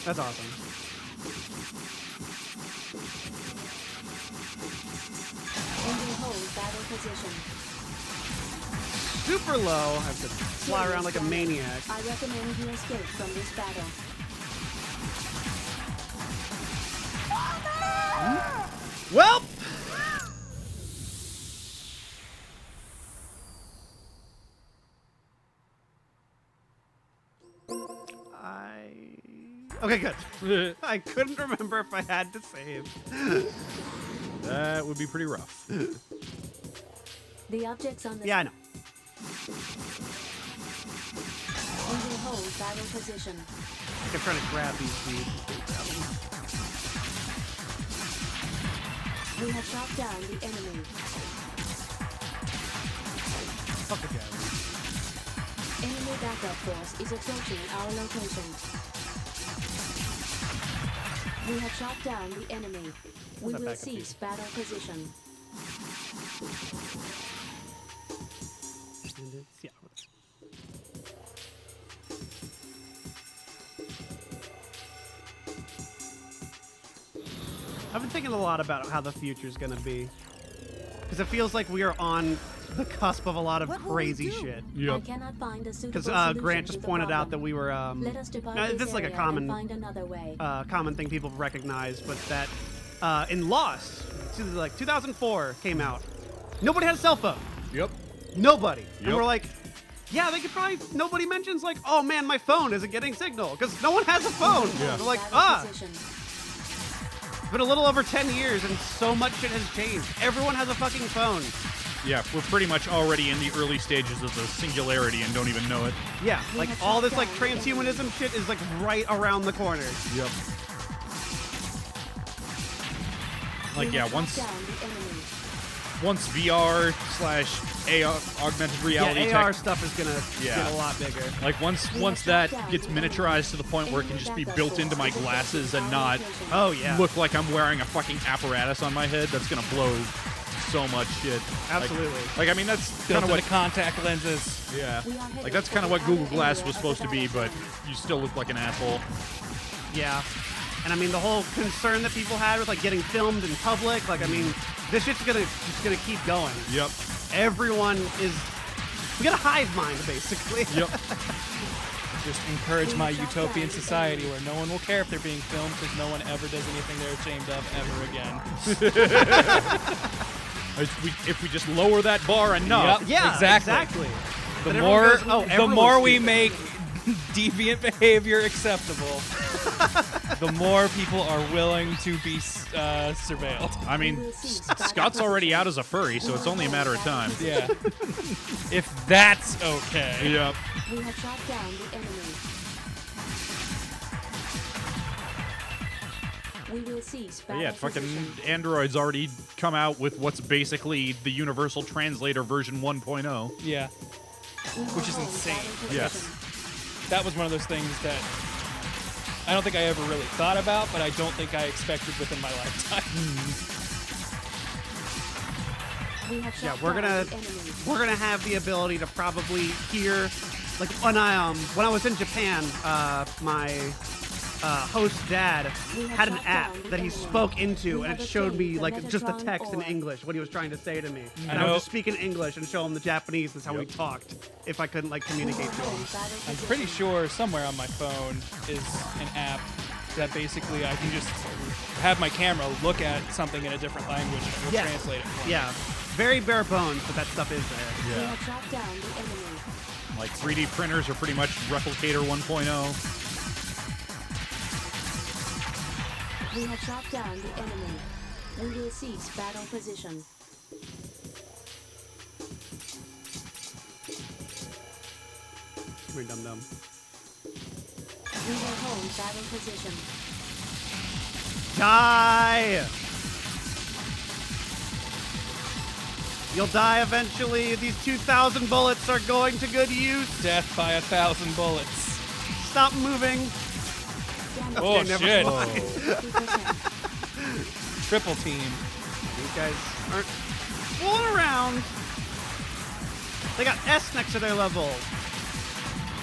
That's awesome. Engine hold battle position. Super low. I have to fly around like a maniac. I recommend you escape from this battle. Well. Okay, good. I couldn't remember if I had to save. That would be pretty rough. The objects on the Yeah, I know. engine hold battle position. I'm trying to grab these dudes. We have shot down the enemy. Fuck the guy. Enemy backup force is approaching our location. We have shot down the enemy. We that will backup cease battle position. Yeah. I've been thinking a lot about how the future's gonna be. Because it feels like we are on the cusp of a lot of What will we crazy do? shit. I cannot find a suitable Because solution Grant to just the pointed out problem. that we were Let us depart now, this this is like a area common and find another way. common thing people recognize, but that in Lost, like 2004 came out. Nobody had a cell phone. Yep. Nobody. And Yep. we're like, yeah, they could probably. Nobody mentions like, oh man, my phone isn't getting signal because no one has a phone. Yeah. They're like, Battle position. it's been a little over 10 years and so much shit has changed. Everyone has a fucking phone. Yeah, we're pretty much already in the early stages of the singularity and don't even know it. Yeah, like all this like transhumanism shit is like right around the corner. Yep. Like, yeah, once VR / AR, augmented reality Yeah, AR tech, stuff is gonna get a lot bigger. like once that gets miniaturized to the point where it can just be built into my glasses and not Oh yeah. look like I'm wearing a fucking apparatus on my head, that's gonna blow so much shit. Absolutely. Like I mean, that's Built kind of into what. contact lenses. Yeah. We are headed Like that's for kind of the what Google outer Glass area was of supposed the to be, but battle you still look like an asshole. Yeah. And I mean, the whole concern that people had with like getting filmed in public, like I mean, this shit's just gonna keep going. Yep. Everyone is. We got a hive mind, basically. Yep. Just encourage my utopian society where no one will care if they're being filmed because no one ever does anything they're ashamed of ever again. If we just lower that bar enough. Yep, Yeah, exactly. But The everyone more, goes, "Oh, the everyone's more we stupid." make deviant behavior acceptable, the more people are willing to be surveilled. I mean, Scott's already out as a furry, so it's only a matter of time. Yeah. If that's okay. Yep. We have shot down the enemy. We will cease battle Yeah, fucking position. Android's already come out with what's basically the Universal Translator version 1.0. Yeah. We will Which is hold insane. battle Yes. position. That was one of those things that I don't think I ever really thought about, but I don't think I expected within my lifetime. We have Yeah, shot we're down gonna the enemy. have the ability to probably hear, like when I was in Japan, my host dad had an app that he spoke into, and it showed me like just the text in English, what he was trying to say to me, and I would just speak in English and show him the Japanese. That's how we talked. If I couldn't like communicate to him. I'm pretty sure somewhere on my phone is an app that basically I can just have my camera look at something in a different language and it will translate it for me. Yeah, very bare bones, but that stuff is there. We have shot down the enemy. Like 3D printers are pretty much Replicator 1.0. We have shot down the enemy. We will cease battle position. We're dum-dum. We will hold battle position. Die! You'll die eventually. These 2,000 bullets are going to good use. Death by 1,000 bullets. Stop moving. Oh, Okay, never shit. mind. 50%. Triple team. These guys aren't fooling around. They got S next to their level.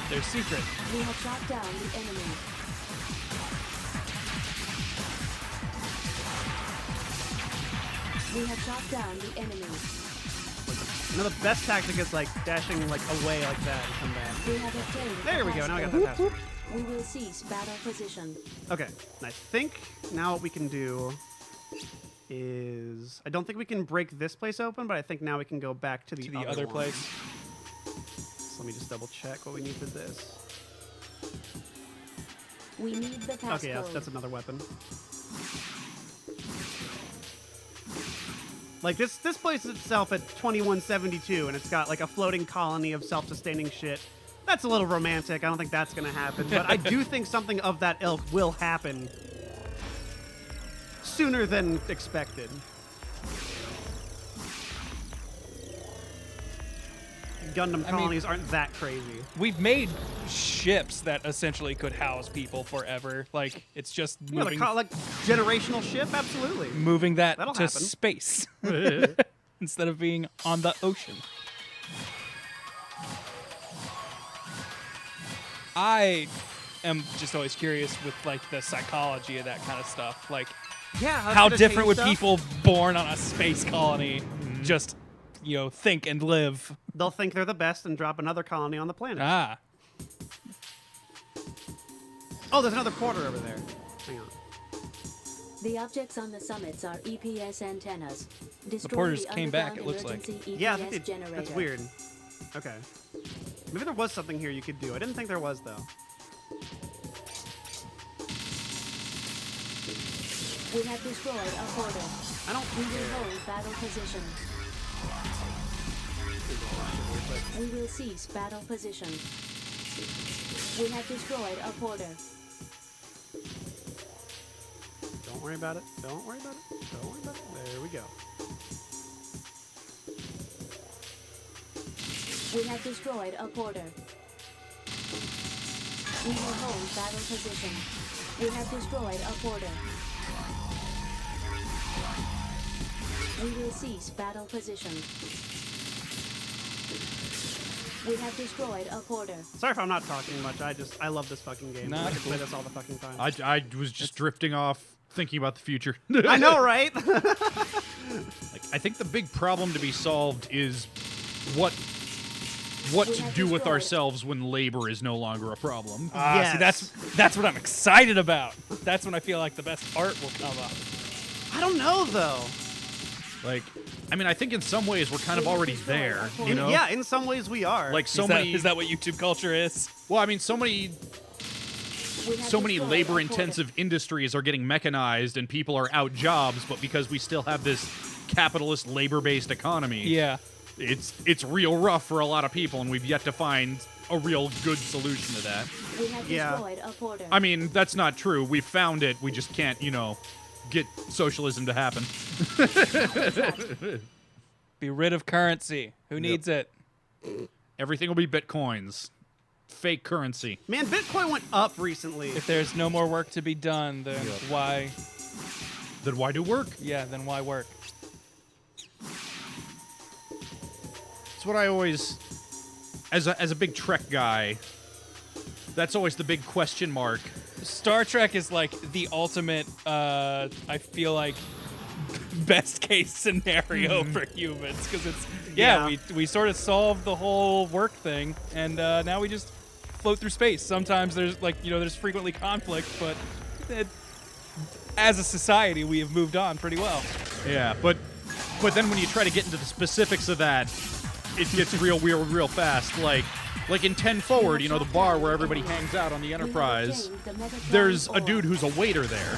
They're secret. We have shot down the enemy. We have shot down the enemy. You know, the best tactic is like dashing like away like that and come back. We have obtained There we go. Now I got capacity. that password. We will cease battle position. Okay, and I think now what we can do is I don't think we can break this place open, but I think now we can go back to the, other one. place. So let me just double check what we need for this. We need the passcode. Okay, yes, that's another weapon. Like this place itself at 2172, and it's got like a floating colony of self-sustaining shit. That's a little romantic. I don't think that's gonna happen, but I do think something of that ilk will happen sooner than expected. Gundam colonies aren't that crazy. We've made ships that essentially could house people forever. Like, it's just Yeah, moving, like generational ship, absolutely. moving that That'll to happen. space instead of being on the ocean. I am just always curious with like the psychology of that kind of stuff. Like, Yeah, how gonna different change would stuff. people born on a space colony just, think and live? They'll think they're the best and drop another colony on the planet. Ah. Oh, there's another porter over there. Hang on. The objects on the summits are EPS antennas. Destroy porters the came back, underground it looks like. emergency Yeah, I EPS think generator. that's weird. Okay. Maybe there was something here you could do. I didn't think there was, though. We have destroyed a portal. I don't We will care. hold battle position. We will cease battle position. We have destroyed a porter. Don't worry about it. Don't worry about it. Don't worry about it. There we go. We have destroyed a porter. We will hold battle position. We have destroyed a porter. We will cease battle position. We have destroyed a porter. Sorry if I'm not talking much. I love this fucking game. Nah, I could cool. play this all the fucking time. I was just drifting off, thinking about the future. I know, right? I think the big problem to be solved is what to do with ourselves when labor is no longer a problem. See, that's what I'm excited about. That's when I feel like the best art will come up. I don't know though. Like, I mean, I think in some ways we're kind of already there, you know? Yeah, in some ways we are. Like Is that what YouTube culture is? Well, I mean, so many labor-intensive industries are getting mechanized and people are out jobs, but because we still have this capitalist labor-based economy, Yeah. it's real rough for a lot of people, and we've yet to find a real good solution to that. We have destroyed a porter. I mean, that's not true. We found it. We just can't, get socialism to happen. Be rid of currency. Who needs it? Everything will be bitcoins. Fake currency. Man, Bitcoin went up recently. If there's no more work to be done, then why? Then why do work? Yeah, then why work? It's what I always, as a big Trek guy, that's always the big question mark. Star Trek is like the ultimate, I feel like, best case scenario for humans, because it's, we sort of solved the whole work thing, and now we just float through space. Sometimes there's there's frequently conflict, but as a society, we have moved on pretty well. Yeah, but then when you try to get into the specifics of that, it gets real weird real fast. Like in 10 Forward, the bar where everybody hangs out on the Enterprise, there's a dude who's a waiter there.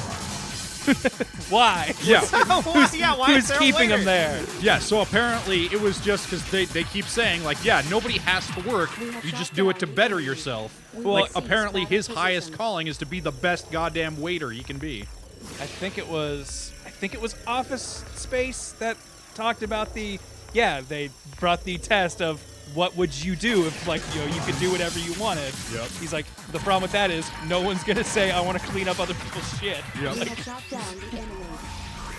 Why? Yeah. Who's keeping him there? Yeah, so apparently it was just because they keep saying, nobody has to work. You just do it to better yourself. Well, apparently his highest calling is to be the best goddamn waiter he can be. I think it was Office Space that talked about they brought the test of what would you do if you could do whatever you wanted. Yep. He's like, the problem with that is no one's gonna say I want to clean up other people's shit. Yep. We have shot down the enemy.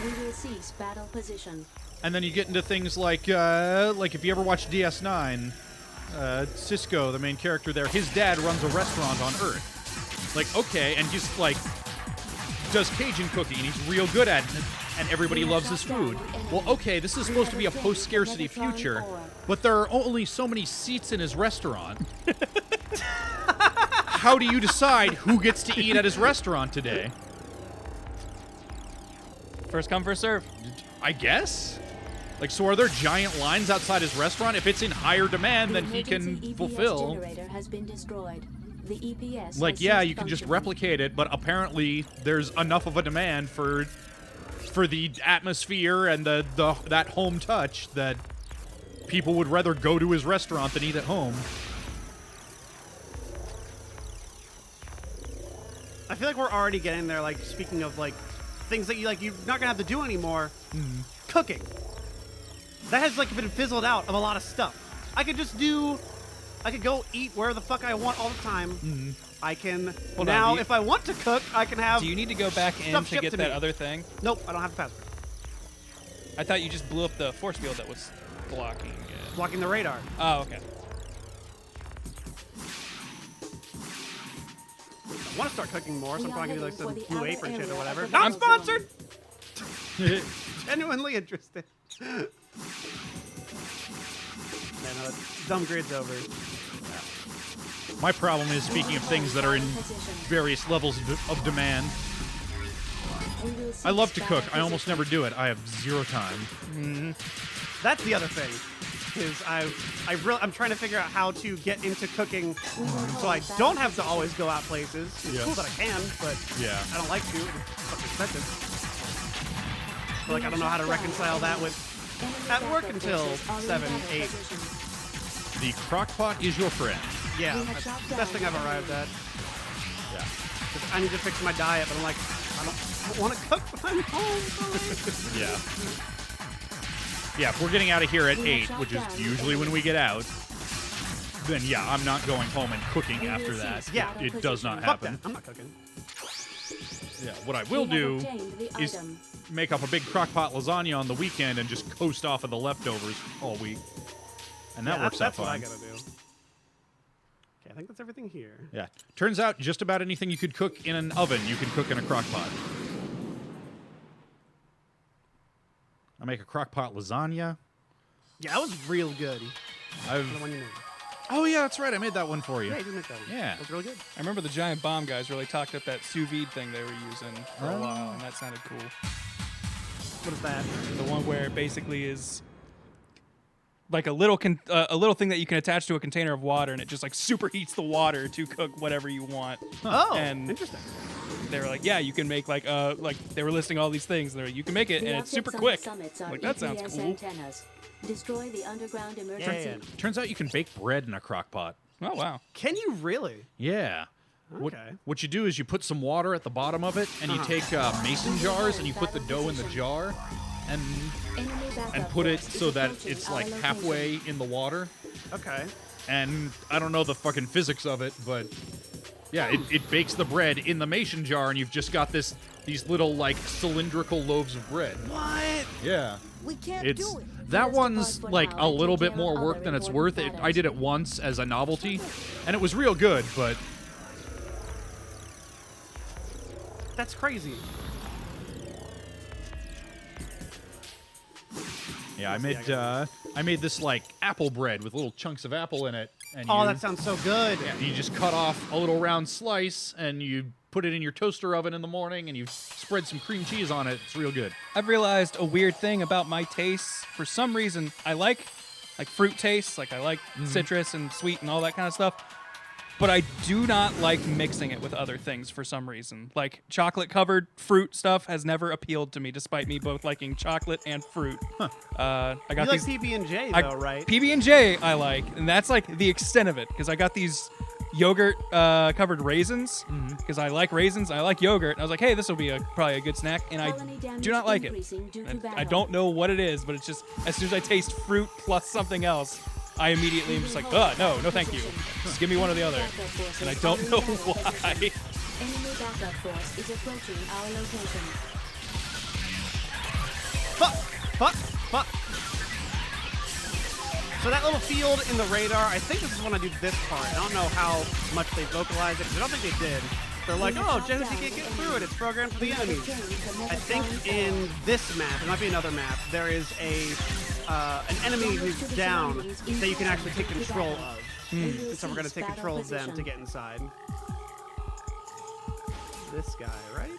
We will cease battle position. And then you get into things like if you ever watch DS9, Cisco, the main character there, his dad runs a restaurant on Earth. Okay, and he's does Cajun cooking, and he's real good at it, and everybody loves his food. Well, okay, this is supposed to be a post-scarcity future, but there are only so many seats in his restaurant. How do you decide who gets to eat at his restaurant today? First come, first serve. I guess? So are there giant lines outside his restaurant? If it's in higher demand than he can fulfill. Generator has been destroyed. The EPS you can just replicate it, but apparently there's enough of a demand for the atmosphere and that home touch that people would rather go to his restaurant than eat at home. I feel like we're already getting there. Speaking of things that you're not gonna have to do anymore. Cooking. That has been fizzled out of a lot of stuff. I could go eat wherever the fuck I want all the time. I can if I want to cook, I can have. Do you need to go back in to get that me. other thing? Nope, I don't have the password. I thought you just blew up the force field that was blocking it. Blocking the radar. Oh, okay. I want to start cooking more, so I'm probably gonna do some Blue Apron shit or whatever. the Not battle sponsored. Genuinely interested. Man, no, dumb grid's over. My problem is, speaking of things that are in various levels of demand, I love to cook. I almost never do it. I have zero time. That's the other thing. Is I'm trying to figure out how to get into cooking so I don't have to always go out places. It's cool that I can, but I don't like to. It's fucking expensive. But I don't know how to reconcile that with at work until 7, 8. The crockpot is your friend. Yeah, that's the best thing I've arrived at. Yeah. I need to fix my diet, but I don't want to cook when I'm home. Yeah. Yeah, if we're getting out of here at 8, which is usually when we get out, then I'm not going home and cooking after that. Yeah. It does not Fuck happen. that. I'm not cooking. Yeah, what I will We have do obtained the is item. make up a big crockpot lasagna on the weekend and just coast off of the leftovers all week. And that works out That's fine. what I gotta do. Okay, I think that's everything here. Yeah. Turns out just about anything you could cook in an oven, you can cook in a crockpot. I make a crockpot lasagna. Yeah, that was real good. The one you made. Oh, yeah, that's right. I made that one for you. Yeah, you did make that one. Yeah. That was really good. I remember the giant bomb guys really talked up that sous vide thing they were using for a while, and that sounded cool. What is that? The one where it basically is like a little thing that you can attach to a container of water, and it just like superheats the water to cook whatever you want. Oh, and interesting. They were like, yeah, you can make like they were listing all these things. They're like, you can make it, The and it's super objects on quick. the summits are Like that sounds EPS cool. Antennas. Destroy the underground emergency. Turns out you can bake bread in a crockpot. Oh, wow. Can you really? Yeah. Okay. What you do is you put some water at the bottom of it, and you take mason jars, and you put the dough in the jar, and put it so that it's like halfway in the water. Okay. And I don't know the fucking physics of it, but yeah, it bakes the bread in the mason jar, and you've just got these little like cylindrical loaves of bread. What? Yeah. We can't It's do it. that one's like a little bit more work than it's worth. I did it once as a novelty, and it was real good, but That's crazy. yeah, I made this like apple bread with little chunks of apple in it. And Oh, you, that sounds so good. Yeah, you just cut off a little round slice, and you put it in your toaster oven in the morning, and you spread some cream cheese on it. It's real good. I've realized a weird thing about my tastes. For some reason, I like fruit tastes. Like I like citrus and sweet and all that kind of stuff. But I do not like mixing it with other things for some reason. Like chocolate-covered fruit stuff has never appealed to me, despite me both liking chocolate and fruit. I got You these like PB&J though, right? PB&J I like, and that's like the extent of it because I got these yogurt covered raisins because I like raisins. I like yogurt. And I was like, hey, this will be probably a good snack, and I do not like it. And I don't know what it is, but it's just as soon as I taste fruit plus something else, I immediately am just like, no, thank you. Just give me one or the other. And I don't know why. Enemy backup force is approaching our location. Fuck. So that little field in the radar, I think this is when I do this part. I don't know how much they vocalized it, because I don't think they did. They're like, oh, Genesee can't get through it. It's programmed for the enemies. I think in this map, there might be another map, there is an enemy who's down that you can actually take control of. And so we're going to take control of them to get inside. This guy, right?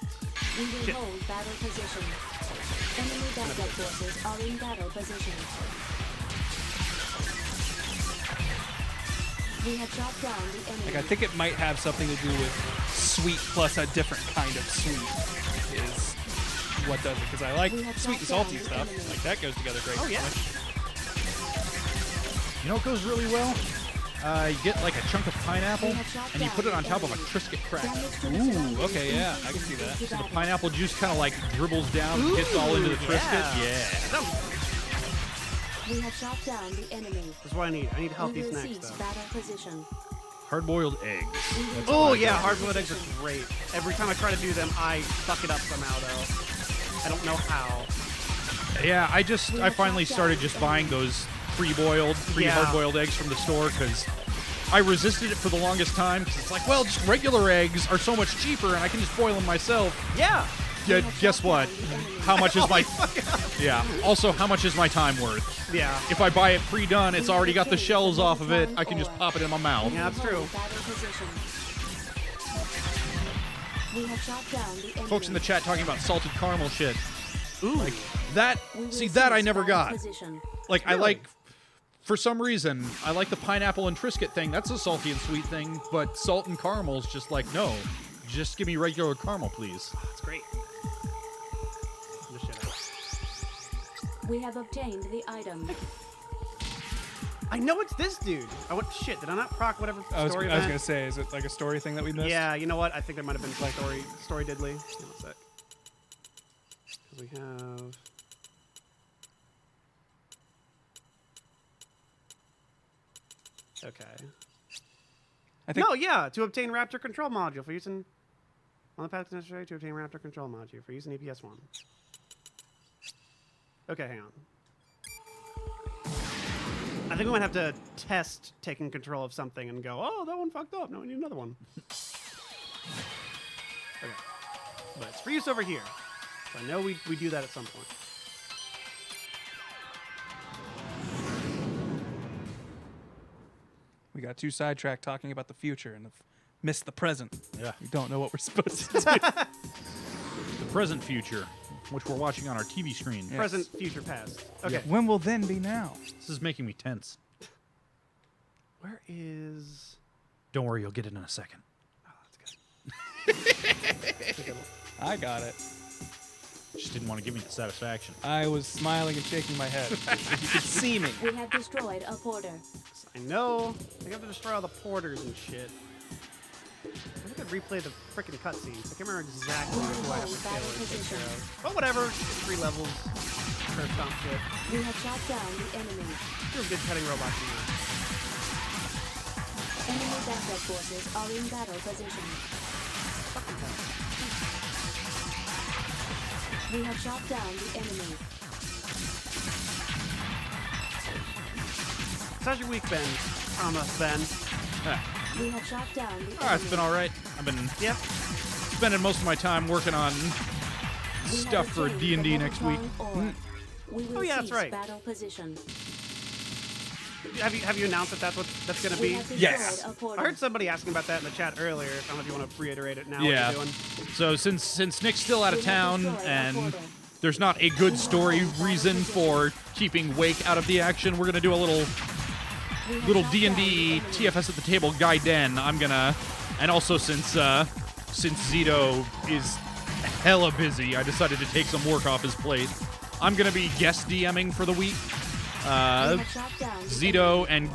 We will hold battle position. Enemy backup forces are in battle position. We have shot down the enemy. Like I think it might have something to do with sweet plus a different kind of sweet is what does it. Because I like sweet and salty stuff. Like that goes together great. Oh, yeah. You know what goes really well? You get like a chunk of pineapple, and you put it on top of a Triscuit cracker. Ooh, okay, yeah, I can see that. So the pineapple juice kind of like dribbles down and hits all into the Triscuit. Yeah. We have shot down the enemy. That's what I need. I need healthy We will snacks, seize though. battle position. Hard-boiled eggs. That's Oh, what I yeah, got. hard-boiled eggs are great. Every time I try to do them, I fuck it up somehow, though. I don't know how. Yeah, I finally started just buying those pre-boiled, hard-boiled eggs from the store because I resisted it for the longest time because it's like, well, just regular eggs are so much cheaper and I can just boil them myself. Yeah. Guess what? How much is my... Yeah. Also, how much is my time worth? Yeah. If I buy it pre-done, it's already got the shells off of it. I can just pop it in my mouth. Yeah, that's true. We have shot down the enemy. Folks in the chat talking about salted caramel shit. Ooh. Like, that... See, that I never got. Like, I like... For some reason, I like the pineapple and Triscuit thing. That's a salty and sweet thing, but salt and caramel's just like, no. Just give me regular caramel, please. That's great. We have obtained the item. I know it's this dude. Shit, did I not proc whatever story I was gonna say, is it like a story thing that we missed? Yeah, you know what? I think there might have been story diddly. Hang on a sec. We have... Okay. I think No, yeah, to obtain Raptor control module for using On the path necessary to obtain Raptor control module for use in EPS 1. Okay, hang on. I think we might have to test taking control of something and go, oh, that one fucked up. No, we need another one. Okay. But it's for use over here. So I know we do that at some point. We got too sidetracked talking about the future and have missed the present. Yeah. We don't know what we're supposed to do. The present future, which we're watching on our TV screen. Yes. Present, future, past. Okay. When will then be now? This is making me tense. Where is... Don't worry, you'll get it in a second. Oh, that's good. I got it. Just didn't want to give me the satisfaction. I was smiling and shaking my head. If you could see me. We have destroyed a porter. I know. I have to destroy all the porters and shit. I think I'd replay the freaking cutscenes. I can't remember exactly who I have to kill or take care of. But whatever. It's 3 levels. Curve stomp shit. We have shot down the enemy. You're a good cutting robot in there. Enemy backup forces are in battle position. Fucking hell. We have shot down the enemy. How's your week been, Ben? We have shot down the enemy. It's been all right. I've been spending most of my time working on stuff for D&D next week. We will yeah, that's cease right. battle position. Have you announced that's what that's going to be? Yes. I heard somebody asking about that in the chat earlier. I don't know if you want to reiterate it now. Yeah. What you're doing. So since Nick's still out of town and there's not a good story reason for keeping Wake out of the action, we're gonna do a little D&D TFS at the table Gaiden. I'm gonna, and also since Zito is hella busy, I decided to take some work off his plate. I'm gonna be guest DMing for the week. Zito and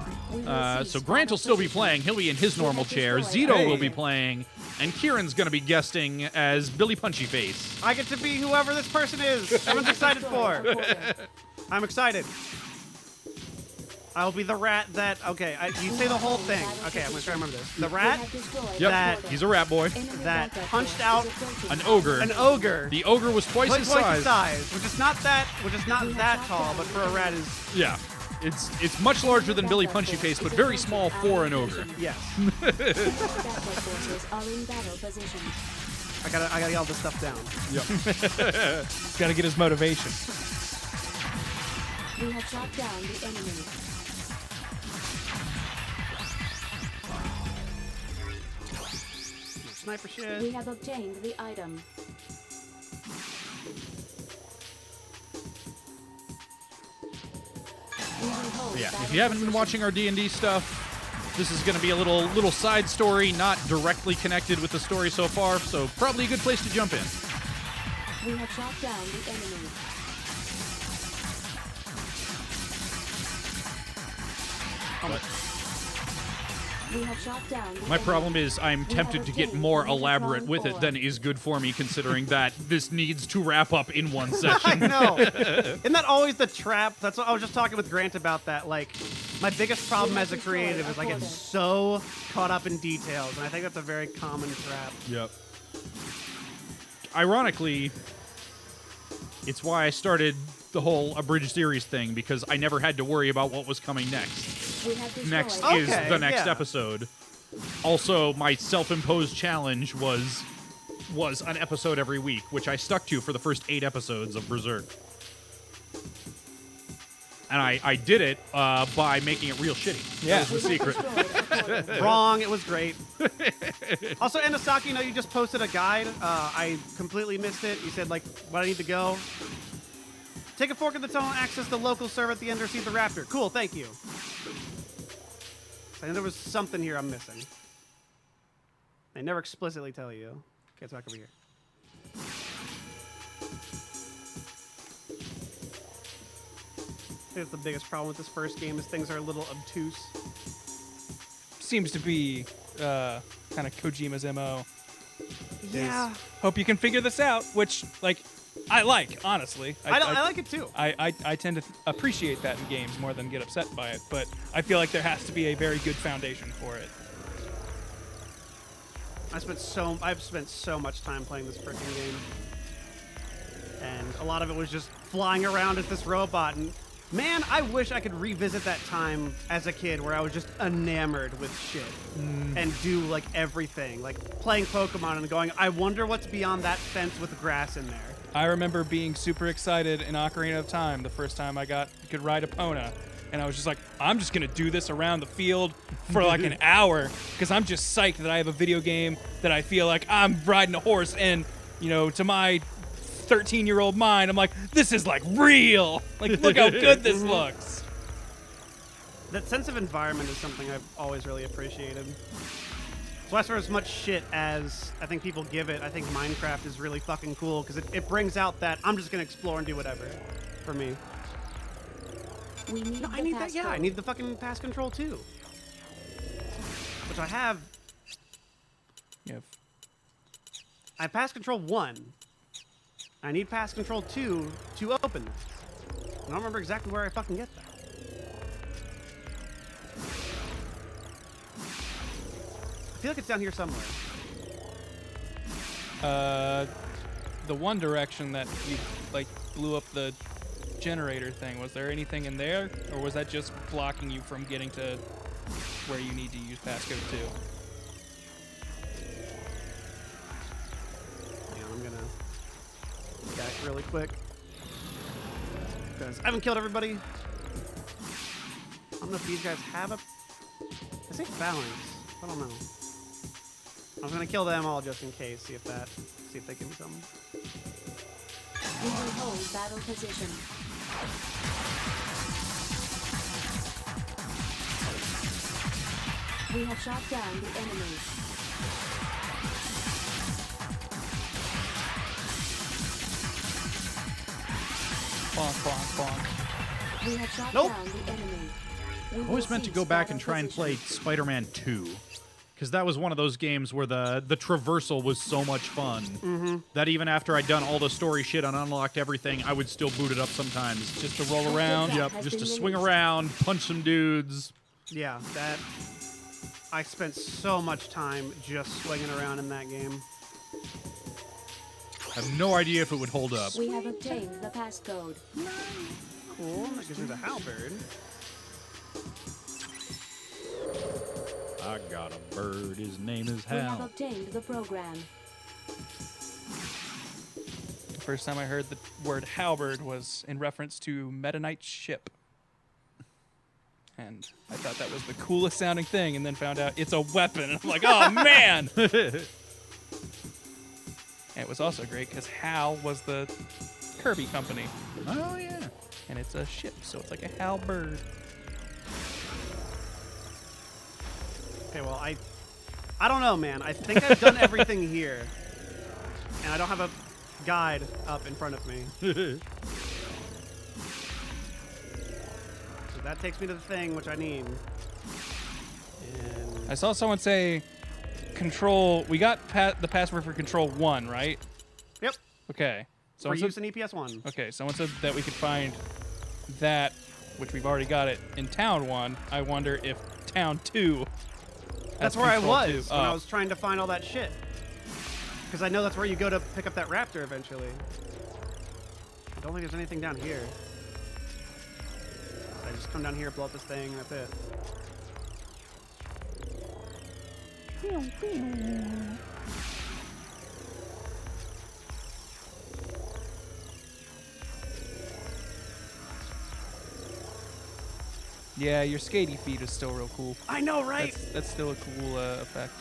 so Grant will still be playing. He'll be in his normal chair. Zito will be playing, and Kieran's going to be guesting as Billy Punchy Face. I get to be whoever this person is. I'm excited for. I'm excited. I'll be the rat that. Okay, you say the whole thing. Okay, I'm gonna try to remember this. The rat. Yep, he's a rat boy. That punched out an ogre. An ogre. The ogre was twice his size. Which is not that tall, but for a rat is. Yeah, it's much larger than Billy Punchy Face, but very small for an ogre. Yes. I gotta get all this stuff down. Yep. Gotta get his motivation. We have shot down the enemy. Sniper shit. We have obtained the item. Yeah, if you haven't been watching our D&D stuff, this is going to be a little side story, not directly connected with the story so far, so probably a good place to jump in. We have shot down the enemy. We have shot down the My enemy. problem is I'm tempted to get more elaborate with it than is good for me, considering that this needs to wrap up in one I session. know. Isn't that always the trap? That's what I was just talking with Grant about that. Like, my biggest problem as a creative is I get so caught up in details, and I think that's a very common trap. Yep. Ironically, it's why I started the whole abridged series thing, because I never had to worry about what was coming next. Next is the next episode. Also, my self-imposed challenge was an episode every week, which I stuck to for the first 8 episodes of Berserk. And I did it by making it real shitty. Yeah. That was the secret. Wrong. It was great. Also, Enasaki, you know, you just posted a guide. I completely missed it. You said, like, what I need to go. Take a fork in the tunnel and access the local server at the end to receive the raptor. Cool, thank you. I think there was something here I'm missing. They never explicitly tell you. Okay, it's back over here. I think that's the biggest problem with this first game is things are a little obtuse. Seems to be kind of Kojima's MO. Yeah. Hope you can figure this out, which, like, I like, honestly. I like it too. I tend to appreciate that in games more than get upset by it, but I feel like there has to be a very good foundation for it. I've spent so much time playing this freaking game. And a lot of it was just flying around as this robot. And man, I wish I could revisit that time as a kid where I was just enamored with shit and do like everything, like playing Pokemon and going, I wonder what's beyond that fence with grass in there. I remember being super excited in Ocarina of Time the first time I could ride Epona. And I was just like, I'm just going to do this around the field for like an hour because I'm just psyched that I have a video game that I feel like I'm riding a horse. And, you know, to my 13-year-old mind, I'm like, this is like real. Like, look how good this looks. That sense of environment is something I've always really appreciated. So as for as much shit as I think people give it, I think Minecraft is really fucking cool because it brings out that I'm just going to explore and do whatever for me. We need I need that. Yeah, I need the fucking pass control too, which I have. Yep. I have pass control 1. I need pass control 2 to open this. I don't remember exactly where I fucking get that. I feel like it's down here somewhere. The one direction that you like blew up the generator thing, was there anything in there, or was that just blocking you from getting to where you need to use passcode 2? Yeah, I'm gonna back really quick because I haven't killed everybody. I don't know if these guys have a. I say balance. I don't know. I was gonna kill them all just in case. See if they give me something. We will hold battle position. We have shot down the enemy. Bonk, bonk, bonk. We have shot Nope. down the enemy. We I always will meant to seize go back battle and try and play position. Spider-Man 2. Because that was one of those games where the traversal was so much fun that even after I'd done all the story shit and unlocked everything, I would still boot it up sometimes. Just to roll around. Yep, just to swing around, punch some dudes. Yeah, that. I spent so much time just swinging around in that game. I have no idea if it would hold up. We have obtained the passcode. Cool. That gives me the halberd. I got a bird, his name is We have Hal. obtained the program. The first time I heard the word halberd was in reference to Meta Knight's ship. And I thought that was the coolest sounding thing, and then found out it's a weapon. And I'm like, oh man! And it was also great because Hal was the Kirby company. Oh, yeah. And it's a ship, so it's like a halberd. Okay, well, I don't know, man. I think I've done everything here. And I don't have a guide up in front of me. So that takes me to the thing which I need. And I saw someone say control. We got the password for control 1, right? Yep. Okay. For Someone use said, in EPS 1. okay, someone said that we could find that, which we've already got it, in Town 1. I wonder if Town 2 That's has where I control was 2. when I Oh. was trying to find all that shit. Because I know that's where you go to pick up that raptor eventually. I don't think there's anything down here. I just come down here, blow up this thing, that's it. Yeah, your skatey feet is still real cool. I know, right? That's still a cool effect.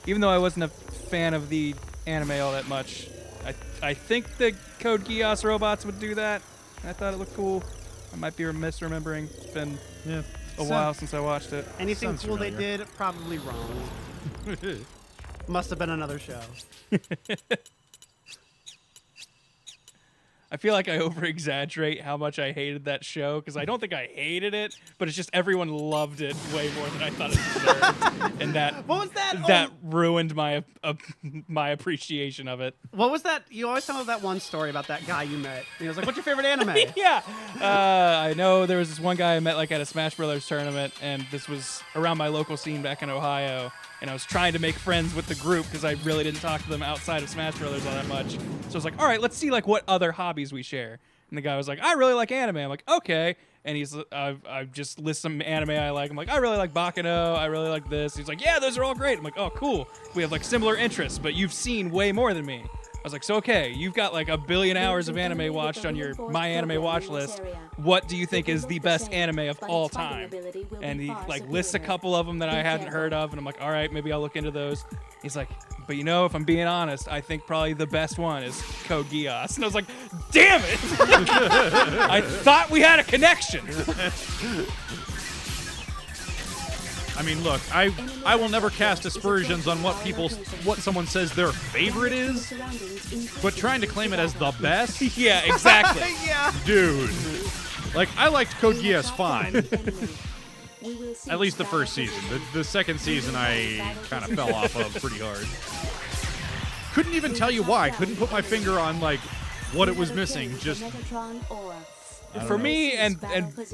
Even though I wasn't a fan of the anime all that much, I think the Code Geass robots would do that. I thought it looked cool. I might be misremembering. It's been a while since I watched it. Anything Sounds cool familiar. they did, probably wrong. Must have been another show. I feel like I over-exaggerate how much I hated that show, because I don't think I hated it, but it's just everyone loved it way more than I thought it deserved. And that What was that? that ruined my my appreciation of it. What was that? You always tell me that one story about that guy you met. And he was like, what's your favorite anime? Yeah. I know there was this one guy I met like at a Smash Brothers tournament, and this was around my local scene back in Ohio. and I was trying to make friends with the group because I really didn't talk to them outside of Smash Brothers all that much. So I was like, all right, let's see like what other hobbies we share. And the guy was like, I really like anime. I'm like, okay. And he's, I just list some anime I like. I'm like, I really like Baccano. I really like this. He's like, yeah, those are all great. I'm like, oh, cool. We have like similar interests, but you've seen way more than me. I was like, so okay, you've got like 1 billion hours of anime watched on your My Anime watch list. What do you think is the best anime of all time? And he like lists a couple of them that I hadn't heard of, and I'm like, all right, maybe I'll look into those. He's like, but you know, if I'm being honest, I think probably the best one is Code Geass. And I was like, damn it! I thought we had a connection. I mean, look, I will never cast aspersions on what someone says their favorite is, but trying to claim it as the best? Yeah, exactly. Yeah. Dude. Like, I liked Code Geass fine. At least the first season. The second season I kind of fell off of pretty hard. Couldn't even tell you why. Couldn't put my finger on, like, what it was missing. Just... For me, and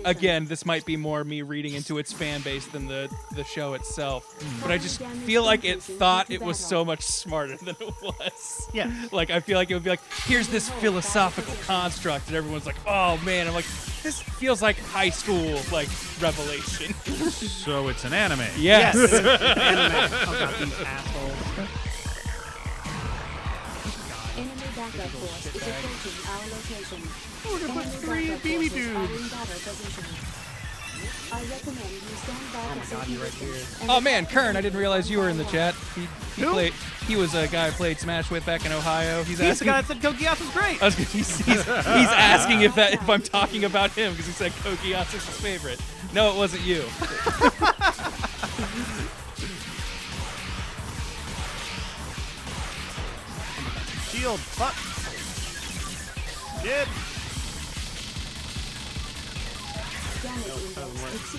again, this might be more me reading into its fan base than the show itself, but I just feel like it thought it was so much smarter than it was. Yeah. Like, I feel like it would be like, here's this philosophical construct, and everyone's like, oh man, I'm like, this feels like high school, like, revelation. So it's an anime. Yes. Anime. Oh god, these assholes. Enemy backup force is approaching our location. Oh, we're gonna put 3 beanie dudes. I recommend you stand back and God, you're right here. Oh man, Kern, I didn't realize you were in the chat. He was a guy I played Smash with back in Ohio. He's the guy that said Code Geass was great. He's asking if I'm talking about him because he said Code Geass is his favorite. No, it wasn't you. Shield. Fuck. Shit. That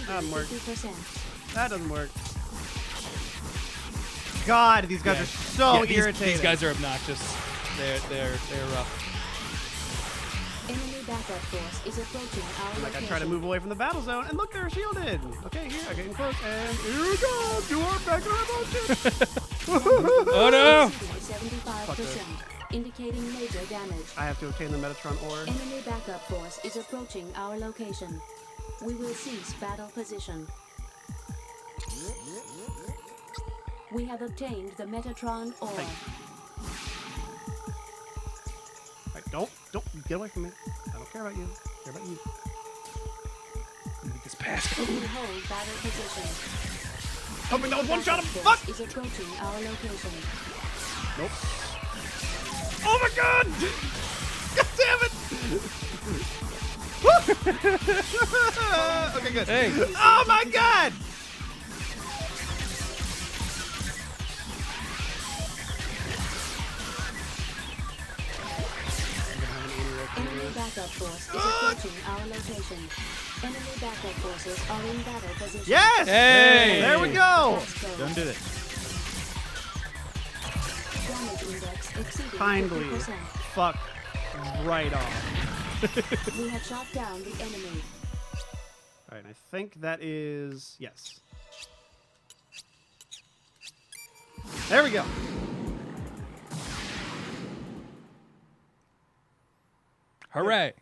doesn't work. That doesn't work. God, these guys are so irritating. These guys are obnoxious. They're rough. Enemy backup force is approaching our Like I try to move away from the battle zone, and look, they're shielded. Okay, here, I'm getting close, and here we go. Do our backup motion. Oh no! 75%, indicating major damage. I have to obtain the Metatron ore. Enemy backup force is approaching our location. We will cease battle position. We have obtained the Metatron ore. Right, don't get away from me. I don't care about you. I care about you. This pass. We will hold battle position. Hoping that was one shot. Fuck! Is approaching our location. Nope. Oh my god! God damn it! Okay, good. Hey. Oh my god! Enemy backup force is approaching our location. Enemy backup forces are in battle position. Yes! Hey! There we go! Done did it. Damage index exceeding Kindly 50%. fuck right off. We have shot down the enemy. Alright, I think that is... yes. There we go. Hooray!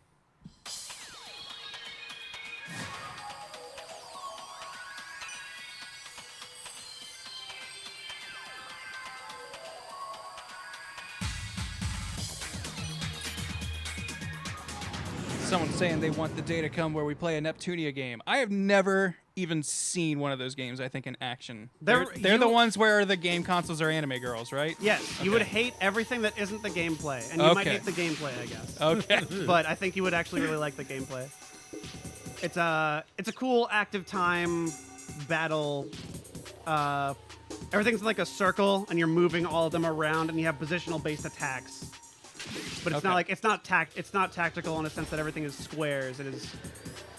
Someone's saying they want the day to come where we play a Neptunia game. I have never even seen one of those games, I think, in action. They're the ones where the game consoles are anime girls, right? Yes, Okay. you would hate everything that isn't the gameplay. And you might hate the gameplay, I guess. Okay. But I think you would actually really like the gameplay. It's a cool active time battle. Everything's like a circle, and you're moving all of them around, and you have positional based attacks. But it's not like it's not tactical in a sense that everything is squares. It is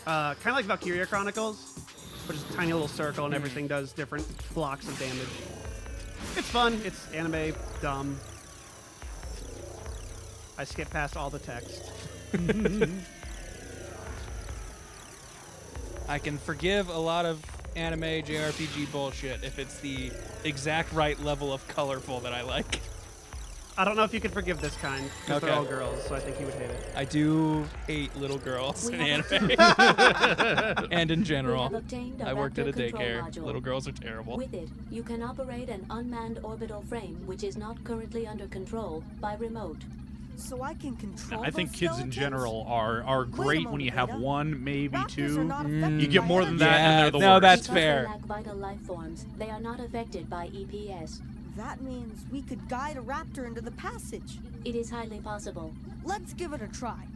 kind of like Valkyria Chronicles, but it's a tiny little circle, and everything does different blocks of damage. It's fun. It's anime dumb. I skip past all the text. I can forgive a lot of anime JRPG bullshit if it's the exact right level of colorful that I like. I don't know if you could forgive this kind, because they're Okay. all girls, so I think you would hate it. I do hate little girls in anime. And in general. We have obtained a I worked at a Raptor control daycare. module. Little girls are terrible. With it, you can operate an unmanned orbital frame which is not currently under control by remote. So I can control I think those kids in skeletons? general are great when you have Rita. one, maybe Raptors two. are not affected You get by more than that, Yeah, and they're the no, worst. that's Because fair. they lack vital life forms, they are not affected by EPS. That means we could guide a raptor into the passage. It is highly possible. Let's give it a try.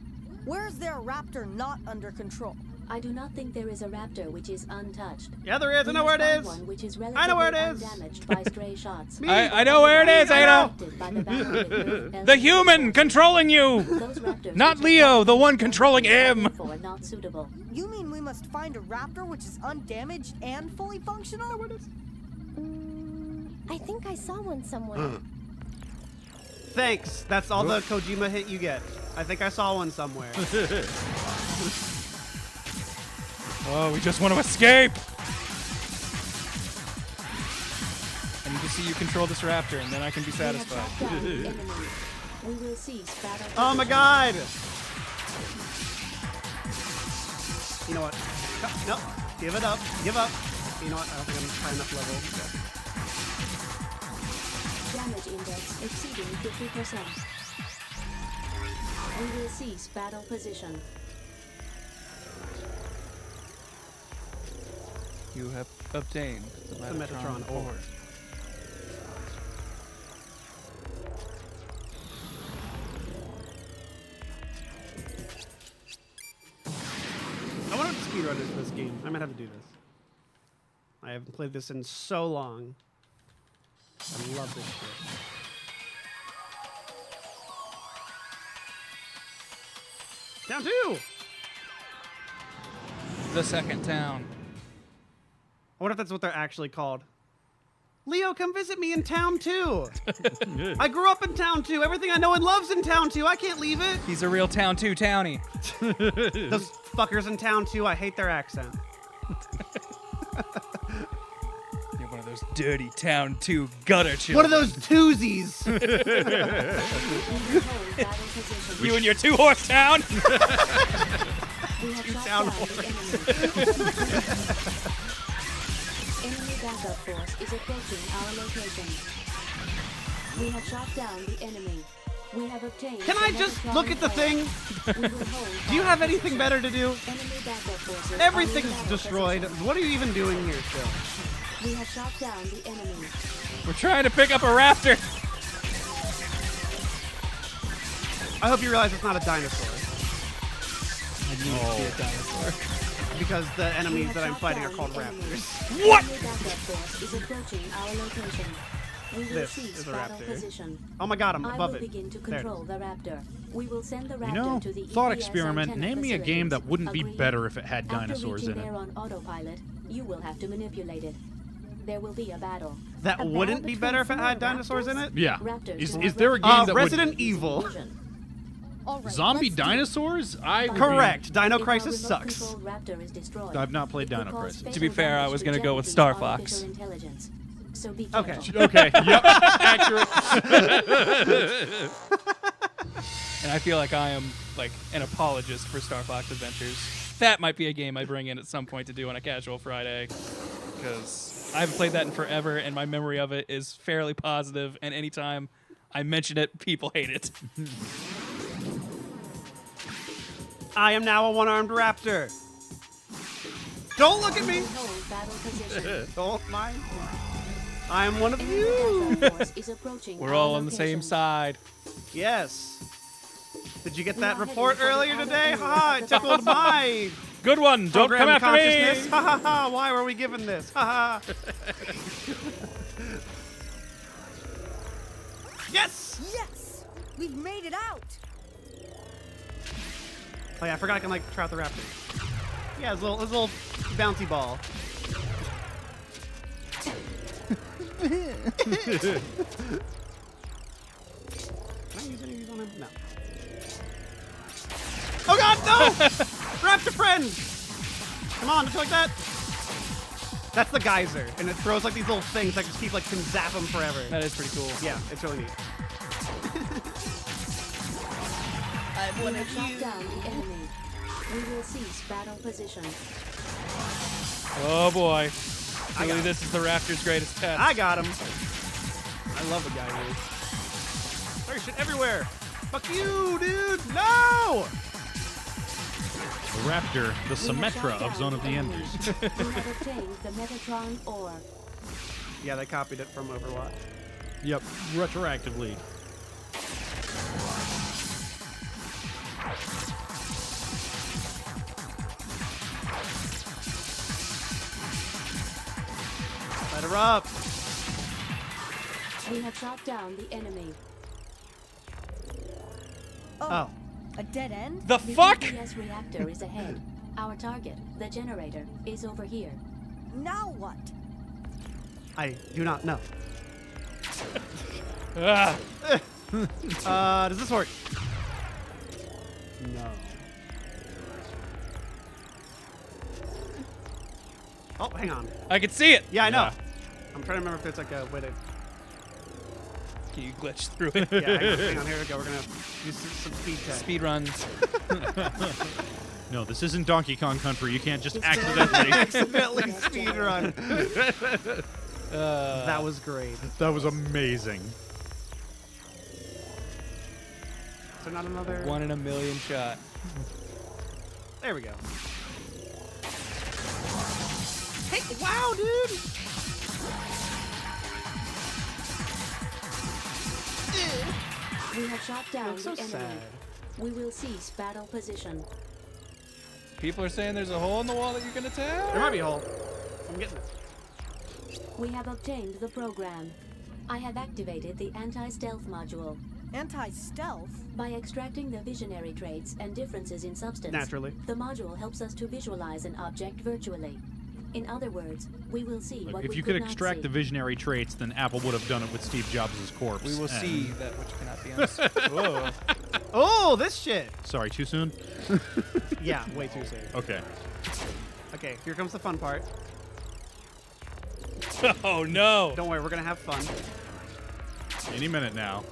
Where is there a raptor not under control? I do not think there is a raptor which is untouched. Yeah, there is. I We know where must it find is. one which is I know where it relatively is. undamaged by stray shots. I know where it is, Ada! Affected by the battle with Earth The human controlling you! Those raptors Not which Leo, are the one controlling him! therefore not suitable. You mean we must find a raptor which is undamaged and fully functional? I think I saw one somewhere. Thanks. That's all the Kojima hit you get. I think I saw one somewhere. Oh, we just want to escape! I need to see you control this raptor, and then I can be We have satisfied. shot down the enemy. We will cease battle. Oh my position. god! You know what? No. Give it up. Give up. You know what? I don't think I'm high enough level. Damage index exceeding 50%. We will cease battle position. You have obtained the The Metatron Metatron ore. ore. I wonder if the speedrunners for this game. I might have to do this. I haven't played this in so long. I love this shit. Down two! The second town. I wonder if that's what they're actually called. Leo, come visit me in town too. I grew up in town too. Everything I know and love's in town too. I can't leave it. He's a real town two townie. Those fuckers in town too. I hate their accent. You're one of those dirty town two gutter children. What are those twosies? We hold battle position. You and your two-horse town? We have shot sound down the enemy. Enemy backup force is approaching our location. We have shot down the enemy. We have obtained. Can I the just Metatron look at the core. thing? We will hold Do you have battle anything position. better to do? Enemy backup forces are in Everything's battle destroyed. position. What are you even doing here still? We have shot down the enemy. We're trying to pick up a raptor. I hope you realize it's not a dinosaur. I need to be a dinosaur. Because the We enemies have that I'm shot fighting are down called the enemy. raptors. What? Enemy backup force is approaching our location. We will This cease is a battle raptor. position. Oh my god, I'm I above will it. begin to There it control is. the raptor. We will send the raptor You know, to the thought EPS experiment. antenna Name me a game that facilities. wouldn't be Agreed? better if it had dinosaurs After in reaching it. there on autopilot, you will have to manipulate it. There will be a battle. That A wouldn't battle be between better if it had small dinosaurs in raptors? it? Yeah. Raptors Is do there a not game that would... Resident Evil. vision. All right, Zombie let's do it. dinosaurs? I would be- Correct. Dino If our Crisis remote sucks. controlled raptor is destroyed, I've not played it will Dino cause Crisis. fatal To be fair, I damage was to gonna go with Japanese Star Fox. artificial intelligence. So be Okay. careful. Okay, yep, accurate. And I feel like I am like an apologist for Star Fox Adventures. That might be a game I bring in at some point to do on a casual Friday, because I haven't played that in forever, and my memory of it is fairly positive. And anytime I mention it, people hate it. I am now a one-armed raptor. Don't look at me. Hold battle position. Don't mind. I am one of Enemy you. backup force is approaching We're our all on the same location. side. Yes. Did you get We that are heading report for the earlier outer today? area Ha! of It the tickled my Good one. Don't program come after consciousness. me. Ha ha ha! Why were we given this? Ha ha! Yes! Yes! We've made it out! Oh yeah, I forgot I can like trout the raptor. Yeah, his little bouncy ball. Can I use any of these on him? No. Oh god, no! Raptor friend! Come on, don't you like that? That's the geyser, and it throws like these little things that just keep like can zap them forever. That is pretty cool. Yeah, it's really neat. We have shot down the enemy. We will cease battle position. Oh boy. I Really, got this is the Raptor's greatest test. I got him. I love the geyser. There's shit everywhere. Fuck you, dude. No! The Raptor, the Symmetra of Zone of the Enders. We have obtained the Metatron ore. Yeah, they copied it from Overwatch. Yep, retroactively. Light her up. We have shot down the enemy. Oh. A dead end? The The fuck? EPS reactor is ahead. Our target, the generator, is over here. Now what? I do not know. Ah. Does this work? No. Oh, hang on. I can see it. Yeah, I know. Yeah. I'm trying to remember if there's like a way to. Can you glitch through it? Yeah, hang on. Here we go. We're gonna do some speed test. Speed runs. No, this isn't Donkey Kong Country. You can't just Destroy- accidentally. Accidentally speed run. Uh, That was great. That was amazing. So not another. 1 in a million shot. There we go. Hey! Wow, dude. We have shot down I'm so the enemy. sad. We will cease battle position. People are saying there's a hole in the wall that you can attack. There might be a hole. I'm getting it. We have obtained the program. I have activated the anti-stealth module. Anti-stealth? By extracting the visionary traits and differences in substance, Naturally. the module helps us to visualize an object virtually. In other words, we will see Look, what if we you could not extract see. the visionary traits, then Apple would have done it with Steve Jobs' corpse. We will and- see that which cannot be unseen. Whoa. Oh, this shit. Sorry, too soon? Yeah, way too soon. Okay. Okay, here comes the fun part. Oh no. Don't worry, we're gonna have fun. Any minute now.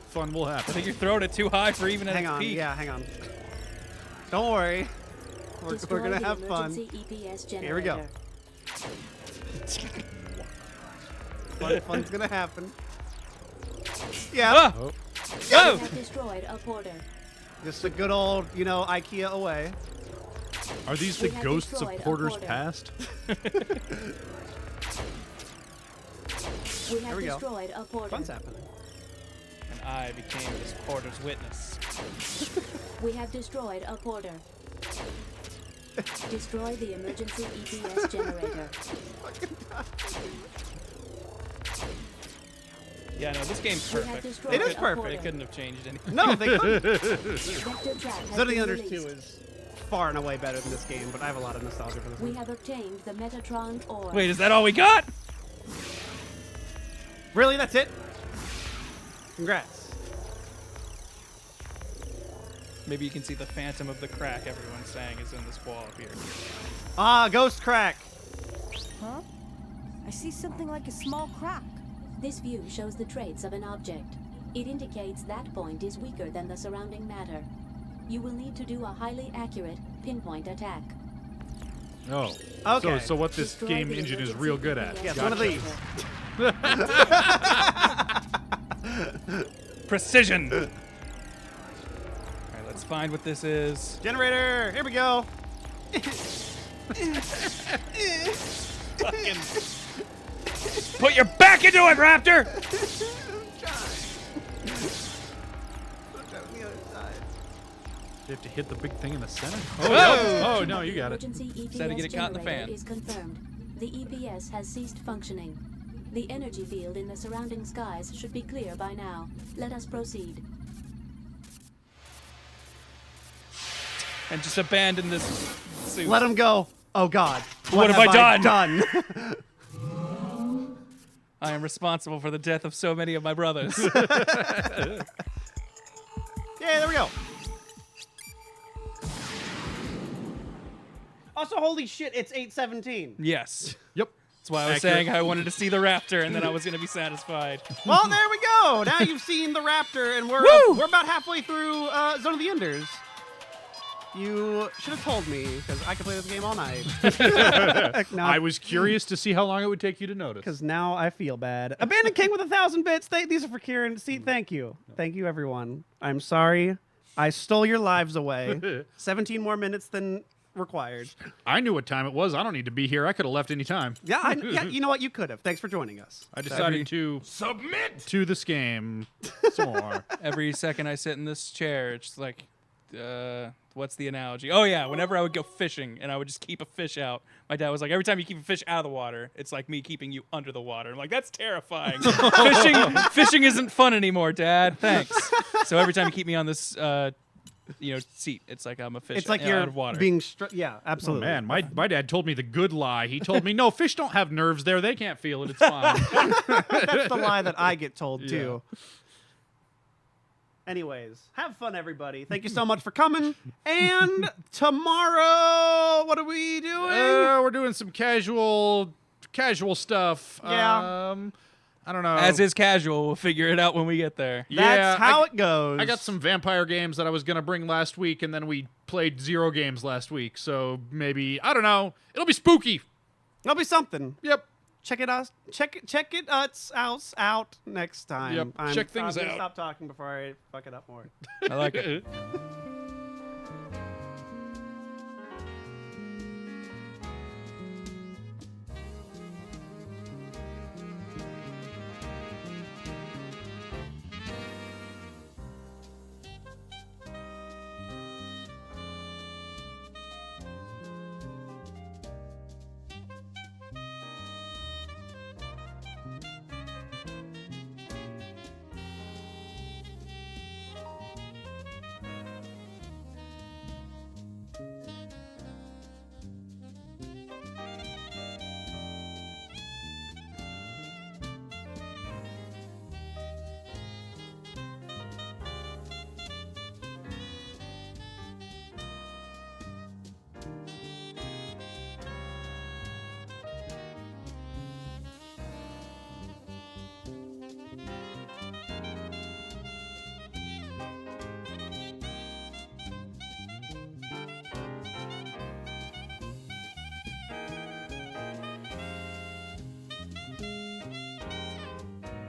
Fun will I happen. think you're throwing it too high for even at Hang its on, peak. yeah, hang on. Don't worry. We're Destroy gonna the have fun. emergency EPS generator. Here we go. Fun's gonna happen. Yeah. Ah! Oh. We Oh! have destroyed a porter. Just a good old, IKEA away. Are these We the have ghosts of destroyed a Porter's porter. past? We have we go. destroyed a porter. Fun's happening. And I became this porter's witness. We have destroyed a porter. Destroy the emergency EPS generator. Yeah, no, this game's We have perfect. destroyed It is a perfect. They porter. couldn't have changed anything. No, they couldn't. Vector trap has Zelda been Unders released. 2 is far and away better than this game, but I have a lot of nostalgia for this We one. have obtained the Metatron ore. Wait, is that all we got? Really? That's it? Congrats. Maybe you can see the phantom of the crack everyone's saying is in this wall up here. Ah, ghost crack. Huh? I see something like a small crack. This view shows the traits of an object. It indicates that point is weaker than the surrounding matter. You will need to do a highly accurate pinpoint attack. Oh. Okay. So what this Destroy game the engine is emergency real good at. EPS Yes, one of generator. these. Precision! Alright, let's find what this is. Generator. Here we go. Fucking put your back into it, Raptor! You have to hit the big thing in the center? Oh! Oh, no, you got it. Emergency EPS Instead of get it caught in the generator fan. is confirmed. The EPS has ceased functioning. The energy field in the surrounding skies should be clear by now. Let us proceed. And just abandon this suit. Let him go. Oh God. What have I done? I am responsible for the death of so many of my brothers. Yeah, there we go. Also, holy shit, it's 8:17. Yes. Yep. That's why I was Accurate. saying I wanted to see the raptor, and then I was going to be satisfied. Well, there we go. Now you've seen the raptor, and we're about halfway through Zone of the Enders. You should have told me, because I could play this game all night. I was curious to see how long it would take you to notice. Because now I feel bad. Abandoned King with 1,000 bits. These are for Kieran. See, thank you. Thank you, everyone. I'm sorry. I stole your lives away. 17 more minutes than required. I knew what time it was. I don't need to be here. I could have left any time. Yeah, you know what? You could have. Thanks for joining us. I decided to submit to this game some more. Every second I sit in this chair, it's like, what's the analogy? Oh, yeah, whenever I would go fishing and I would just keep a fish out, my dad was like, every time you keep a fish out of the water, it's like me keeping you under the water. I'm like, that's terrifying. Fishing isn't fun anymore, Dad. Thanks. So every time you keep me on this seat, it's like I'm a fish It's like out you're of water. being yeah, absolutely. Oh, man, my dad told me the good lie. He told me, no, fish don't have nerves there. They can't feel it. It's fine. That's the lie that I get told, too. Anyways, have fun, everybody. Thank you so much for coming. And tomorrow, what are we doing? We're doing some casual stuff. Yeah. I don't know. As is casual, we'll figure it out when we get there. That's how it goes. I got some vampire games that I was going to bring last week, and then we played 0 games last week. So maybe, I don't know. It'll be spooky. It'll be something. Yep. Check it out. Check it out next time. Yep. Check things I'm gonna out. Stop talking before I fuck it up more. I like it.